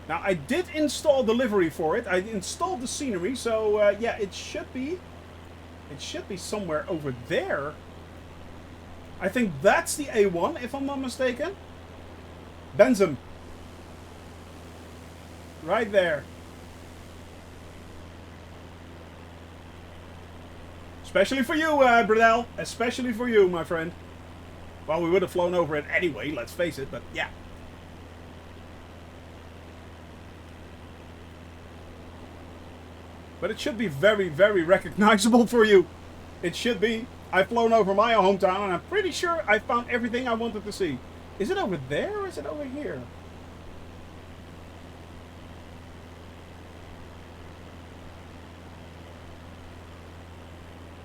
Now, I did install the livery for it. I installed the scenery, so yeah, it should be somewhere over there. I think that's the A1, if I'm not mistaken. Bentham. Right there. Especially for you, Bredel. Especially for you, my friend. Well, we would have flown over it anyway, let's face it, but yeah. But it should be very, very recognizable for you. It should be. I've flown over my hometown, and I'm pretty sure I found everything I wanted to see. Is it over there, or is it over here?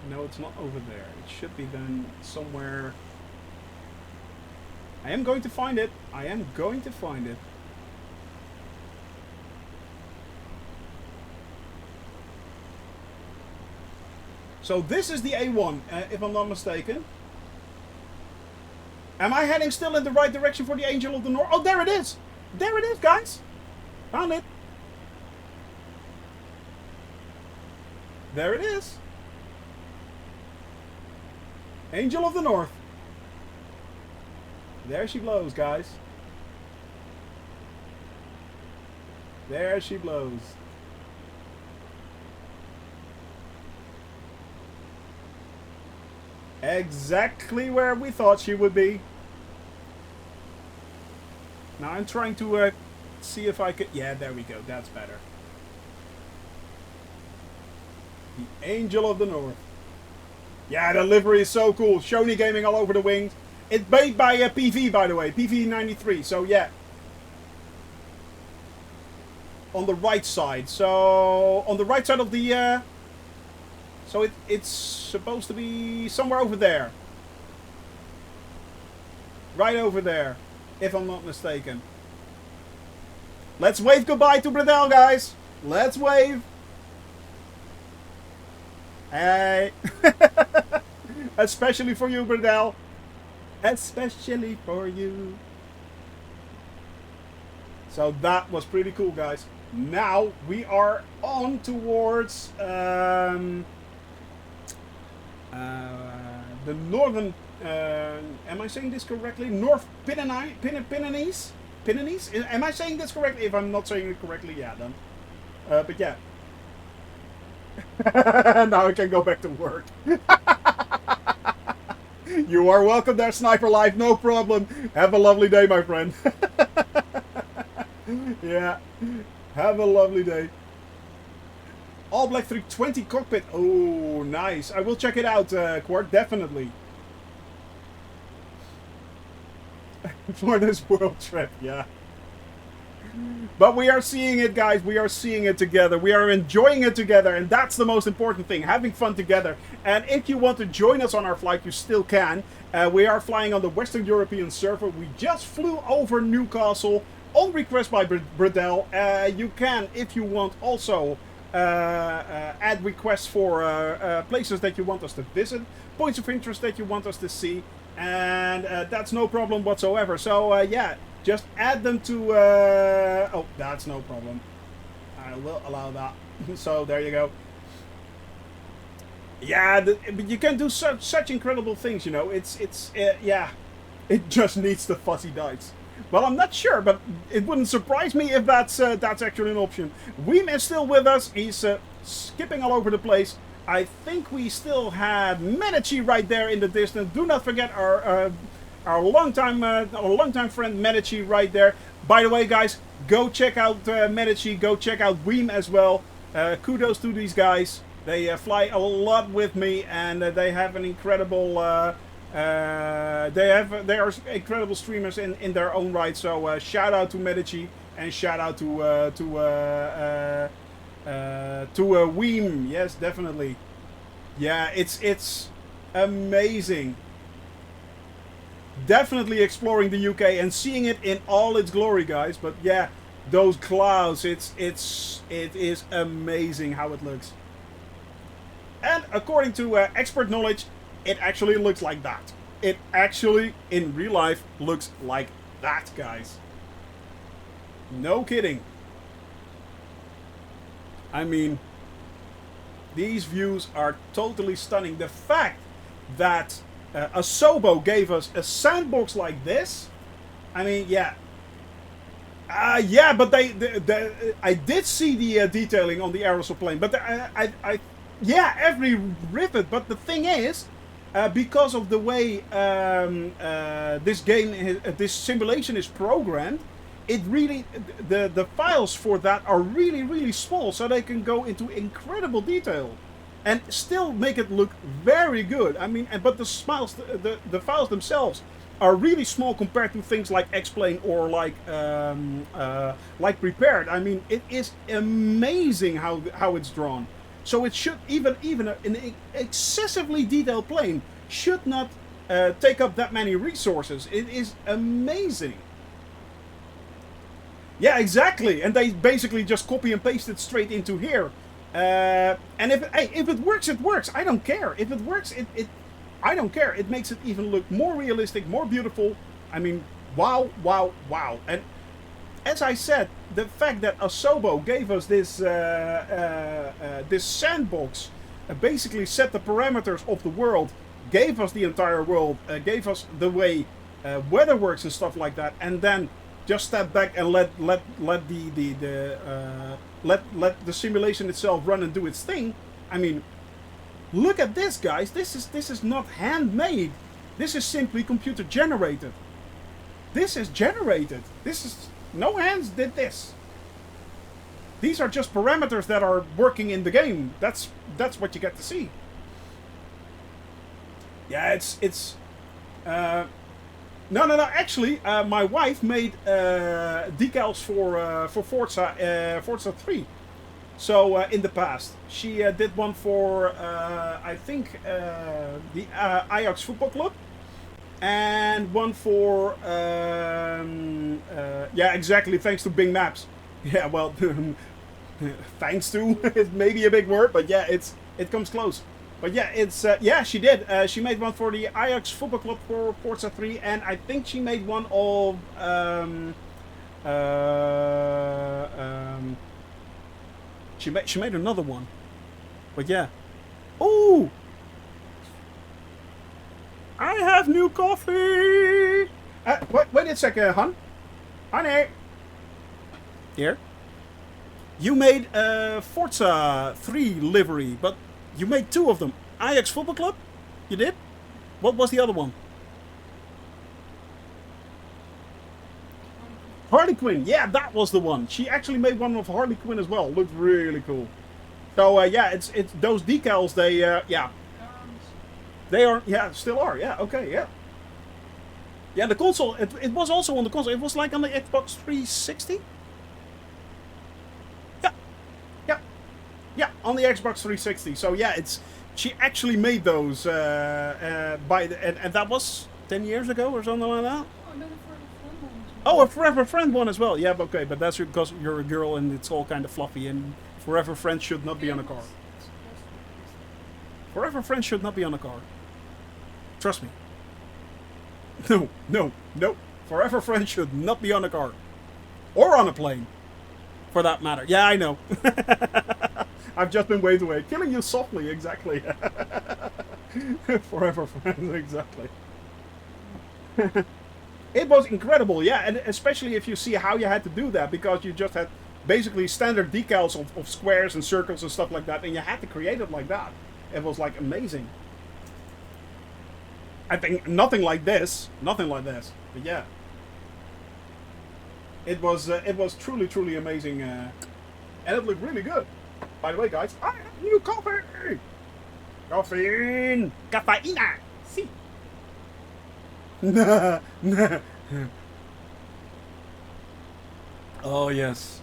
No, it's not over there. It should be then somewhere... I am going to find it. I am going to find it. So this is the A1, if I'm not mistaken. Am I heading still in the right direction for the Angel of the North? Oh, there it is! There it is, guys! Found it. There it is. Angel of the North. There she blows, guys. There she blows. Exactly where we thought she would be. Now I'm trying to see if I could... Yeah, there we go. That's better. The Angel of the North. Yeah, the livery is so cool. Shoney Gaming all over the wings. It's made by PV, by the way. PV93. So, yeah. On the right side. So, on the right side of the... So it's supposed to be somewhere over there. Right over there. If I'm not mistaken. Let's wave goodbye to Bredel, guys. Let's wave. Hey. Especially for you, Bradell. Especially for you. So that was pretty cool, guys. Now we are on towards the northern. Am I saying this correctly? North Pyrenees. Pyrenees. Am I saying this correctly? If I'm not saying it correctly, yeah, then. But yeah. Now I can go back to work. You are welcome there, Sniper Life. No problem. Have a lovely day, my friend. Yeah. Have a lovely day. All Black 320 cockpit. Oh, nice. I will check it out, Quart. Definitely. For this world trip, yeah. But we are seeing it, guys. We are seeing it together. We are enjoying it together. And that's the most important thing. Having fun together. And if you want to join us on our flight, you still can. We are flying on the Western European server. We just flew over Newcastle on request by Bradell. You can, if you want, also add requests for places that you want us to visit. Points of interest that you want us to see. And that's no problem whatsoever. So, yeah. Just add them to... oh, that's no problem. I will allow that. So, there you go. Yeah, but you can do such incredible things, you know. Yeah. It just needs the fuzzy dice. Well, I'm not sure, but it wouldn't surprise me if that's actually an option. Weem is still with us. He's skipping all over the place. I think we still had Medici right there in the distance. Do not forget our longtime friend Medici right there. By the way, guys, go check out Medici. Go check out Weem as well. Kudos to these guys. They fly a lot with me, and they have an incredible. They are incredible streamers in their own right. So shout out to Medici and shout out to Weem. Yes, definitely. Yeah, it's amazing. Definitely exploring the UK and seeing it in all its glory, guys. But yeah, those clouds, it is amazing how it looks. And according to expert knowledge, it actually looks like that. It actually, in real life, looks like that, guys. No kidding. I mean, these views are totally stunning. The fact that Asobo gave us a sandbox like this. I mean, yeah. Yeah, but I did see the detailing on the aerosol plane. But yeah, every rivet. But the thing is, because of the way this simulation is programmed, it really the files for that are really, really small, so they can go into incredible detail. And still make it look very good. I mean, but the files themselves are really small compared to things like X-Plane or like Prepared. I mean, it is amazing how it's drawn. So it should even an excessively detailed plane should not take up that many resources. It is amazing. Yeah, exactly. And they basically just copy and paste it straight into here. And if it works, it works. I don't care. If it works, I don't care. It makes it even look more realistic, more beautiful. I mean, wow, wow, wow. And as I said, the fact that Asobo gave us this this sandbox, basically set the parameters of the world, gave us the entire world, gave us the way weather works and stuff like that, and then just step back and let the simulation itself run and do its thing. I mean, look at this, guys. This is not handmade. This is simply computer generated. This is generated. This is no hands did this. These are just parameters that are working in the game. That's what you get to see. Yeah, it's no. Actually, my wife made decals for Forza 3. So in the past, she did one for I think the Ajax Football Club, and one for yeah, exactly. Thanks to Bing Maps. Yeah, well, thanks to is maybe a big word, but yeah, it comes close. But yeah, it's yeah, she did. She made one for the Ajax Football Club for Forza 3, and I think she made one of she made another one. But yeah. Oh, I have new coffee. Wait a second, hon. Honey. Here. You made a Forza 3 livery, but you made two of them. Ajax Football Club? You did? What was the other one? Harley Quinn. Yeah, that was the one. She actually made one of Harley Quinn as well. Looked really cool. So yeah, it's those decals. They yeah, they are, yeah, still are. Yeah, okay, yeah. Yeah, the console. It was also on the console. It was like on the Xbox 360. Yeah, yeah, yeah, on the Xbox 360. So yeah, it's she actually made those by the, and that was 10 years ago or something like that. Oh, a Forever Friend one as well. Yeah, okay, but that's because you're a girl and it's all kind of fluffy, and Forever Friend should not be on a car. Forever Friend should not be on a car. Trust me. No, no, no. Forever Friend should not be on a car. Or on a plane. For that matter. Yeah, I know. I've just been waved away. Killing you softly, exactly. Forever Friend, exactly. It was incredible, yeah, and especially if you see how you had to do that, because you just had basically standard decals of squares and circles and stuff like that, and you had to create it like that. It was like amazing. I think nothing like this, but yeah, it was truly, truly amazing, and it looked really good. By the way, guys, I have new coffee. Caffeine, caffeina. See. Oh yes,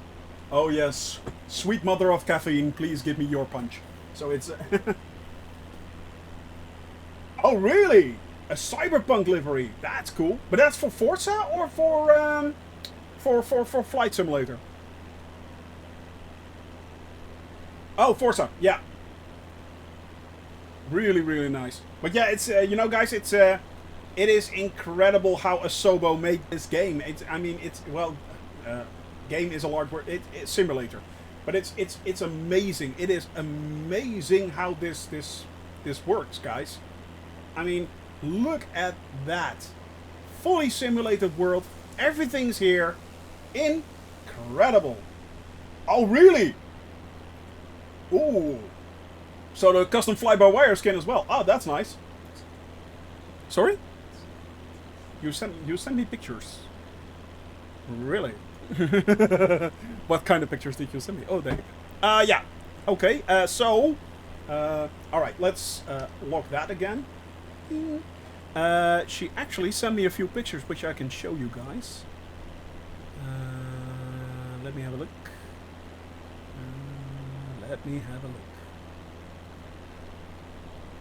oh yes, sweet mother of caffeine, please give me your punch. So it's oh really, a cyberpunk livery, that's cool. But that's for Forza or for Flight Simulator? Oh, Forza, yeah, really, really nice. But yeah, it's you know, guys, it's it is incredible how Asobo made this game. It's, I mean, it's, well, game is a large word. It's simulator, but it's amazing. It is amazing how this works, guys. I mean, look at that, fully simulated world. Everything's here, incredible. Oh really? Ooh. So the custom fly-by-wire skin as well. Oh, that's nice. Sorry? You sent me pictures. Really? What kind of pictures did you send me? Oh, there. Yeah. Okay. So, all right. Let's lock that again. She actually sent me a few pictures, which I can show you guys. Let me have a look. Let me have a look.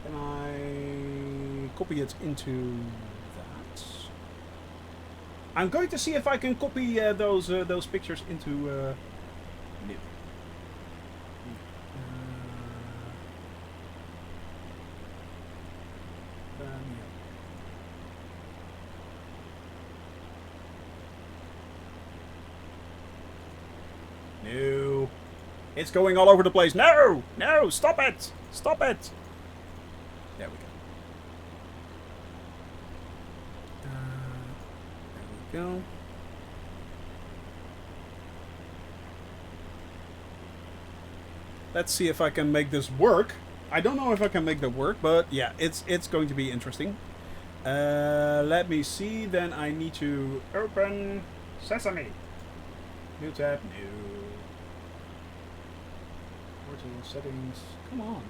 Can I copy it into that? I'm going to see if I can copy those pictures into Nib. No, it's going all over the place. No, no, stop it, stop it. There we go. There we go. Let's see if I can make this work. I don't know if I can make that work, but yeah, it's going to be interesting. Let me see. Then I need to open Sesame. New tab. New. Portal settings. Come on.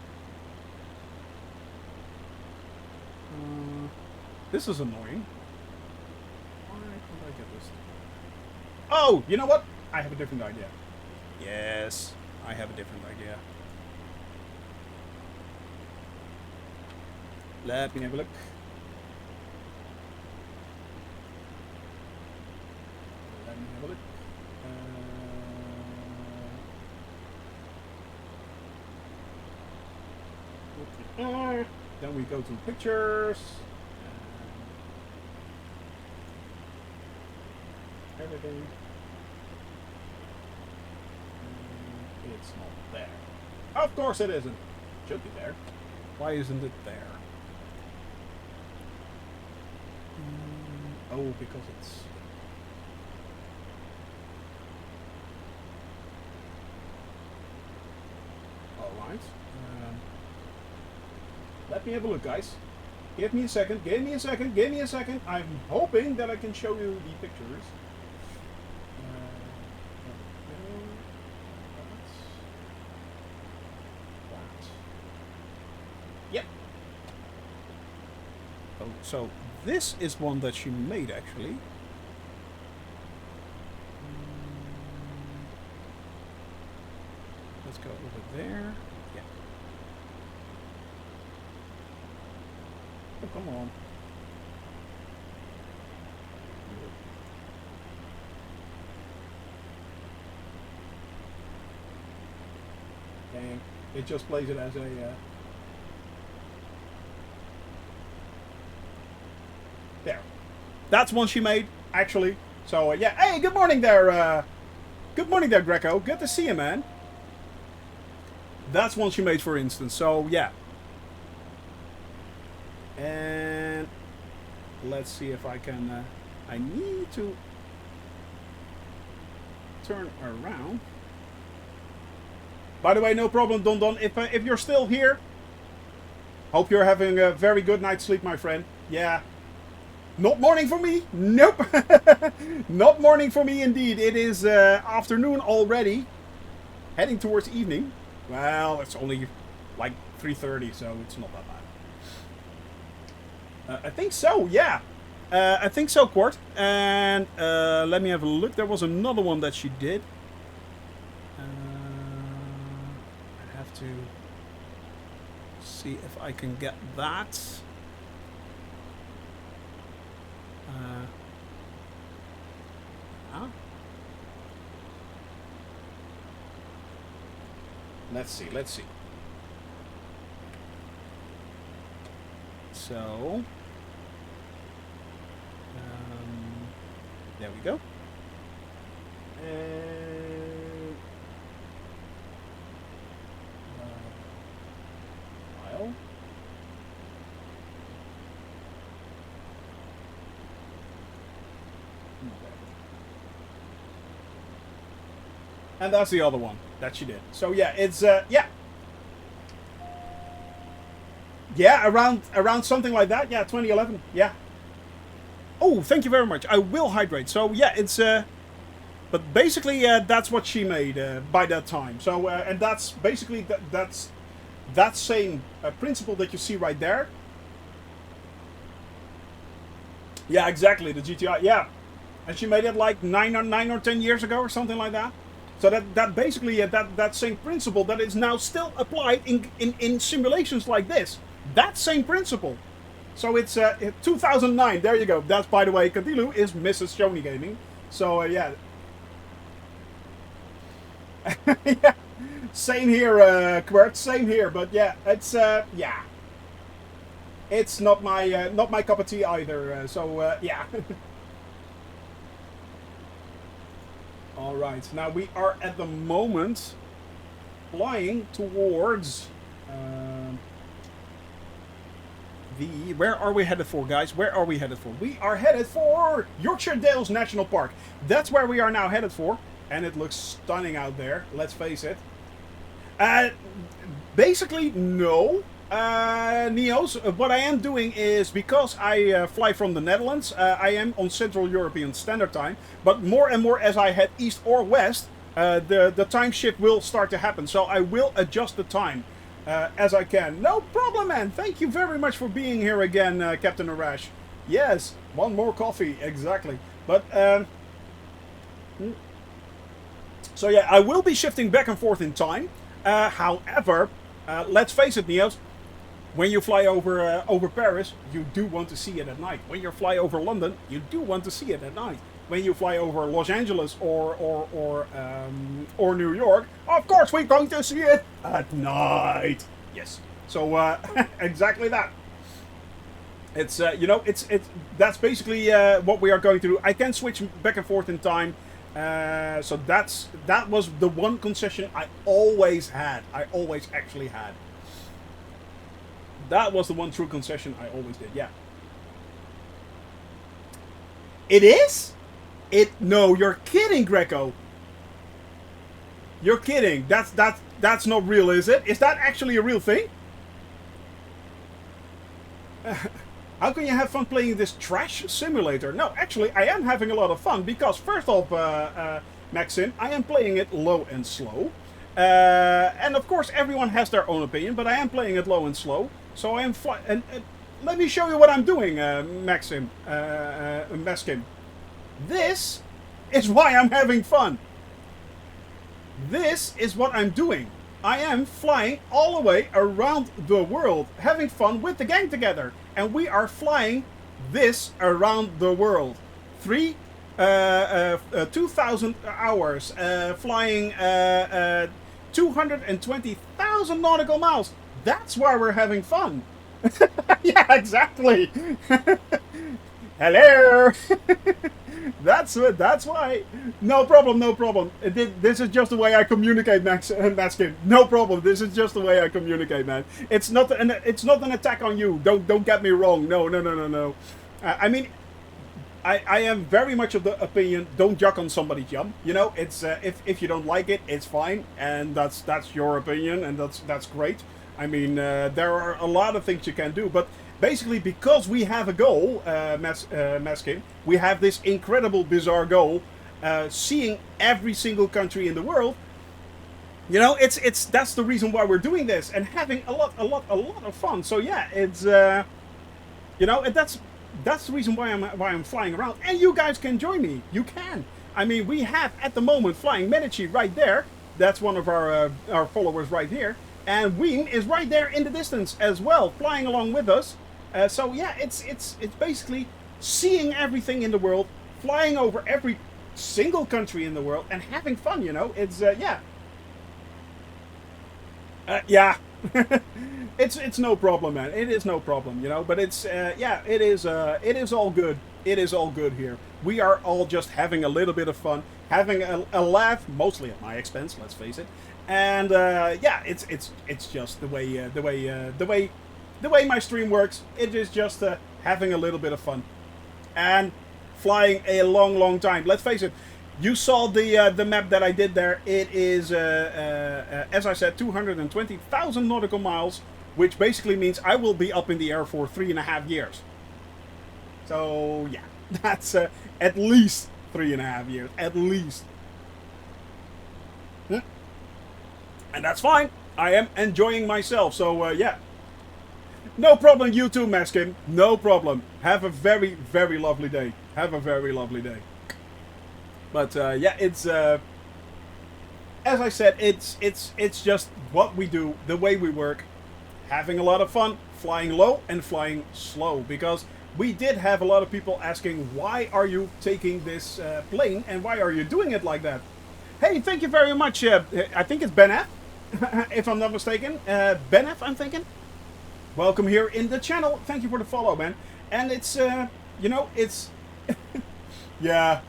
This is annoying. Why can't I get this? Oh, you know what? I have a different idea. Yes, I have a different idea. Let me have a look. Let me have a look. Then we go to pictures. Everything. It's not there. Of course it isn't. Should be there. Why isn't it there? Oh, because it's... Alright. Let me have a look, guys. Give me a second, give me a second, give me a second. I'm hoping that I can show you the pictures. Yep. Oh, so this is one that she made, actually. Let's go over there. Yeah. Oh, come on. Dang. It just plays it as a... There. That's one she made, actually. So, yeah. Hey, good morning there. Good morning there, Greco. Good to see you, man. That's one she made, for instance. So, yeah. And let's see if I can... I need to turn around. By the way, no problem, Don Don. If you're still here, hope you're having a very good night's sleep, my friend. Yeah. Not morning for me. Nope. Not morning for me, indeed. It is afternoon already. Heading towards evening. Well, it's only like 3:30, so it's not that bad. I think so, yeah. I think so, Court. And let me have a look. There was another one that she did. I have to see if I can get that. Let's see, let's see. So, there we go. And file. And that's the other one that she did. So yeah, it's yeah. Yeah, around something like that. Yeah, 2011. Yeah. Oh, thank you very much. I will hydrate. So yeah, it's but basically that's what she made by that time. So and that's basically that's that same principle that you see right there. Yeah, exactly, the GTI. Yeah, and she made it like 9 or 10 years ago or something like that. So that basically that same principle that is now still applied in simulations like this. That same principle. So it's 2009. There you go. That's, by the way, Kadilu is Mrs. Shoney Gaming. So yeah. Yeah. Same here, Quert. Same here. But yeah, it's yeah. It's not my cup of tea either. So yeah. All right. Now we are at the moment flying towards. Where are we headed for, guys? Where are we headed for? We are headed for Yorkshire Dales National Park. That's where we are now headed for. And it looks stunning out there, let's face it. Basically, no. Neos, what I am doing is, because I fly from the Netherlands, I am on Central European Standard Time. But more and more as I head east or west, the time shift will start to happen. So I will adjust the time. As I can. No problem, man. Thank you very much for being here again, Captain Arash. Yes, one more coffee, exactly. But, so yeah, I will be shifting back and forth in time. However, let's face it, Neos, when you fly over Paris, you do want to see it at night. When you fly over London, you do want to see it at night. When you fly over Los Angeles or New York, of course we're going to see it at night. Yes. So exactly that. It's you know, it's that's basically what we are going to do. I can switch back and forth in time. So that was the one concession I always had. I always actually had. That was the one true concession I always did. Yeah. It is? No, you're kidding, Greco. You're kidding. That's not real, is it? Is that actually a real thing? How can you have fun playing this trash simulator? No, actually, I am having a lot of fun because, first off, Maxim, I am playing it low and slow. And of course, everyone has their own opinion, but I am playing it low and slow. So I am and let me show you what I'm doing, Maxim, Meskim. This is why I'm having fun. This is what I'm doing. I am flying all the way around the world, having fun with the gang together. And we are flying this around the world. 2,000 hours, flying 220,000 nautical miles. That's why we're having fun. Yeah, exactly. Hello. That's why. No problem, no problem. This is just the way I communicate, Maxim. No problem. This is just the way I communicate, man. It's not an attack on you. Don't get me wrong. No. I mean, I am very much of the opinion, don't juck on somebody's jump. You know, it's if you don't like it, it's fine, and that's your opinion, and that's great. I mean, there are a lot of things you can do, but basically, because we have a goal, Maskin, we have this incredible, bizarre goal, seeing every single country in the world. You know, that's the reason why we're doing this and having a lot of fun. So yeah, it's you know, and that's the reason why I'm flying around. And you guys can join me. You can. I mean, we have at the moment Flying Medici right there. That's one of our followers right here. And Ween is right there in the distance as well, flying along with us. So yeah, it's basically seeing everything in the world, flying over every single country in the world, and having fun. You know, it's yeah, yeah. It's no problem, man. It is no problem, you know. But it's yeah, it is all good. It is all good here. We are all just having a little bit of fun, having a laugh, mostly at my expense. Let's face it. And yeah, it's just the way my stream works. It is just having a little bit of fun and flying a long time. Let's face it. You saw the map that I did there. It is, as I said, 220,000 nautical miles, which basically means I will be up in the air for 3.5 years. So yeah, that's at least 3.5 years, at least. And that's fine. I am enjoying myself. So yeah, no problem. You too, Maskin. No problem. Have a very lovely day. Have a very lovely day. But yeah, it's as I said, it's just what we do, the way we work, having a lot of fun, flying low and flying slow. Because we did have a lot of people asking, why are you taking this plane and why are you doing it like that? Hey, thank you very much. I think it's Ben F, if I'm not mistaken. Ben F, I'm thinking. Welcome here in the channel. Thank you for the follow, man. And it's you know, it's yeah.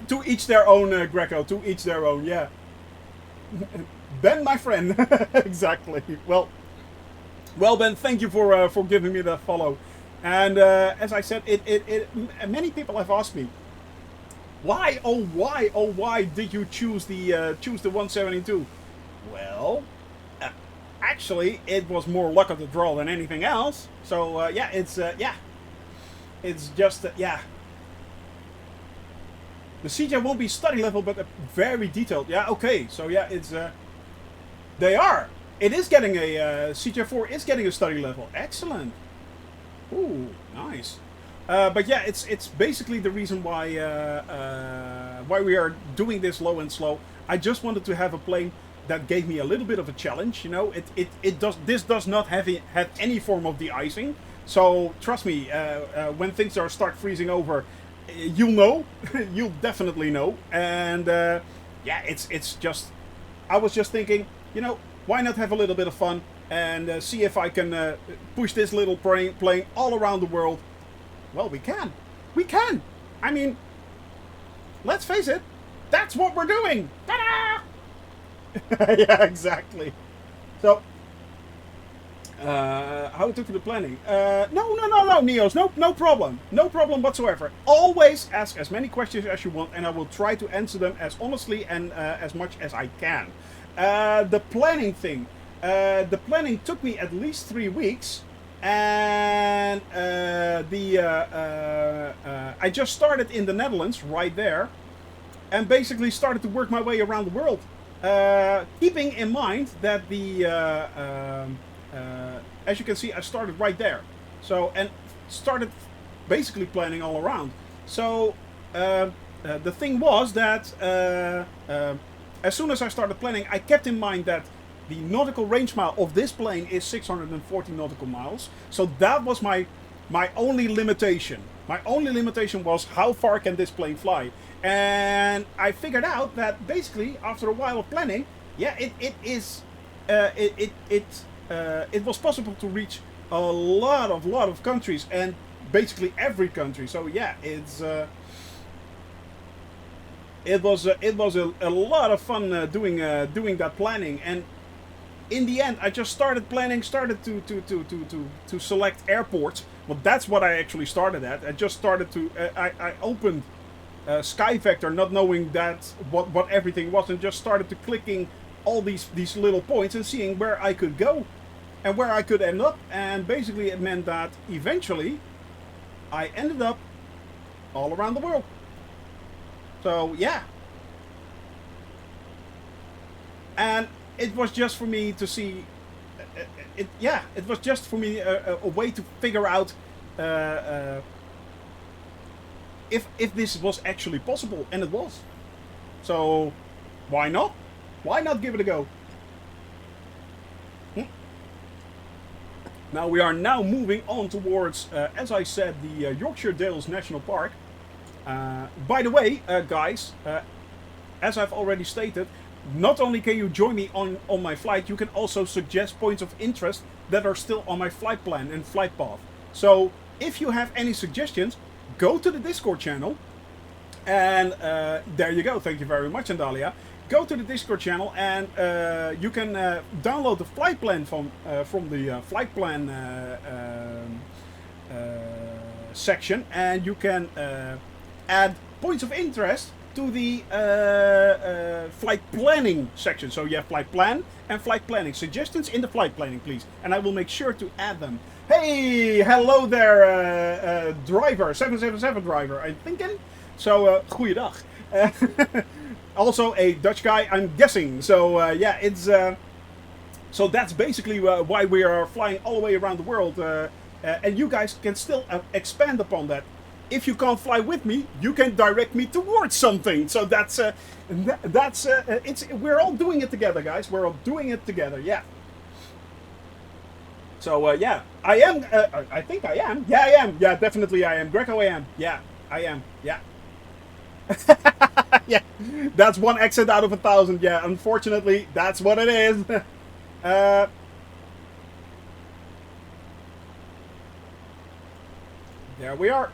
To each their own, Greco. To each their own, yeah. Ben, my friend. Exactly. Well, Ben, thank you for giving me that follow. And as I said, many people have asked me, why, oh why did you choose the 172? Well, actually, it was more luck of the draw than anything else. So yeah, it's yeah, it's just yeah. The CJ won't be study level, but very detailed. Yeah, okay. So yeah, it's they are. It is getting a CJ4 is getting a study level. Excellent. Ooh, nice. But yeah, it's basically the reason why we are doing this low and slow. I just wanted to have a plane that gave me a little bit of a challenge. You know, this does not have any form of de-icing. So trust me, when things start freezing over, you'll know. You'll definitely know. And yeah, it's just, I was just thinking, you know, why not have a little bit of fun and see if I can push this little plane all around the world? Well, we can. We can. I mean, let's face it, that's what we're doing. Ta-da! Yeah, exactly. So, how to do the planning? No, Neos, no problem. No problem whatsoever. Always ask as many questions as you want, and I will try to answer them as honestly and as much as I can. The planning thing. The planning took me at least 3 weeks, and I just started in the Netherlands, right there, and basically started to work my way around the world. Keeping in mind that as you can see, I started right there. So, and started basically planning all around. So, the thing was that as soon as I started planning, I kept in mind that the nautical range mile of this plane is 640 nautical miles. So that was my only limitation. My only limitation was how far can this plane fly? And I figured out that basically after a while of planning, yeah, it was possible to reach a lot of countries, and basically every country. So yeah, it was a lot of fun doing that planning. And in the end, I just started planning, started to select airports. Well, that's what I actually started at. I just started to I opened Sky Vector, not knowing that what everything was, and just started to clicking all these little points and seeing where I could go and where I could end up. And basically it meant that eventually I ended up all around the world. So yeah, and it was just for me to see it was just for me a way to figure out if this was actually possible, and it was. So why not give it a go? Now we are moving on towards, as I said, the Yorkshire Dales National Park. By the way, guys, as I've already stated, not only can you join me on my flight, you can also suggest points of interest that are still on my flight plan and flight path. So if you have any suggestions, go to the Discord channel, and there you go. Thank you very much, Andalia. Go to the Discord channel, and you can download the flight plan from the flight plan section, and you can add points of interest to the flight planning section. So you have flight plan and flight planning. Suggestions in the flight planning, please, and I will make sure to add them. Hey, hello there, driver, 777 driver, I'm thinking. So, goeiedag. Also a Dutch guy, I'm guessing. So, yeah, it's... so that's basically why we are flying all the way around the world. And you guys can still expand upon that. If you can't fly with me, you can direct me towards something. So that's we're all doing it together, guys. We're all doing it together, yeah. So, yeah, I am, I think I am. Yeah, I am. Yeah, definitely I am. Greco, I am. Yeah, I am. Yeah. Yeah, that's one exit out of 1,000. Yeah, unfortunately, that's what it is. There we are.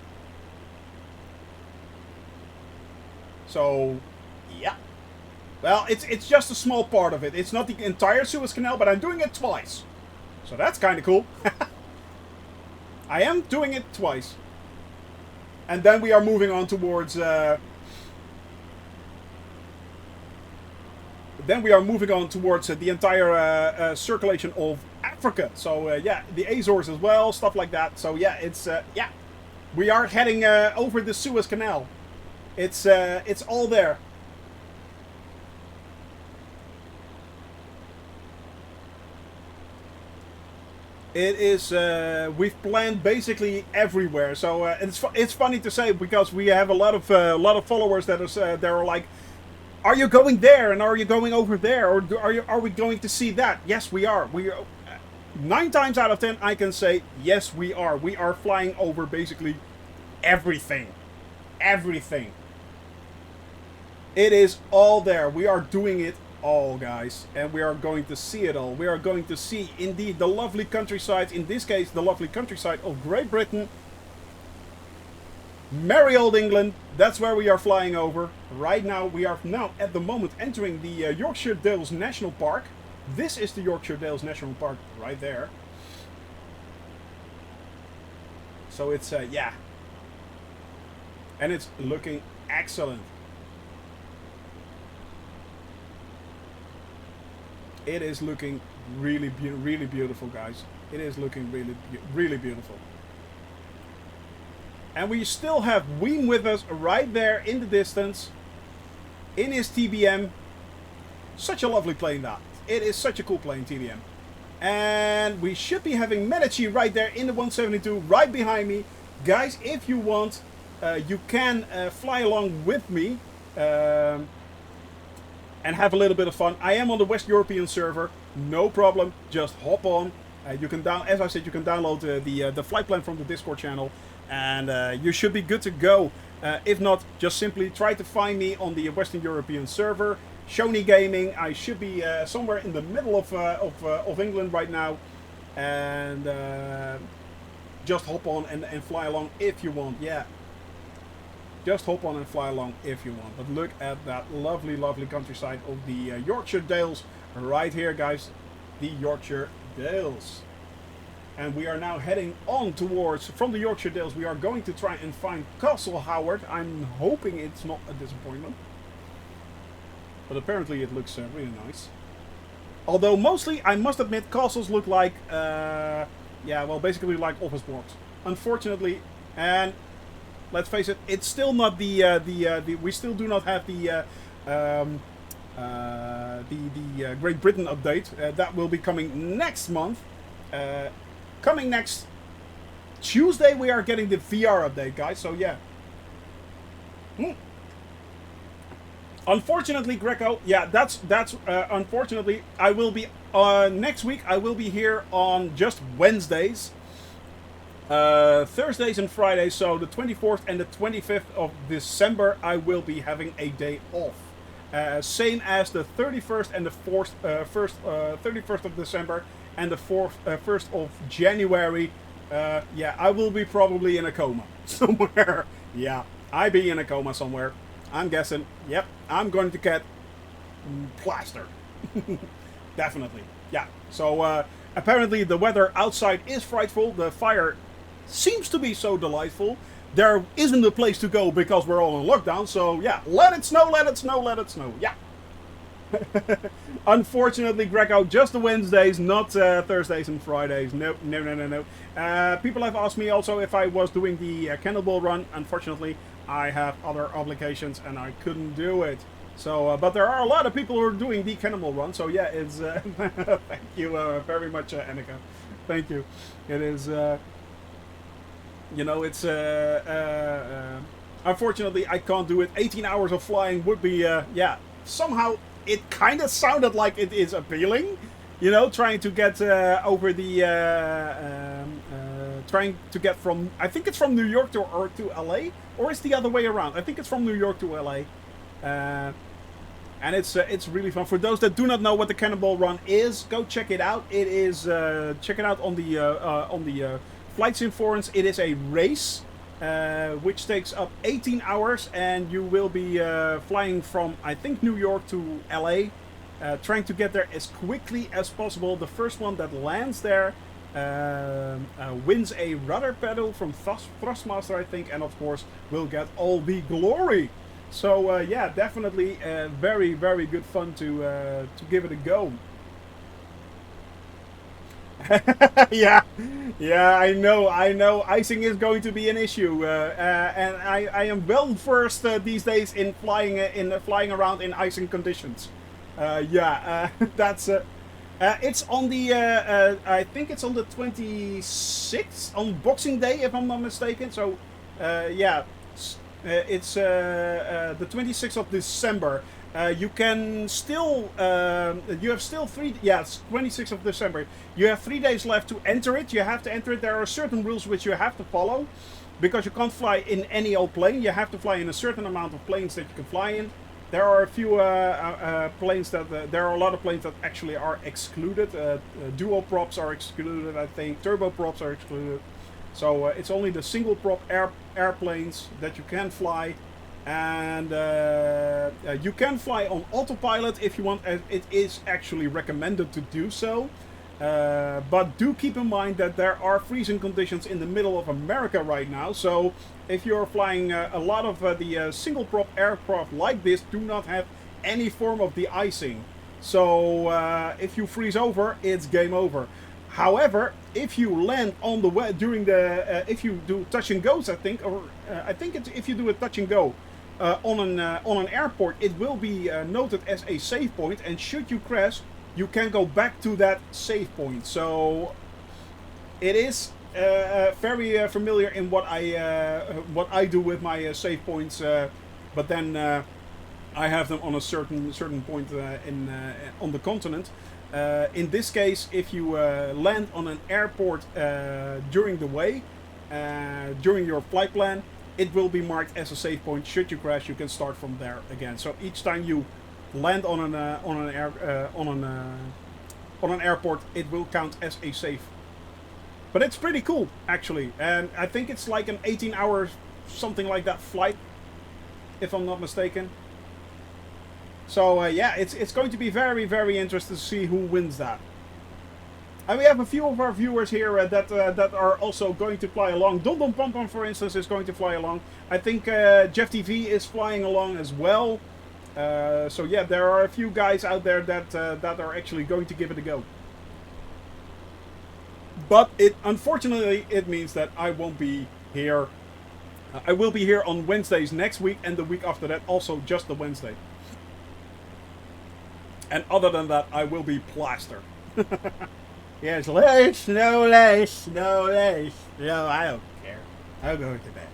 So, yeah. Well, it's just a small part of it. It's not the entire Suez Canal, but I'm doing it twice. So that's kind of cool. I am doing it twice. And then we are moving on towards... then we are moving on towards the entire circulation of Africa. So, yeah, the Azores as well, stuff like that. So, yeah, it's... yeah, we are heading over the Suez Canal. It's all there. It is, we've planned basically everywhere. So it's funny to say, because we have a lot of followers that are like, are you going there, and are you going over there, or are we going to see that? Yes, we are. 9 times out of 10 I can say yes, we are. We are flying over basically everything. Everything. It is all there. We are doing it all, guys. And we are going to see it all. We are going to see, indeed, the lovely countryside. In this case, the lovely countryside of Great Britain. Merry old England. That's where we are flying over. Right now, we are now, at the moment, entering the Yorkshire Dales National Park. This is the Yorkshire Dales National Park right there. So it's, yeah. And it's looking excellent. It is looking really beautiful, guys. It is looking really beautiful. And we still have Ween with us right there in the distance. In his TBM. Such a lovely plane, that. It is such a cool plane, TBM. And we should be having Medici right there in the 172 right behind me. Guys, if you want, you can fly along with me and have a little bit of fun. I am on the West European server, no problem. Just hop on. You can as I said, you can download the flight plan from the Discord channel, and you should be good to go. If not, just simply try to find me on the Western European server. Shoney Gaming. I should be somewhere in the middle of England right now, and just hop on and fly along if you want. Yeah, just hop on and fly along if you want. But look at that lovely countryside of the Yorkshire Dales right here, guys. The Yorkshire Dales. And we are now heading on towards, from the Yorkshire Dales, we are going to try and find Castle Howard. I'm hoping it's not a disappointment. But apparently it looks really nice. Although mostly, I must admit, castles look like, yeah, well, basically like office blocks. Unfortunately, and let's face it, it's still not we still do not have the Great Britain update. That will be coming next month. Coming next Tuesday, we are getting the VR update, guys. So yeah. Unfortunately, Greco, yeah, that's unfortunately, I will be next week. I will be here on just Wednesdays, Thursdays and Fridays. So the 24th and the 25th of December, I will be having a day off. Same as the 31st and the 31st of December and the 1st of January. Yeah, I will be probably in a coma somewhere. Yeah, I be in a coma somewhere. I'm guessing, yep, I'm going to get plastered. Definitely, yeah. So, apparently the weather outside is frightful. The fire seems to be so delightful. There isn't a place to go because we're all in lockdown. So, yeah, let it snow, let it snow, let it snow. Yeah. Unfortunately, Greco, just the Wednesdays, not Thursdays and Fridays. Nope, no. People have asked me also if I was doing the Cannonball Run. Unfortunately, I have other obligations and I couldn't do it. So, but there are a lot of people who are doing the Cannonball Run. So yeah, it's thank you very much, Annika. Thank you. It is, you know, it's unfortunately I can't do it. 18 hours of flying would be yeah. Somehow it kind of sounded like it is appealing, you know, trying to get over the trying to get from, I think it's from New York to LA, or it's the other way around. I think it's from New York to LA, and it's really fun. For those that do not know what the Cannonball Run is, go check it out. It is check it out on the Flight Sim forums. It is a race which takes up 18 hours, and you will be flying from, I think, New York to LA, trying to get there as quickly as possible. The first one that lands there wins a rudder pedal from Thrustmaster, I think, and of course will get all the glory. So yeah, definitely very good fun to give it a go. yeah, I know. Icing is going to be an issue, and I am well versed these days in flying around in icing conditions. Yeah, that's. It's on the. I think it's on the 26th on Boxing Day, if I'm not mistaken. So, yeah, it's the 26th of December. You can still, you have still 3, yeah, it's 26th of December. You have 3 days left to enter it. You have to enter it. There are certain rules which you have to follow, because you can't fly in any old plane. You have to fly in a certain amount of planes that you can fly in. there are a few planes that there are a lot of planes that actually are excluded. Dual props are excluded, I think. Turboprops are excluded. So it's only the single prop airplanes that you can fly, and you can fly on autopilot if you want. It is actually recommended to do so. But do keep in mind that there are freezing conditions in the middle of America right now. So if you're flying a lot of the single prop aircraft like this, do not have any form of de-icing. So if you freeze over, it's game over. However, if you land on the way during the if you do touch and goes, I think, or I think it's if you do a touch and go on an airport, it will be noted as a save point, and should you crash, you can go back to that save point. So it is very familiar in what I do with my save points, but then I have them on a certain point on the continent. In this case, if you land on an airport during the way, during your flight plan, it will be marked as a save point. Should you crash, you can start from there again. So each time you land on an airport, it will count as a save. But it's pretty cool, actually, and I think it's like an 18-hour something like that flight, if I'm not mistaken. So yeah, it's going to be very, very interesting to see who wins that. And we have a few of our viewers here that are also going to fly along. Dondon Pompon, for instance, is going to fly along. I think Jeff TV is flying along as well. So yeah, there are a few guys out there that are actually going to give it a go. But unfortunately it means that I won't be here. I will be here on Wednesdays next week, and the week after that also just the Wednesday. And other than that, I will be plastered. Yes, lace, no lace, no lace. No, I don't care. I'll go to bed.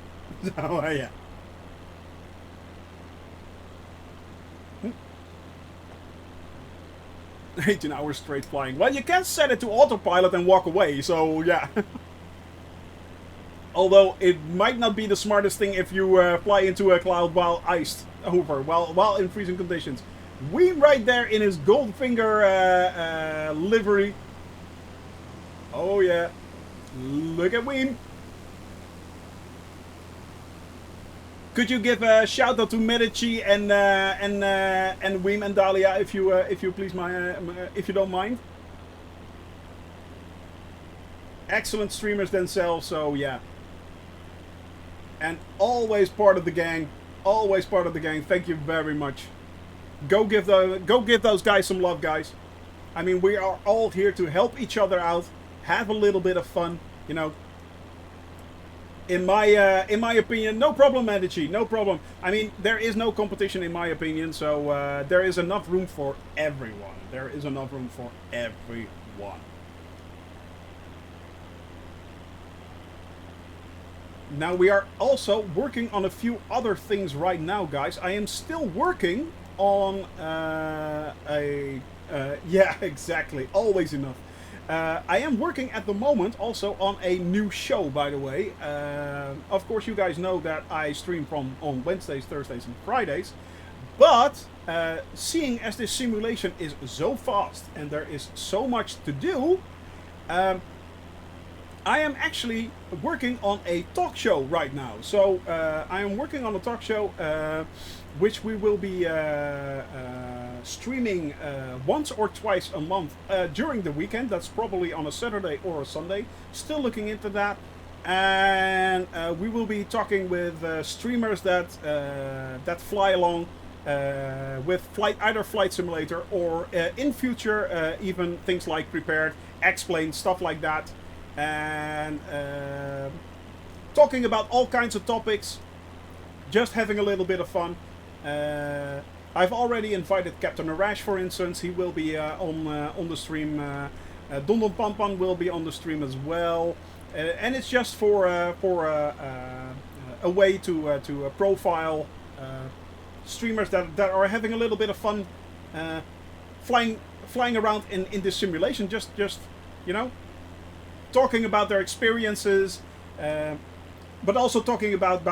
So yeah. 18 hours straight flying. Well, you can set it to autopilot and walk away, so yeah. Although it might not be the smartest thing if you fly into a cloud while iced over, while in freezing conditions. Weem right there in his Goldfinger livery. Oh yeah, look at Weem. Could you give a shout out to Medici and Weem and Dahlia if you please, if you don't mind? Excellent streamers themselves, so yeah. And always part of the gang. Always part of the gang. Thank you very much. Go give those guys some love, guys. I mean, we are all here to help each other out, have a little bit of fun, you know. In my opinion, no problem, Medici, no problem. I mean, there is no competition in my opinion, so there is enough room for everyone. There is enough room for everyone. Now, we are also working on a few other things right now, guys. I am still working on yeah, exactly, always enough. I am working at the moment also on a new show, by the way. Of course, you guys know that I stream on Wednesdays, Thursdays, and Fridays. But seeing as this simulation is so fast and there is so much to do, I am actually working on a talk show right now. So I am working on a talk show which we will be streaming once or twice a month during the weekend. That's probably on a Saturday or a Sunday. Still looking into that. And we will be talking with streamers that fly along with either Flight Simulator or in future even things like Prepared, Explain, stuff like that. And talking about all kinds of topics, just having a little bit of fun. I've already invited Captain Arash, for instance. He will be on the stream. Dondon Pampan will be on the stream as well, and it's just for a way to profile streamers that are having a little bit of fun flying around in this simulation. Just you know, talking about their experiences, but also talking about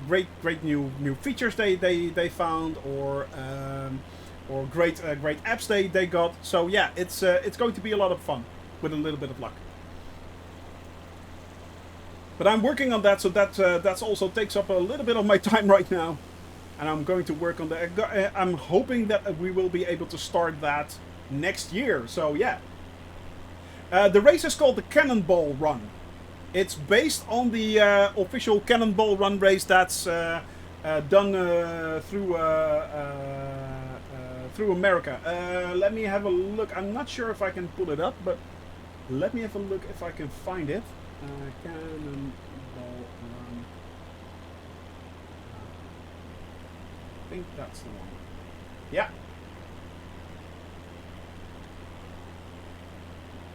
great new features they found, or great apps they got. So yeah, it's going to be a lot of fun with a little bit of luck. But I'm working on that, so that's also takes up a little bit of my time right now, and I'm going to work on that. I'm hoping that we will be able to start that next year. So yeah, the race is called the Cannonball Run. It's based on the official Cannonball Run race that's done through America. Let me have a look. I'm not sure if I can pull it up, but let me have a look if I can find it. Cannonball Run. I think that's the one. Yeah.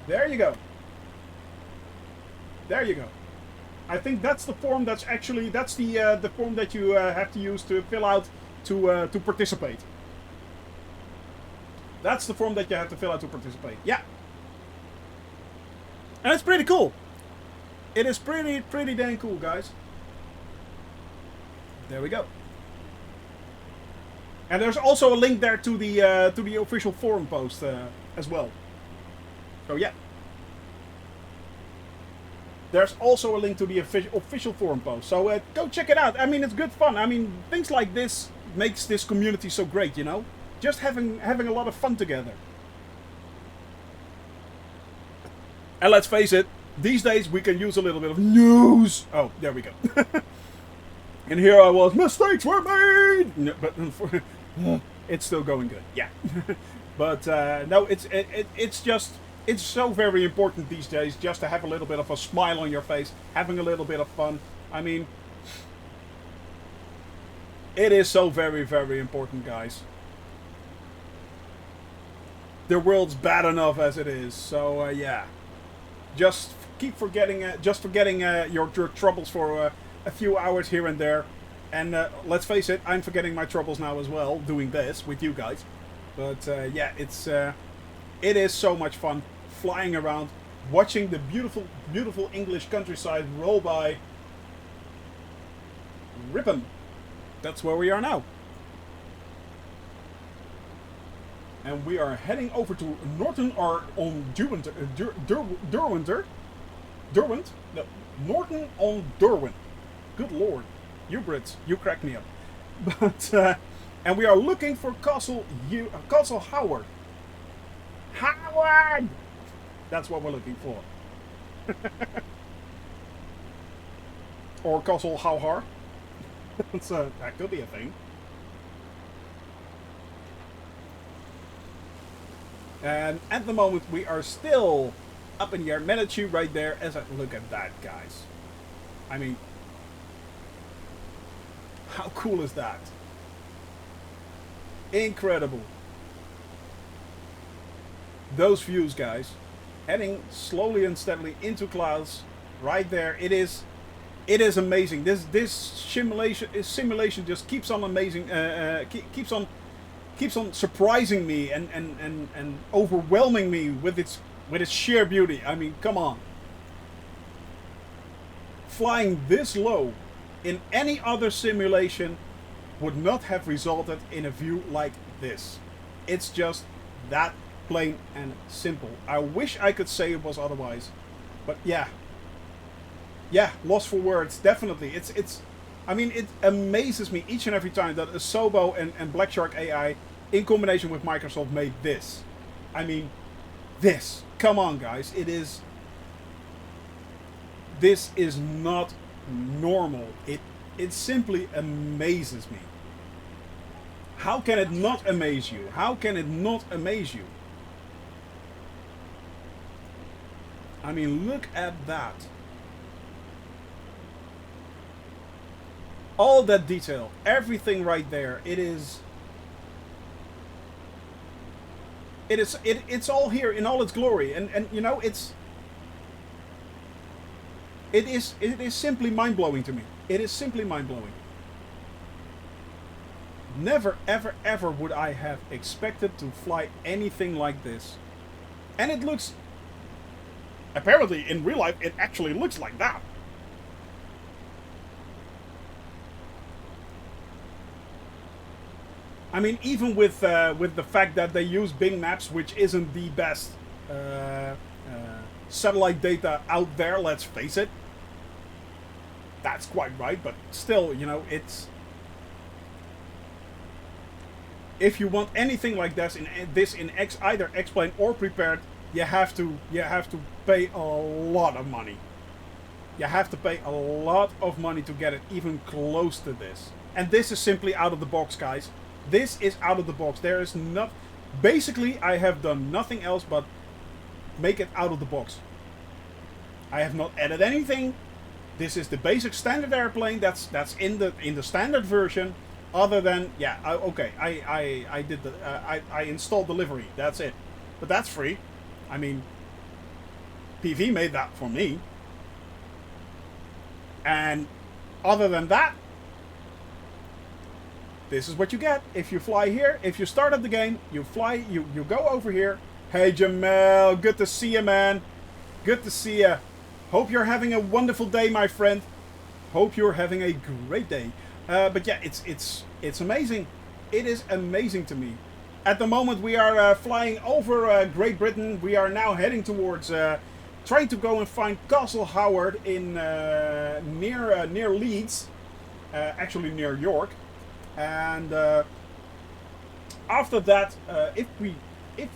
There you go. There you go. I think that's the form that's the form that you have to use to fill out to participate. That's the form that you have to fill out to participate. Yeah. And it's pretty cool. It is pretty dang cool, guys. There we go. And there's also a link there to the official forum post as well. So yeah. There's also a link to the official forum post. So go check it out. I mean, it's good fun. I mean, things like this makes this community so great, you know? Just having a lot of fun together. And let's face it, these days we can use a little bit of news. Oh, there we go. And here I was, mistakes were made! No, but it's still going good, yeah. But no, it's just... It's so very important these days just to have a little bit of a smile on your face, having a little bit of fun. I mean, it is so very, very important, guys. The world's bad enough as it is, so yeah. Just keep forgetting, your troubles for a few hours here and there. And let's face it, I'm forgetting my troubles now as well, doing this with you guys. But yeah, it is so much fun. Flying around, watching the beautiful, beautiful English countryside roll by. Rippin'. That's where we are now. And we are heading over to Norton on Derwent. Derwent? No, Norton on Derwent. Good lord. You Brits, you crack me up. But, and we are looking for Castle Howard. Howard! That's what we're looking for. Or Castle Howhar. That could be a thing. And at the moment we are still up in the air. Manitou right there. As I look at that, guys. I mean, how cool is that? Incredible. Those views, guys. Heading slowly and steadily into clouds, right there. It is amazing. This simulation just keeps on amazing. Keeps on surprising me and overwhelming me with its sheer beauty. I mean, come on. Flying this low in any other simulation would not have resulted in a view like this. It's just that plain and simple. I wish I could say it was otherwise, but yeah, lost for words. Definitely, it's. I mean, it amazes me each and every time that Asobo and Black Shark AI, in combination with Microsoft, made this. I mean, this. Come on, guys. This is not normal. It simply amazes me. How can it not amaze you? How can it not amaze you? I mean, look at that. All that detail, everything right there. It's all here in all its glory, and you know, it is simply mind-blowing to me. It is simply mind-blowing. Never ever ever would I have expected to fly anything like this. And it looks, apparently in real life, it actually looks like that. I mean, even with the fact that they use Bing Maps, which isn't the best satellite data out there, let's face it. That's quite right, but still, you know, it's... If you want anything like this in either explained or prepared, you have to pay a lot of money. You have to pay a lot of money to get it even close to this. And this is simply out of the box, guys. This is out of the box. There is not... Basically, I have done nothing else but make it out of the box. I have not added anything. This is the basic standard airplane that's in the standard version. Other than, yeah, okay, I did the I installed delivery. That's it. But that's free. I mean, PV made that for me. And other than that, this is what you get. If you fly here, if you start up the game, you fly, you go over here. Hey Jamal, good to see you, man. Good to see you. Hope you're having a wonderful day, my friend. Hope you're having a great day. But yeah, it's amazing. It is amazing to me. At the moment, we are flying over Great Britain. We are now heading towards, trying to go and find Castle Howard in near Leeds, actually near York. And after that, if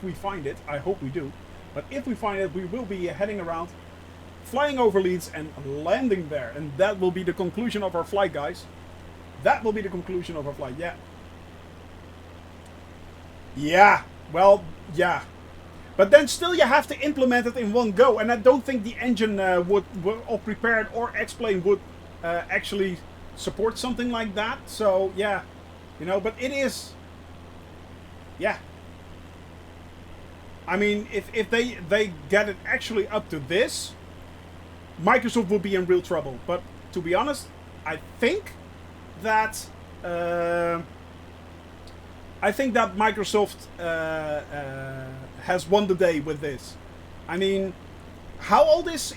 we find it, I hope we do. But if we find it, we will be heading around, flying over Leeds and landing there. And that will be the conclusion of our flight, guys. That will be the conclusion of our flight, yeah. Yeah, well, yeah. But then still you have to implement it in one go. And I don't think the engine would or prepared or explain would actually support something like that. So, yeah. You know, but it is... Yeah. I mean, if they get it actually up to this, Microsoft will be in real trouble. But to be honest, I think that Microsoft has won the day with this. I mean, how old is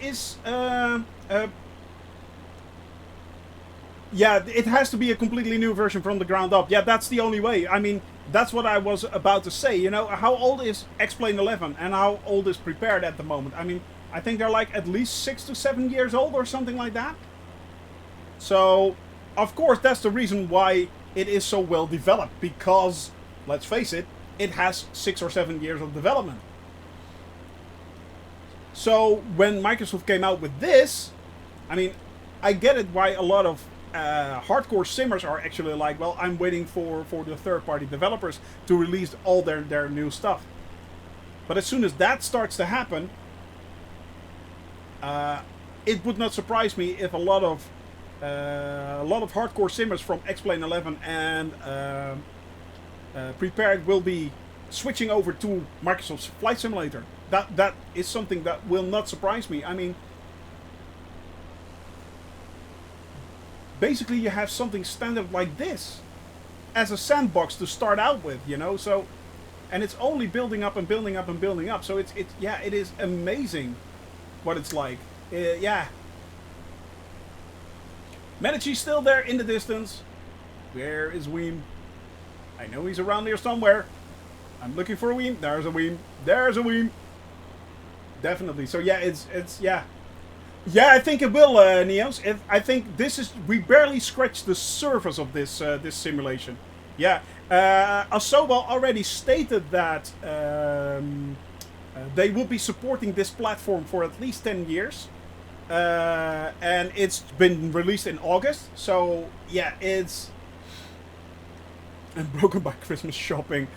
yeah, it has to be a completely new version from the ground up. Yeah, that's the only way. I mean, that's what I was about to say. You know, how old is X-Plane 11 and how old is Prepared at the moment? I mean, I think they're like at least 6 to 7 years old or something like that. So, of course, that's the reason why it is so well developed. Because, let's face it, it has 6 or 7 years of development. So, when Microsoft came out with this, I mean, I get it why a lot of hardcore simmers are actually like, well, I'm waiting for the third-party developers to release all their new stuff. But as soon as that starts to happen, it would not surprise me if a lot of hardcore simmers from X-Plane 11 and Prepared will be switching over to Microsoft's Flight Simulator. That is something that will not surprise me. I mean, basically you have something standard like this as a sandbox to start out with, you know. So, and it's only building up and building up and building up. So it's yeah, it is amazing what it's like. Yeah. Medici still there in the distance. Where is Weem? I know he's around here somewhere. I'm looking for a Weem. There's a Weem. There's a Weem. Definitely. So yeah, it's yeah. Yeah, I think it will, Neos. I think this is... We barely scratched the surface of this this simulation. Yeah. Asoba already stated that they will be supporting this platform for at least 10 years. And it's been released in August. So, yeah, it's... And broken by Christmas shopping.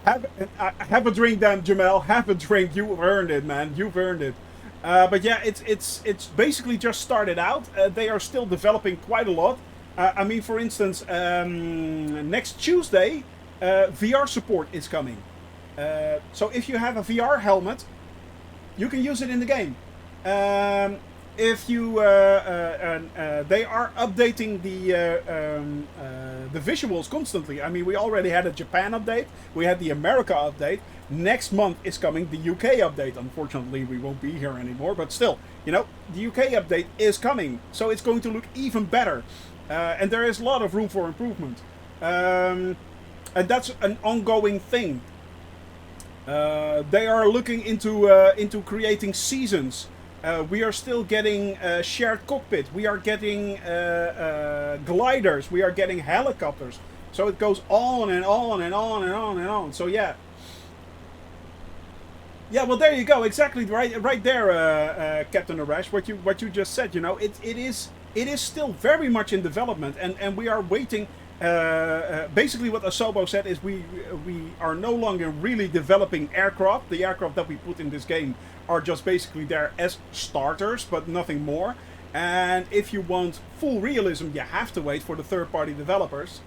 Have a drink then, Jamal. Have a drink. You've earned it, man. You've earned it. But yeah, it's basically just started out. They are still developing quite a lot. I mean, for instance, next Tuesday, VR support is coming. So if you have a VR helmet, you can use it in the game. If you, they are updating the visuals constantly. I mean, we already had a Japan update. We had the America update. Next month is coming the UK update. Unfortunately, we won't be here anymore. But still, you know, the UK update is coming. So it's going to look even better. And there is a lot of room for improvement. and that's an ongoing thing. They are looking into creating seasons. We are still getting shared cockpit. We are getting gliders. We are getting helicopters. So it goes on and on and on and on and on. So yeah. Yeah, well, there you go. Exactly right there, Captain Arash. What you just said. You know, it is still very much in development, and we are waiting. Basically, what Asobo said is we are no longer really developing aircraft. The aircraft that we put in this game are just basically there as starters, but nothing more. And if you want full realism, you have to wait for the third-party developers.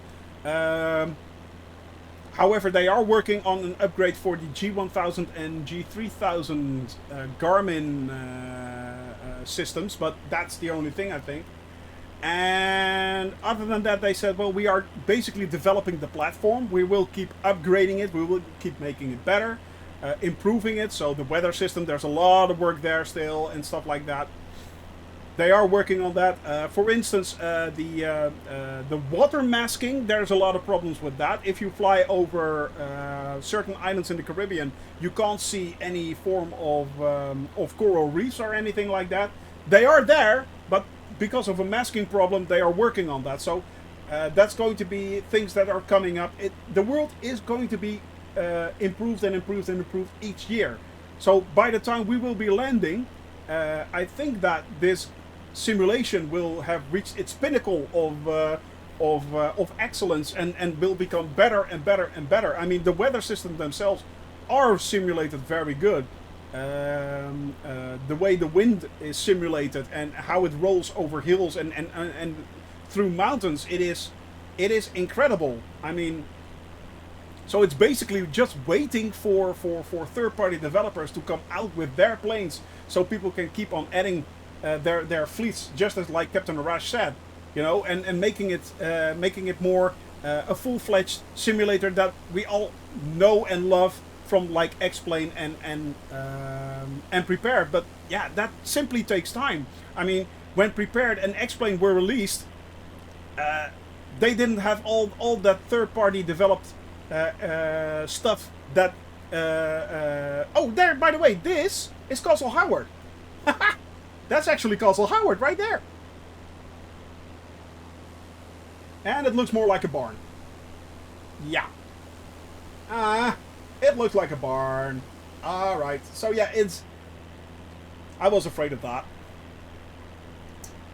However, they are working on an upgrade for the G1000 and G3000 Garmin systems, but that's the only thing, I think. And other than that, they said, well, we are basically developing the platform. We will keep upgrading it. We will keep making it better, improving it. So the weather system, there's a lot of work there still and stuff like that. They are working on that. For instance, the water masking, there's a lot of problems with that. If you fly over certain islands in the Caribbean, you can't see any form of coral reefs or anything like that. They are there, but because of a masking problem, they are working on that. So that's going to be things that are coming up. The world is going to be improved and improved and improved each year. So by the time we will be landing, I think that this simulation will have reached its pinnacle of excellence and will become better and better and better. I mean, the weather systems themselves are simulated very good. The way the wind is simulated and how it rolls over hills and through mountains, it is incredible. I mean, so it's basically just waiting for third-party developers to come out with their planes, so people can keep on adding their fleets, just as like Captain Arash said, you know, and making it more a full-fledged simulator that we all know and love from like X-Plane and Prepared. But yeah, that simply takes time. I mean, when Prepared and X-Plane were released, they didn't have all that third-party developed stuff that. Oh, there. By the way, this is Castle Howard. That's actually Castle Howard right there. And it looks more like a barn. Yeah. It looks like a barn. Alright. So yeah, I was afraid of that.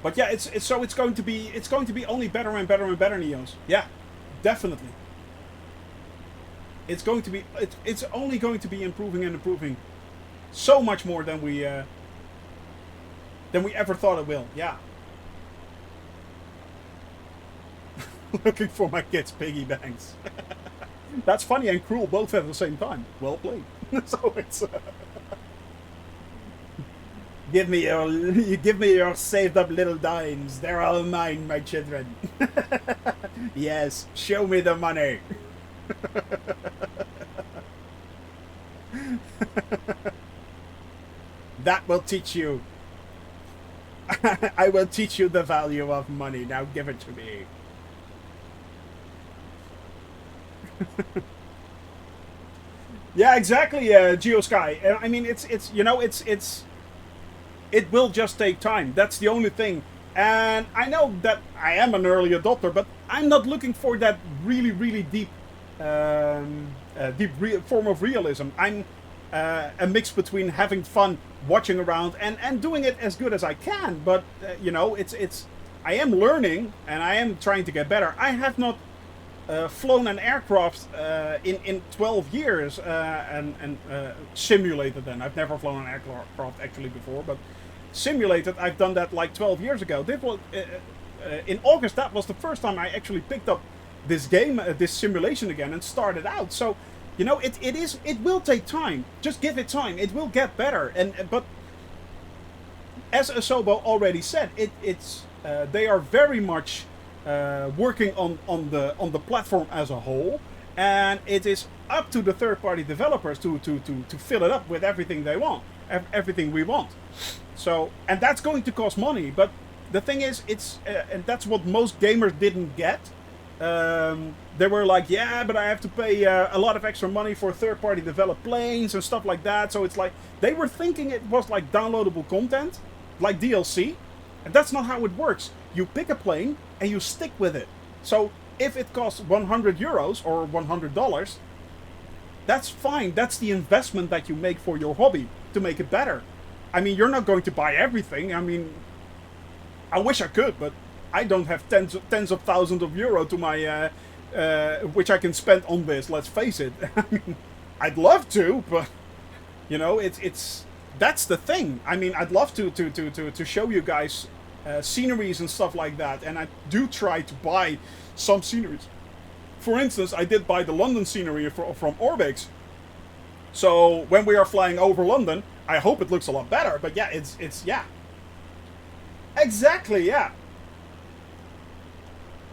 But yeah, it's going to be only better and better and better, Neos. Yeah, definitely. It's only going to be improving and improving so much more than we ever thought it will. Yeah. Looking for my kids' piggy banks. That's funny and cruel both at the same time. Well played. So it's give me your saved up little dimes. They're all mine, my children. Yes, show me the money. That will teach you. I will teach you the value of money. Now give it to me. Yeah, exactly, GeoSky. I mean, it will just take time. That's the only thing. And I know that I am an early adopter, but I'm not looking for that really, really deep, form of realism. I'm a mix between having fun, watching around, and doing it as good as I can. But you know, I am learning and I am trying to get better. I have not flown an aircraft in 12 years and simulated them. I've never flown an aircraft actually before, but simulated, I've done that like 12 years ago. This was, in August, that was the first time I actually picked up this game, this simulation again, and started out. So, you know, it will take time. Just give it time. It will get better. But as Asobo already said, they are very much working on the platform as a whole, and it is up to the third-party developers to fill it up with everything they want, everything we want. So, and that's going to cost money. But the thing is, and that's what most gamers didn't get. They were like, yeah, but I have to pay a lot of extra money for third-party developed planes and stuff like that. So it's like they were thinking it was like downloadable content, like DLC, and that's not how it works. You pick a plane and you stick with it. So if it costs €100 or $100, that's fine. That's the investment that you make for your hobby to make it better. I mean, you're not going to buy everything. I mean, I wish I could, but I don't have tens of thousands of euro to my which I can spend on this. Let's face it. I mean, I'd love to, but you know, it's that's the thing. I mean, I'd love to show you guys sceneries and stuff like that, and I do try to buy some sceneries. For instance, I did buy the London scenery from Orbix. So when we are flying over London, I hope it looks a lot better. But yeah, it's yeah. Exactly, yeah.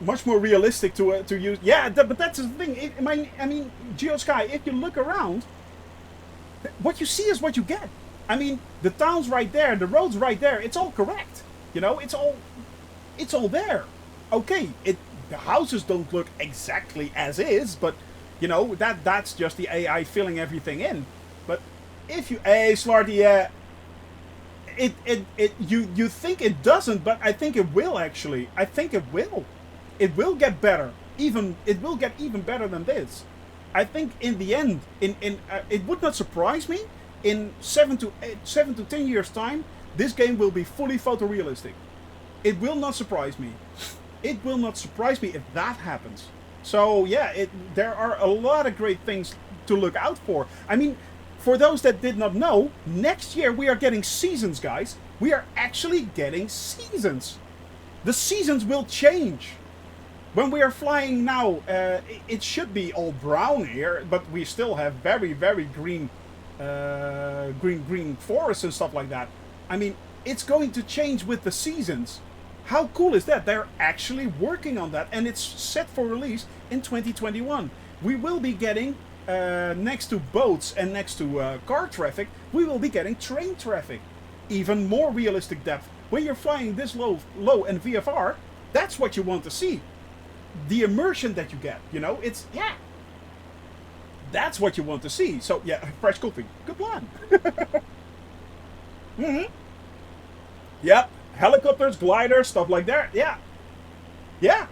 Much more realistic to use. Yeah, but that's the thing. I mean, GeoSky. If you look around, what you see is what you get. I mean, the town's right there, the road's right there. It's all correct. You know, it's all there. Okay, the houses don't look exactly as is, but you know that's just the AI filling everything in. But if you, hey, Smarty, you think it doesn't, but I think it will actually. I think it will. It will get better. It will get even better than this. I think in the end, it would not surprise me in 7 to 10 years time, this game will be fully photorealistic. It will not surprise me. It will not surprise me if that happens. So yeah, there are a lot of great things to look out for. I mean, for those that did not know, next year we are getting seasons, guys. We are actually getting seasons. The seasons will change. When we are flying now, it should be all brown here, but we still have very, very green forests and stuff like that. I mean, it's going to change with the seasons. How cool is that? They're actually working on that, and it's set for release in 2021. We will be getting, next to boats and next to car traffic, we will be getting train traffic. Even more realistic depth. When you're flying this low in VFR, that's what you want to see. The immersion that you get, you know, it's, yeah. That's what you want to see. So, yeah, fresh coffee. Good plan. Mm-hmm. Yep. Helicopters, gliders, stuff like that. Yeah. Yeah.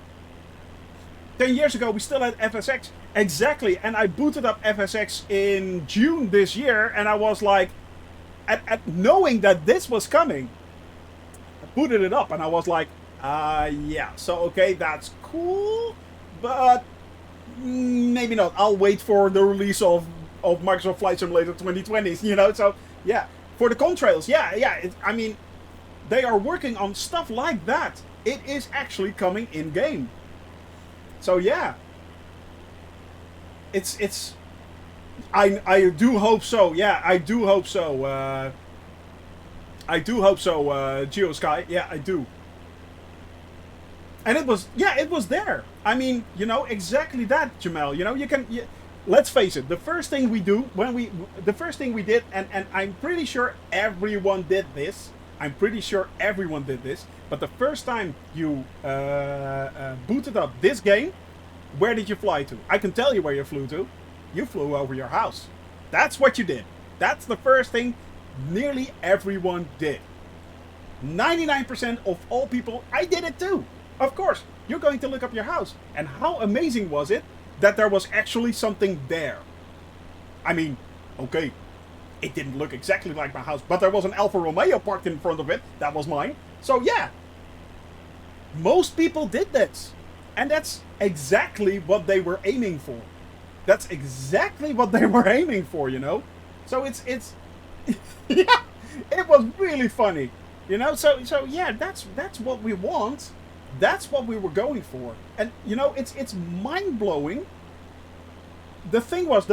10 years ago, we still had FSX. Exactly. And I booted up FSX in June this year, and I was like, at knowing that this was coming, I booted it up, and I was like, yeah. So, okay, that's cool, but maybe not. I'll wait for the release of Microsoft Flight Simulator 2020, you know? So, yeah. For the contrails, yeah. I mean, they are working on stuff like that. It is actually coming in-game. So, yeah. It's... I do hope so. Yeah, I do hope so. I do hope so, GeoSky. Yeah, I do. And it was there. I mean, you know, exactly that, Jamel. You know, let's face it. The first thing we did, and I'm pretty sure everyone did this. But the first time you booted up this game, where did you fly to? I can tell you where you flew to. You flew over your house. That's what you did. That's the first thing nearly everyone did. 99% of all people, I did it too. Of course, you're going to look up your house. And how amazing was it that there was actually something there? I mean, okay, it didn't look exactly like my house, but there was an Alfa Romeo parked in front of it. That was mine. So yeah, most people did this. And that's exactly what they were aiming for. That's exactly what they were aiming for, you know? So it's yeah, it was really funny. You know, so yeah, that's what we want. That's what we were going for. And you know, it's mind-blowing. The thing was,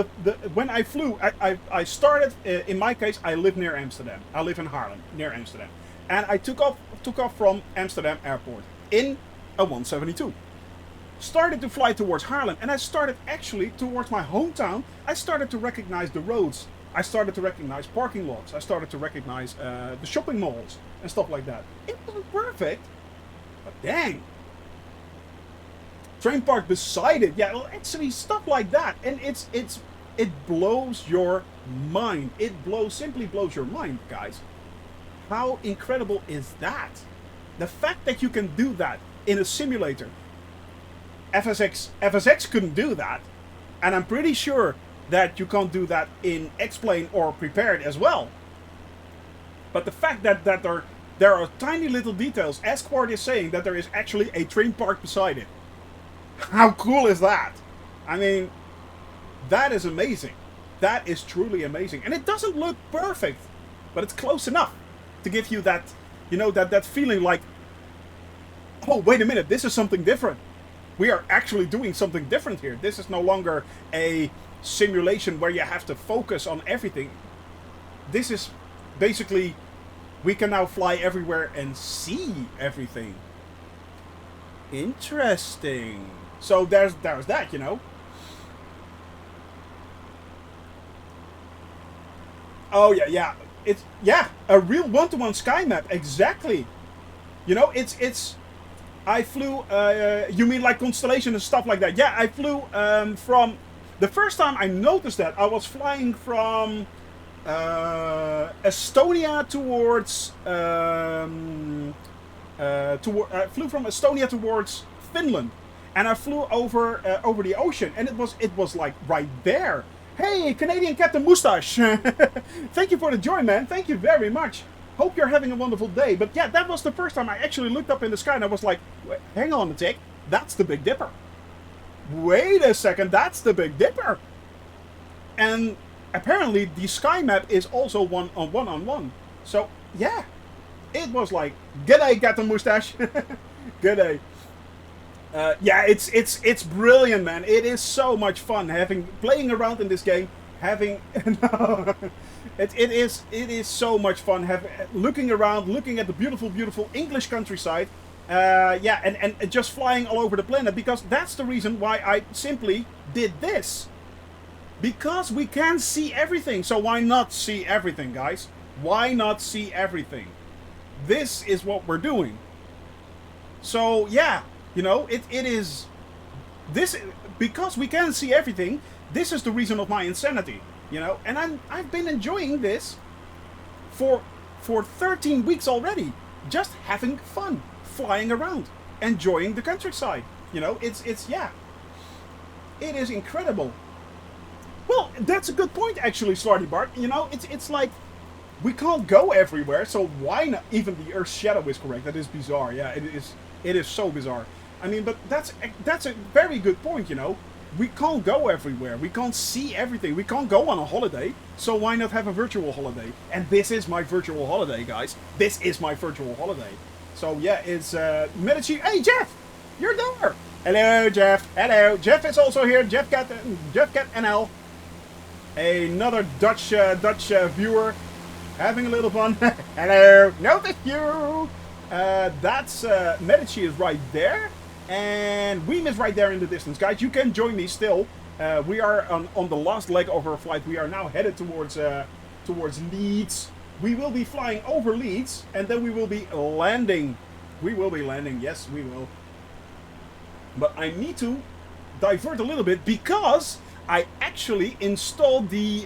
when I flew, I started, in my case, I live near Amsterdam. I live in Haarlem, near Amsterdam. And I took off from Amsterdam airport in a 172. Started to fly towards Haarlem, and I started actually towards my hometown. I started to recognize the roads. I started to recognize parking lots. I started to recognize the shopping malls and stuff like that. It wasn't perfect, but dang. train park beside it. Yeah, well, actually stuff like that, and it blows your mind. It simply blows your mind, guys. How incredible is that? The fact that you can do that in a simulator. FSX couldn't do that, and I'm pretty sure that you can't do that in X-Plane or Prepared as well. But the fact that there are tiny little details, as Quart is saying, that there is actually a train park beside it. How cool is that? I mean, that is amazing. That is truly amazing. And it doesn't look perfect, but it's close enough to give you that, you know, that feeling like, oh, wait a minute, this is something different. We are actually doing something different here. This is no longer a simulation where you have to focus on everything. This is basically, we can now fly everywhere and see everything. Interesting. So there's that, you know. Oh yeah. It's a real one-to-one sky map, exactly. You know, it's I flew you mean like constellation and stuff like that. Yeah, I flew from the first time I noticed that, I was flying from Estonia towards I flew from Estonia towards Finland, and I flew over the ocean, and it was like right there. Hey, Canadian Captain Moustache! Thank you for the join, man. Thank you very much. Hope you're having a wonderful day. But yeah, that was the first time I actually looked up in the sky, and I was like, hang on a tick, that's the Big Dipper. Wait a second, that's the Big Dipper. And apparently the sky map is also one-on-one. So yeah, it was like, g'day, Captain Moustache. G'day. Yeah, it's brilliant, man. It is so much fun playing around in this game, no, it is so much fun looking around, looking at the beautiful English countryside. Yeah, and just flying all over the planet, because that's the reason why I simply did this. Because we can see everything, so why not see everything, guys? Why not see everything? This is what we're doing. So yeah, you know, it is this, because we can see everything. This is the reason of my insanity, you know. And I've been enjoying this for 13 weeks already, just having fun, flying around, enjoying the countryside. You know, it's yeah, it is incredible. Well, that's a good point, actually, Slarty Bart. You know, it's like, we can't go everywhere, so why not? Even the Earth's shadow is correct. That is bizarre. Yeah, it is so bizarre. I mean, but that's a very good point, you know. We can't go everywhere. We can't see everything. We can't go on a holiday. So why not have a virtual holiday? And this is my virtual holiday, guys. This is my virtual holiday. So yeah, it's Medici. Hey, Jeff! You're there! Hello, Jeff. Hello. Jeff is also here. Jeff Cat NL. Another Dutch viewer. Having a little fun. Hello. Notice you! That's Medici is right there. And Weem is right there in the distance. Guys, you can join me still. We are on the last leg of our flight. We are now headed towards Leeds. We will be flying over Leeds, and then we will be landing. We will be landing, yes, we will. But I need to divert a little bit, because I actually installed the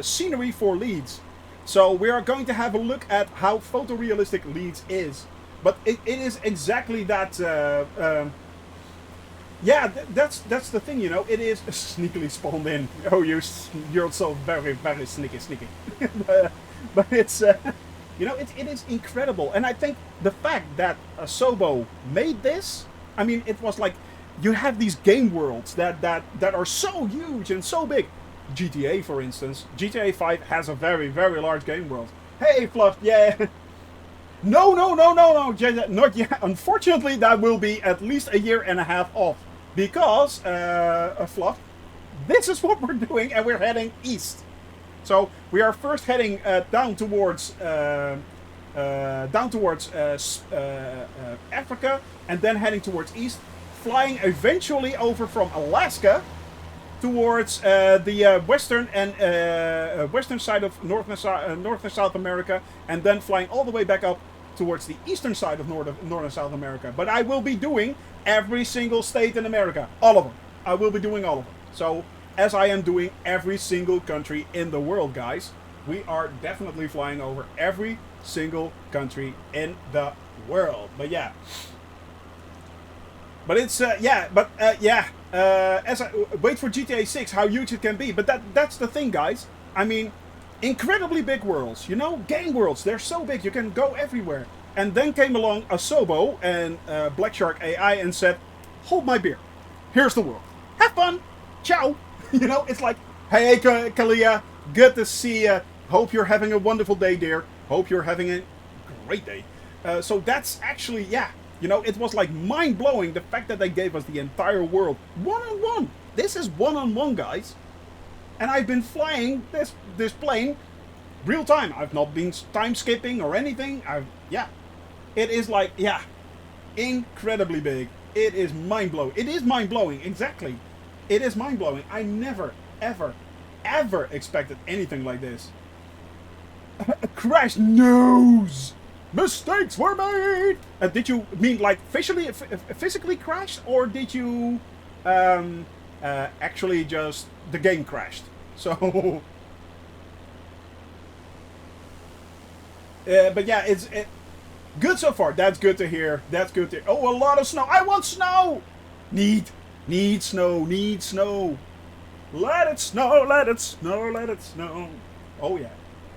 scenery for Leeds. So we are going to have a look at how photorealistic Leeds is. But it is exactly that. Yeah, that's the thing, you know. It is sneakily spawned in. Oh, you're so very sneaky. but it's you know, it is incredible, and I think the fact that Asobo made this. I mean, it was like, you have these game worlds that are so huge and so big. GTA, for instance, GTA 5 has a very large game world. Hey, Fluff, yeah. No, not yet. Unfortunately, that will be at least a year and a half off, because Fluff, this is what we're doing, and we're heading east. So we are first heading down towards Africa, and then heading towards east, flying eventually over from Alaska towards the western and western side of North and South America, and then flying all the way back up towards the eastern side of North and South America. But I will be doing every single state in America. All of them. I will be doing all of them. So, as I am doing every single country in the world, guys, we are definitely flying over every single country in the world. But yeah. But it's, as I wait for GTA 6, how huge it can be. But that's the thing, guys. I mean, incredibly big worlds, you know? Game worlds, they're so big, you can go everywhere. And then came along Asobo and Black Shark AI and said, hold my beer. Here's the world. Have fun. Ciao. You know, it's like, hey, Kalia, good to see you. Hope you're having a wonderful day, dear. Hope you're having a great day. So that's actually, yeah. You know, it was like mind-blowing, the fact that they gave us the entire world one-on-one. This is one-on-one, guys. And I've been flying this plane real time. I've not been time skipping or anything. It is like, yeah, incredibly big. It is mind-blowing. It is mind-blowing, exactly. It is mind-blowing. I never, ever, ever expected anything like this. Crash news! Mistakes were made! Did you mean like physically crashed, or did you actually just the game crashed? So, but yeah, it's good so far. That's good to hear. That's good to hear. Oh, a lot of snow. I want snow. Need snow. Need snow. Let it snow. Let it snow. Let it snow. Oh yeah.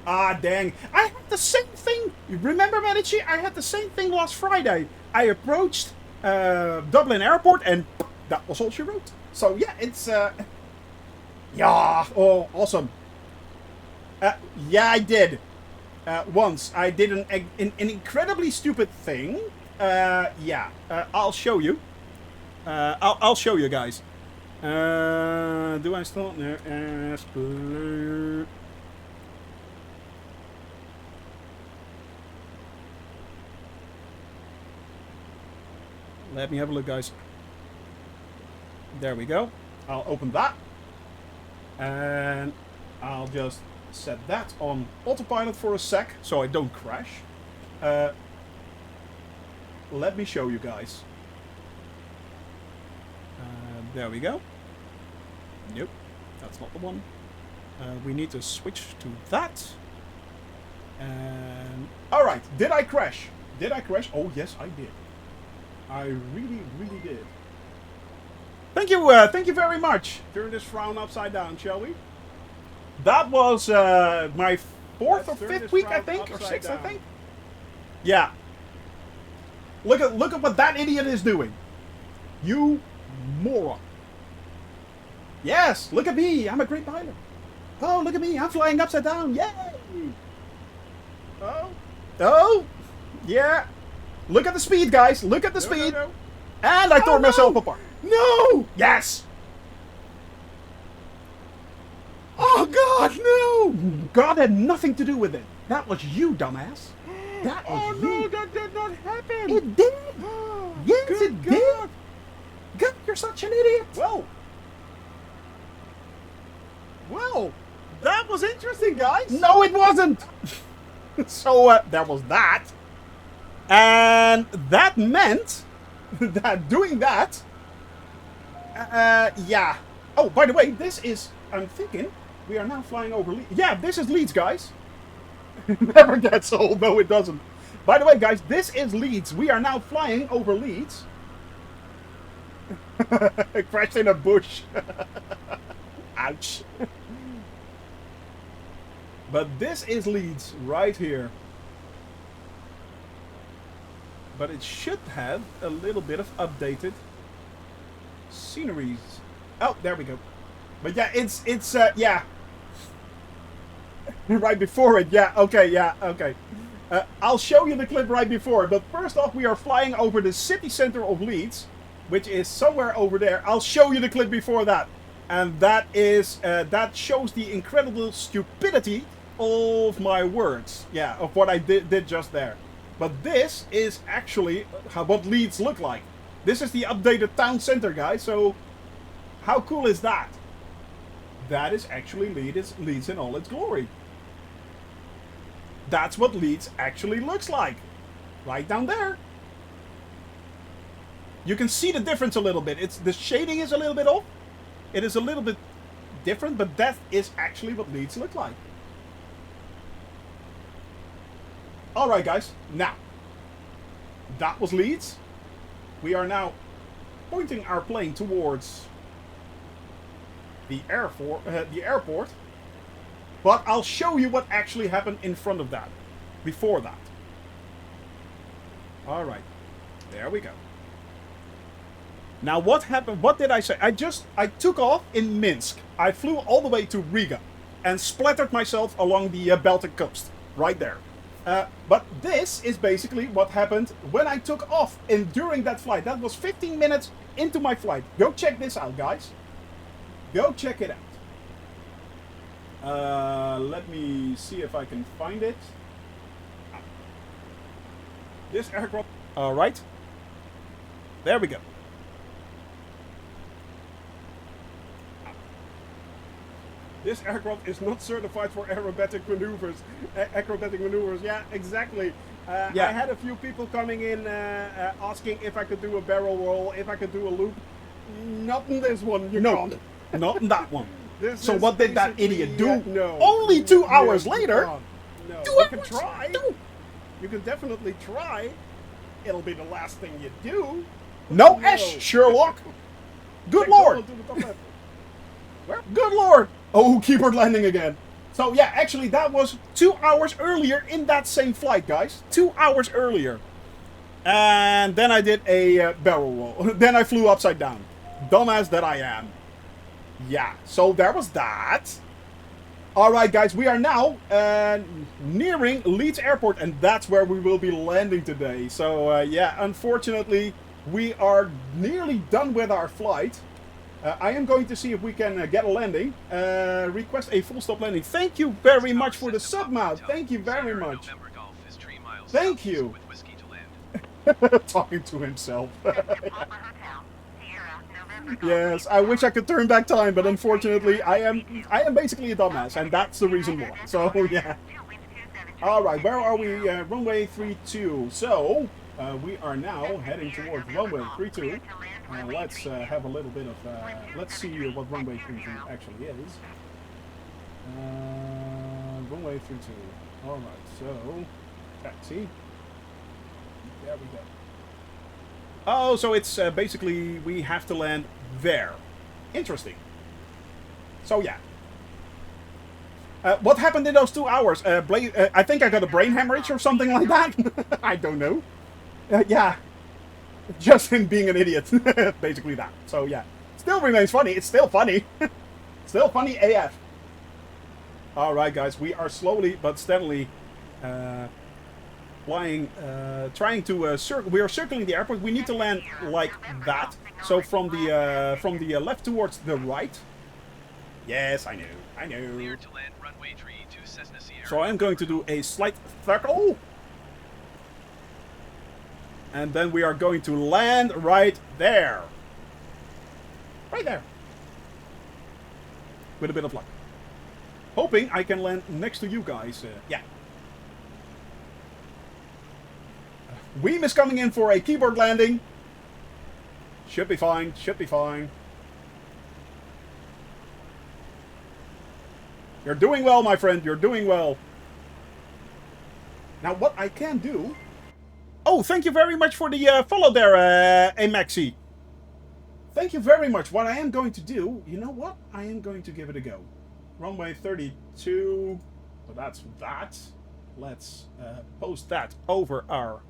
Ah, dang. I had the same thing. You remember, Medici? I had the same thing last Friday. I approached Dublin Airport and that was all she wrote. So, yeah, it's... yeah. Oh, awesome. Yeah, I did. Once. I did an incredibly stupid thing. Yeah. I'll show you. I'll show you, guys. Do I still... Let me have a look, guys. There we go. I'll open that. And I'll just set that on autopilot for a sec so I don't crash. Let me show you guys. There we go. Nope, that's not the one. We need to switch to that. And alright, did I crash? Did I crash? Oh yes, I did. I really, really did. Thank you very much. Turn this frown upside down, shall we? That was my fourth or fifth week, I think, or sixth, I think. Yeah. Look at what that idiot is doing. You moron. Yes, look at me. I'm a great pilot. Oh, look at me. I'm flying upside down. Yay. Oh. Yeah. Look at the speed, guys. Look at the speed. No. And I tore myself apart. No! Yes! Oh, God, no! God had nothing to do with it. That was you, dumbass. That was you. No, that did not happen. It did. Yes, good it God. Did. God, you're such an idiot. Well, that was interesting, guys. No, it wasn't. So, there was that. And that meant that doing that, yeah. Oh, by the way, this is, I'm thinking, we are now flying over Leeds. Yeah, this is Leeds, guys. Never gets old. No, it doesn't. By the way, guys, this is Leeds. We are now flying over Leeds. I crashed in a bush. Ouch. But this is Leeds right here. But it should have a little bit of updated sceneries. Oh, there we go. But yeah, it's yeah. Right before it, yeah, okay. I'll show you the clip right before, but first off, we are flying over the city center of Leeds, which is somewhere over there. I'll show you the clip before that. And that is, that shows the incredible stupidity of my words. Yeah, of what I did just there. But this is actually what Leeds look like. This is the updated town center, guys. So, how cool is that? That is actually Leeds in all its glory. That's what Leeds actually looks like. Right down there. You can see the difference a little bit. The shading is a little bit off. It is a little bit different, but that is actually what Leeds look like. Alright guys, now, that was Leeds. We are now pointing our plane towards the airport. But I'll show you what actually happened in front of that, before that. Alright, there we go. Now what happened, what did I say? I took off in Minsk. I flew all the way to Riga and splattered myself along the Baltic coast, right there. But this is basically what happened when I took off during that flight. That was 15 minutes into my flight. Go check this out, guys. Go check it out. Let me see if I can find it. This aircraft. Alright. There we go. This aircraft is not certified for acrobatic maneuvers. Yeah, exactly. Yeah. I had a few people coming in asking if I could do a barrel roll, if I could do a loop. Not in this one, you can't. Not in that one. So what did that idiot do? No. Only 2 hours later? No. You can try. You can definitely try. It'll be the last thing you do. No, Ash, Sherlock. Good Lord. Where? Good Lord. Oh, keyboard landing again. So yeah, actually that was 2 hours earlier in that same flight, guys. 2 hours earlier. And then I did a barrel roll. Then I flew upside down. Dumbass that I am. Yeah, so there was that. Alright guys, we are now nearing Leeds Airport, and that's where we will be landing today. So yeah, unfortunately, we are nearly done with our flight. I am going to see if we can get a landing. Request a full stop landing. Thank you very much for the sub, Matt. Thank you very much. Thank you. Talking to himself. Yes, I wish I could turn back time, but unfortunately, I am basically a dumbass, and that's the reason why. So yeah. All right, where are we? Runway 32. So we are now heading towards runway 32. Let's have a little bit of. Let's see what runway 32 actually is. Runway 32. All right, so taxi. There we go. Oh, so it's basically we have to land there. Interesting. So yeah. What happened in those 2 hours? I think I got a brain hemorrhage or something like that. I don't know. Yeah. Just in being an idiot. Basically that. So yeah. Still remains funny. It's still funny. Still funny AF. Alright guys, we are slowly but steadily flying, trying to we are circling the airport. We need to land like that. So from the left towards the right. Yes, I know. Clear to land runway 32 Cessna Sierra. So I'm going to do a slight circle. And then we are going to land right there. Right there. With a bit of luck. Hoping I can land next to you guys. Yeah. Weem is coming in for a keyboard landing. Should be fine. Should be fine. You're doing well, my friend. You're doing well. Now, what I can do... Oh, thank you very much for the follow there, Amaxi. Thank you very much. What I am going to do... You know what? I am going to give it a go. Runway 32. So that's that. Let's post that over our...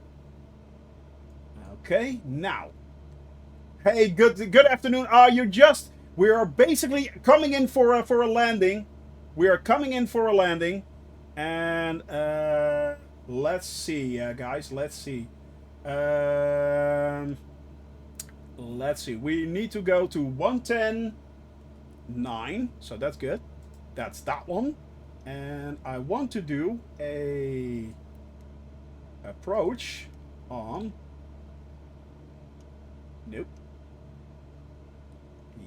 Okay, now. Hey, good afternoon. We are basically coming in for a landing. We are coming in for a landing, and let's see, guys. Let's see. Let's see. We need to go to 110.9, so that's good. That's that one, and I want to do a approach on. Nope.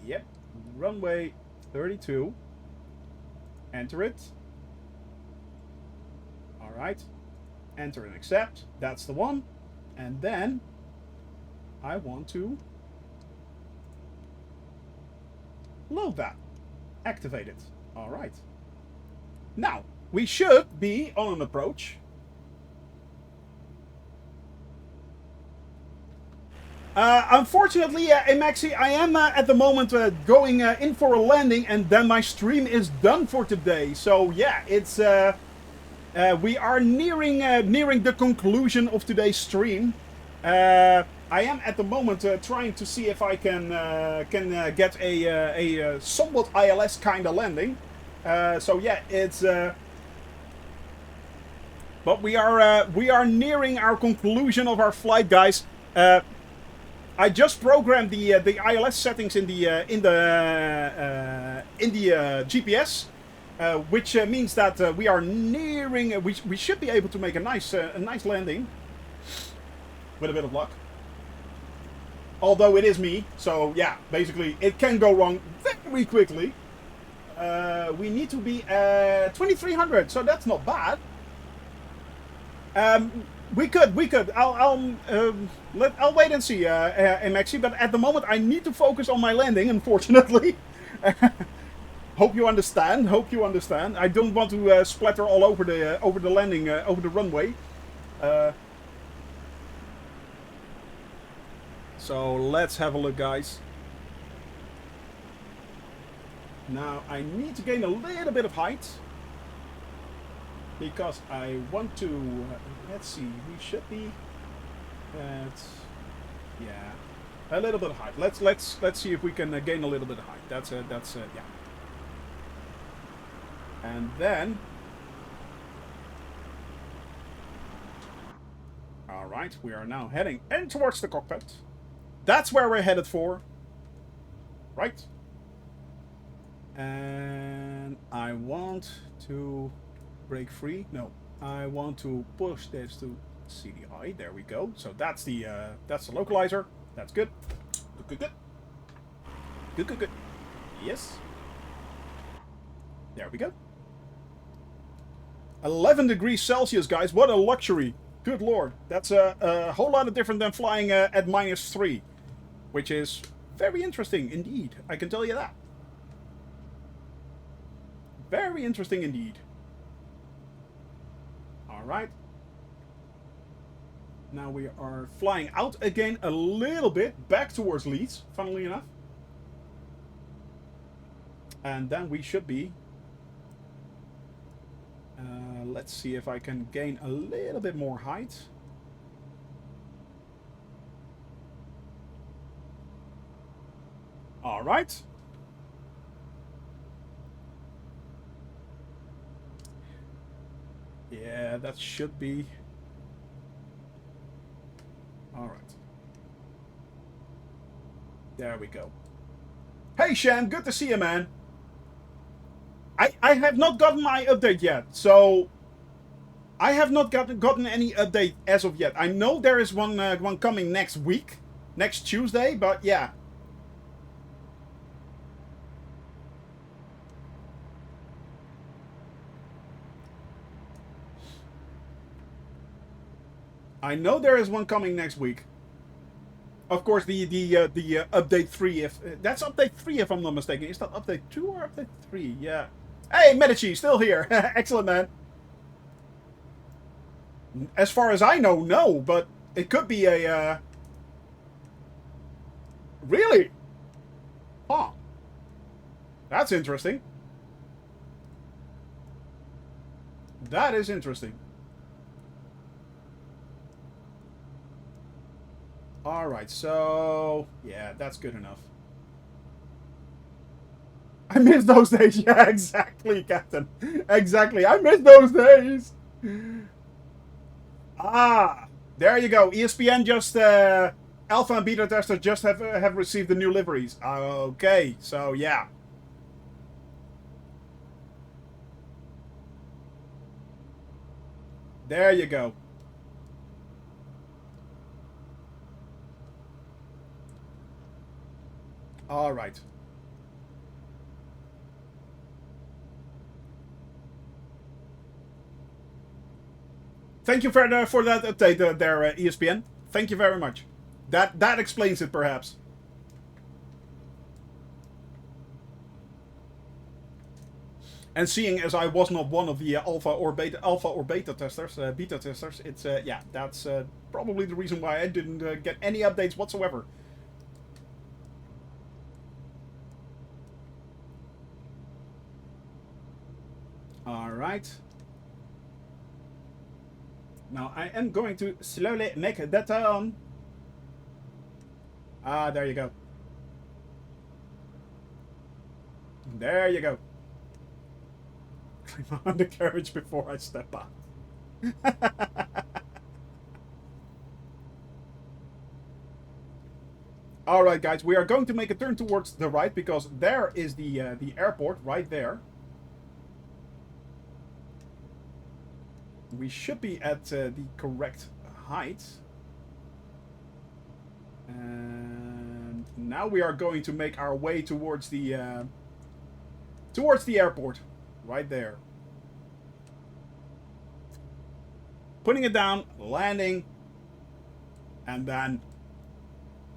Yep. Runway 32. Enter it. Alright. Enter and accept. That's the one. And then I want to load that. Activate it. All right. Now, we should be on an approach. Unfortunately, Maxi, I am at the moment going in for a landing, and then my stream is done for today. So yeah, it's we are nearing the conclusion of today's stream. I am at the moment trying to see if I can get a somewhat ILS kind of landing. So yeah, it's. But we are nearing our conclusion of our flight, guys. I just programmed the ILS settings in the GPS, which means that we are nearing. We should be able to make a nice landing with a bit of luck. Although it is me, so yeah, basically it can go wrong very quickly. We need to be 2300, so that's not bad. We could. I'll wait and see, Maxi. But at the moment, I need to focus on my landing. Unfortunately, hope you understand. I don't want to splatter all over the landing, over the runway. So let's have a look, guys. Now I need to gain a little bit of height. Because I want to, let's see, we should be at, yeah, a little bit of height. Let's see if we can gain a little bit of height. That's yeah. And then, all right, we are now heading in towards the cockpit. That's where we're headed for, right? And I want to break free. No, I want to push this to CDI. There we go. So that's the localizer. That's good. Good. Yes. There we go. 11 degrees Celsius, guys. What a luxury. Good lord. That's a whole lot of different than flying at -3, which is very interesting indeed. I can tell you that. Very interesting indeed. Alright. Now we are flying out again a little bit, back towards Leeds, funnily enough. And then we should be... let's see if I can gain a little bit more height. Alright. Yeah, that should be... Alright. There we go. Hey, Shan, good to see you, man. I have not gotten my update yet, so... I have not gotten any update as of yet. I know there is one coming next week, next Tuesday, but yeah. I know there is one coming next week. Of course, the update 3, if that's update 3 if I'm not mistaken. Is that update 2 or update 3? Yeah. Hey, Medici, still here. Excellent, man. As far as I know, no, but it could be a Really? Huh. That's interesting. That is interesting. Alright, so... yeah, that's good enough. I miss those days. Yeah, exactly, Captain. Exactly. I miss those days. Ah, there you go. ESPN just... Alpha and Beta testers just have received the new liveries. Okay, so yeah. There you go. All right. Thank you for that update there, ESPN. Thank you very much. That explains it, perhaps. And seeing as I was not one of the alpha or beta testers, beta testers, it's yeah, that's probably the reason why I didn't get any updates whatsoever. All right. Now I am going to slowly make that turn. Ah, there you go. There you go. Climb on the carriage before I step out. Alright guys, we are going to make a turn towards the right because there is the airport right there. We should be at the correct height. And now we are going to make our way towards the airport. Right there. Putting it down, landing, and then,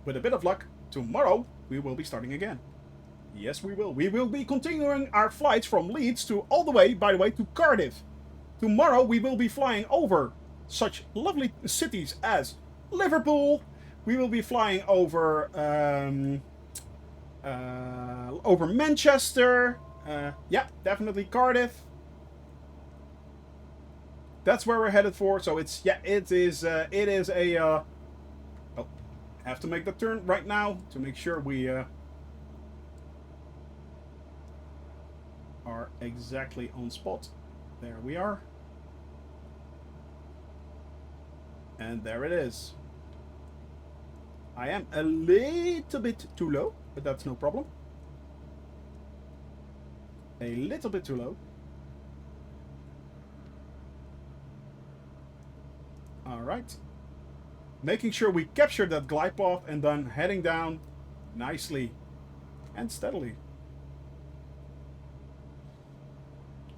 with a bit of luck, tomorrow we will be starting again. Yes, we will. We will be continuing our flights from Leeds to all the way, by the way, to Cardiff. Tomorrow we will be flying over such lovely cities as Liverpool. We will be flying over over Manchester. Yeah, definitely Cardiff. That's where we're headed for. So it's it is a. Oh, have to make the turn right now to make sure we are exactly on spot. There we are. And there it is. I am a little bit too low, but that's no problem. A little bit too low. Alright. Making sure we capture that glide path and then heading down nicely and steadily.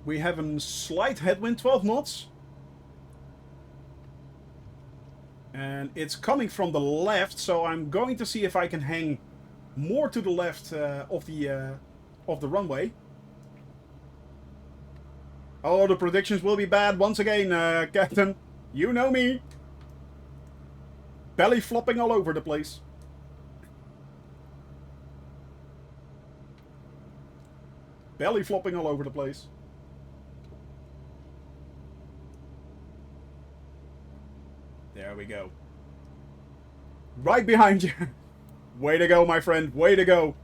We have a slight headwind, 12 knots. And it's coming from the left, so I'm going to see if I can hang more to the left of the runway. Oh, the predictions will be bad once again, Captain. You know me. Belly flopping all over the place. Belly flopping all over the place. There we go. Right behind you. Way to go, my friend. Way to go.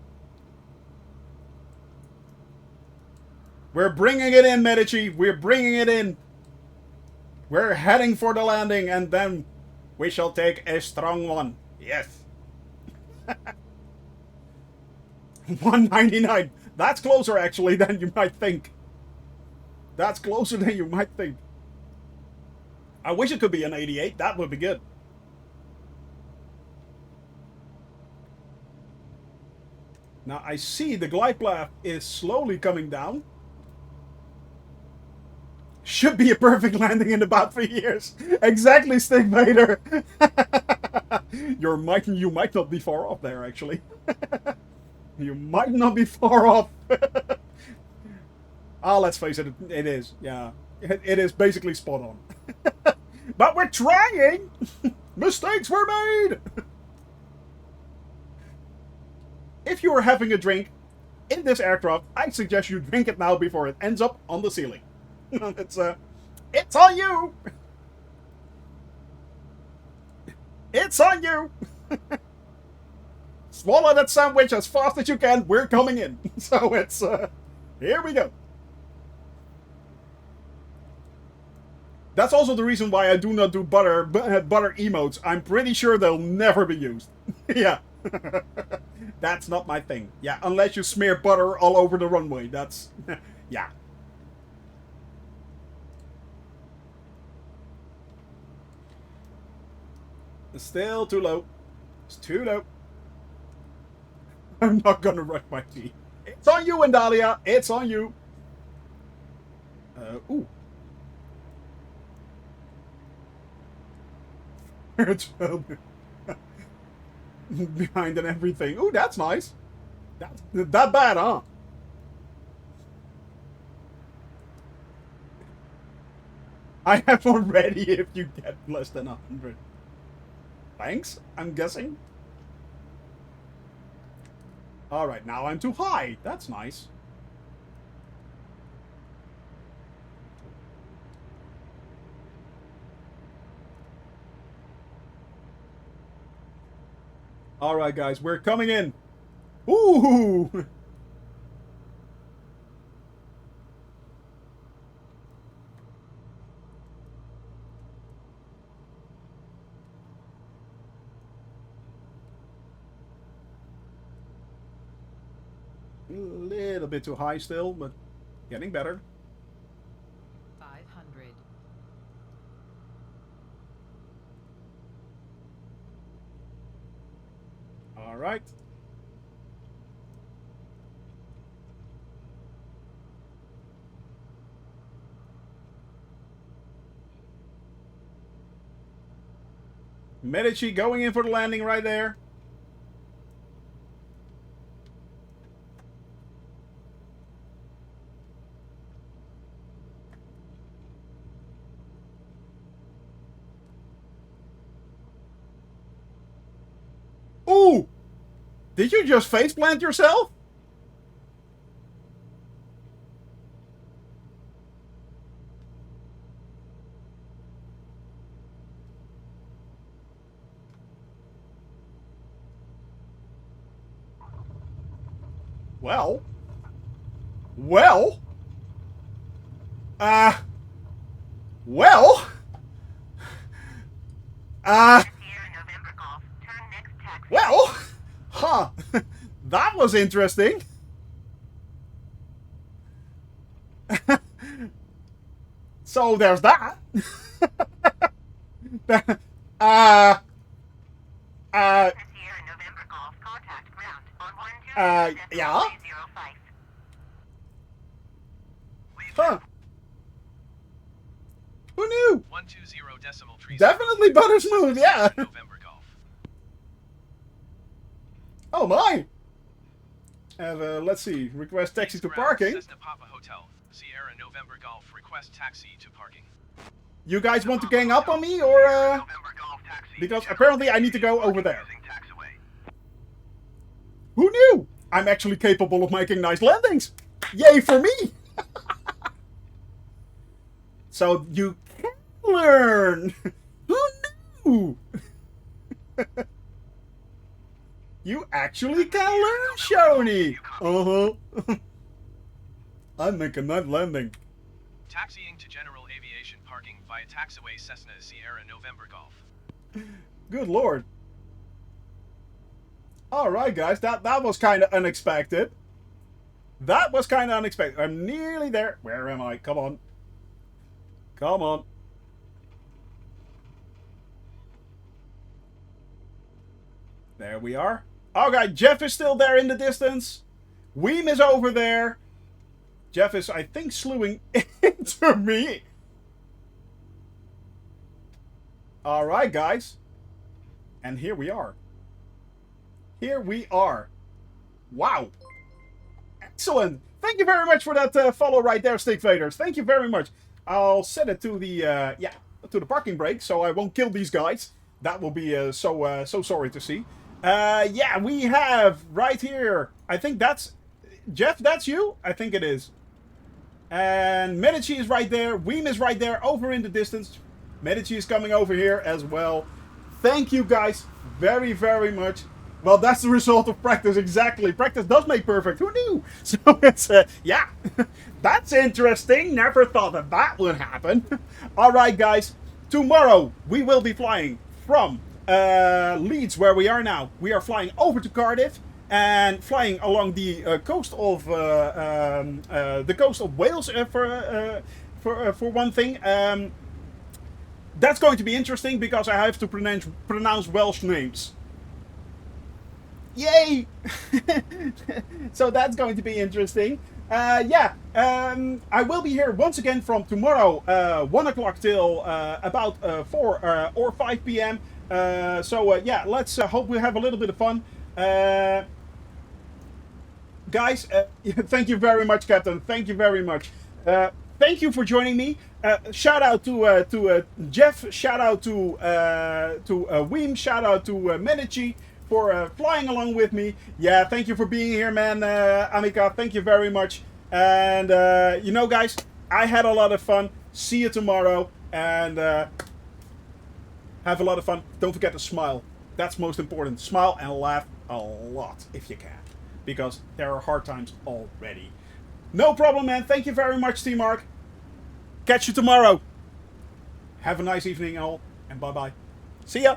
We're bringing it in, Medici. We're bringing it in. We're heading for the landing, and then we shall take a strong one. Yes. 199. That's closer, actually, than you might think. That's closer than you might think. I wish it could be an 88. That would be good. Now, I see the glide path is slowly coming down. Should be a perfect landing in about 3 years. Exactly, Stick Vader. You might not be far off there, actually. You might not be far off. Ah, let's face it, it is. Yeah, it is basically spot on. But we're trying! Mistakes were made! If you are having a drink in this aircraft, I suggest you drink it now before it ends up on the ceiling. It's on you! It's on you! Swallow that sandwich as fast as you can, we're coming in. So it's, here we go. That's also the reason why I do not do butter emotes. I'm pretty sure they'll never be used. Yeah. That's not my thing. Yeah, unless you smear butter all over the runway. That's... yeah. It's still too low. It's too low. I'm not gonna wreck my tea. It's on you, Indalia. It's on you. Ooh. carriage behind and everything. Ooh, that's nice. That bad, huh? I have one ready if you get less than 100. Thanks, I'm guessing. Alright, now I'm too high. That's nice. Alright, guys, we're coming in. Ooh! A little bit too high still, but getting better. 500. All right. Medici going in for the landing right there. Ooh! Did you just faceplant yourself? Well. Well. Well. Well. Huh. That was interesting. So there's that. Yeah. Huh. Who knew? 120 decimal tree. Definitely butter smooth, yeah. November Golf. Oh my. Let's see. Request taxi to parking. Cessna Papa Hotel. Sierra November Golf. Request taxi to parking. You guys want to gang up on me, or because apparently I need to go over there. Who knew? I'm actually capable of making nice landings. Yay for me! So you can learn. Who knew? You actually can learn, Shoni. Uh-huh. I'm making that landing. Taxiing to general aviation parking via taxiway Cessna Sierra November Golf. Good lord. Alright guys, that was kind of unexpected. That was kind of unexpected. I'm nearly there. Where am I? Come on. Come on. There we are. Alright, Jeff is still there in the distance. Weem is over there. Jeff is, I think, slewing into me. Alright, guys. And here we are. Here we are. Wow. Excellent. Thank you very much for that follow right there, Stick Faders. Thank you very much. I'll set it to the, to the parking brake, so I won't kill these guys. That will be so sorry to see. Yeah, we have right here, I think that's, Jeff, that's you? I think it is. And Medici is right there. Weem is right there, over in the distance. Medici is coming over here as well. Thank you guys very, very much. Well, that's the result of practice, exactly. Practice does make perfect. Who knew? So it's, yeah, that's interesting. Never thought that would happen. All right, guys. Tomorrow, we will be flying from Leeds, where we are now. We are flying over to Cardiff and flying along the coast of Wales for one thing. That's going to be interesting because I have to pronounce Welsh names. Yay! So that's going to be interesting. Yeah, I will be here once again from tomorrow, 1 o'clock till about 4 or 5 p.m. Yeah, let's hope we have a little bit of fun. Guys, thank you very much, Captain. Thank you very much. Thank you for joining me. Shout out to Jeff. Shout out to Weem. Shout out to Medici for flying along with me. Yeah, thank you for being here, man. Amika, thank you very much. And you know, guys, I had a lot of fun. See you tomorrow, and have a lot of fun. Don't forget to smile. That's most important. Smile and laugh a lot if you can, because there are hard times already. No problem, man. Thank you very much, T-Mark. Catch you tomorrow. Have a nice evening, all, and bye-bye. See ya.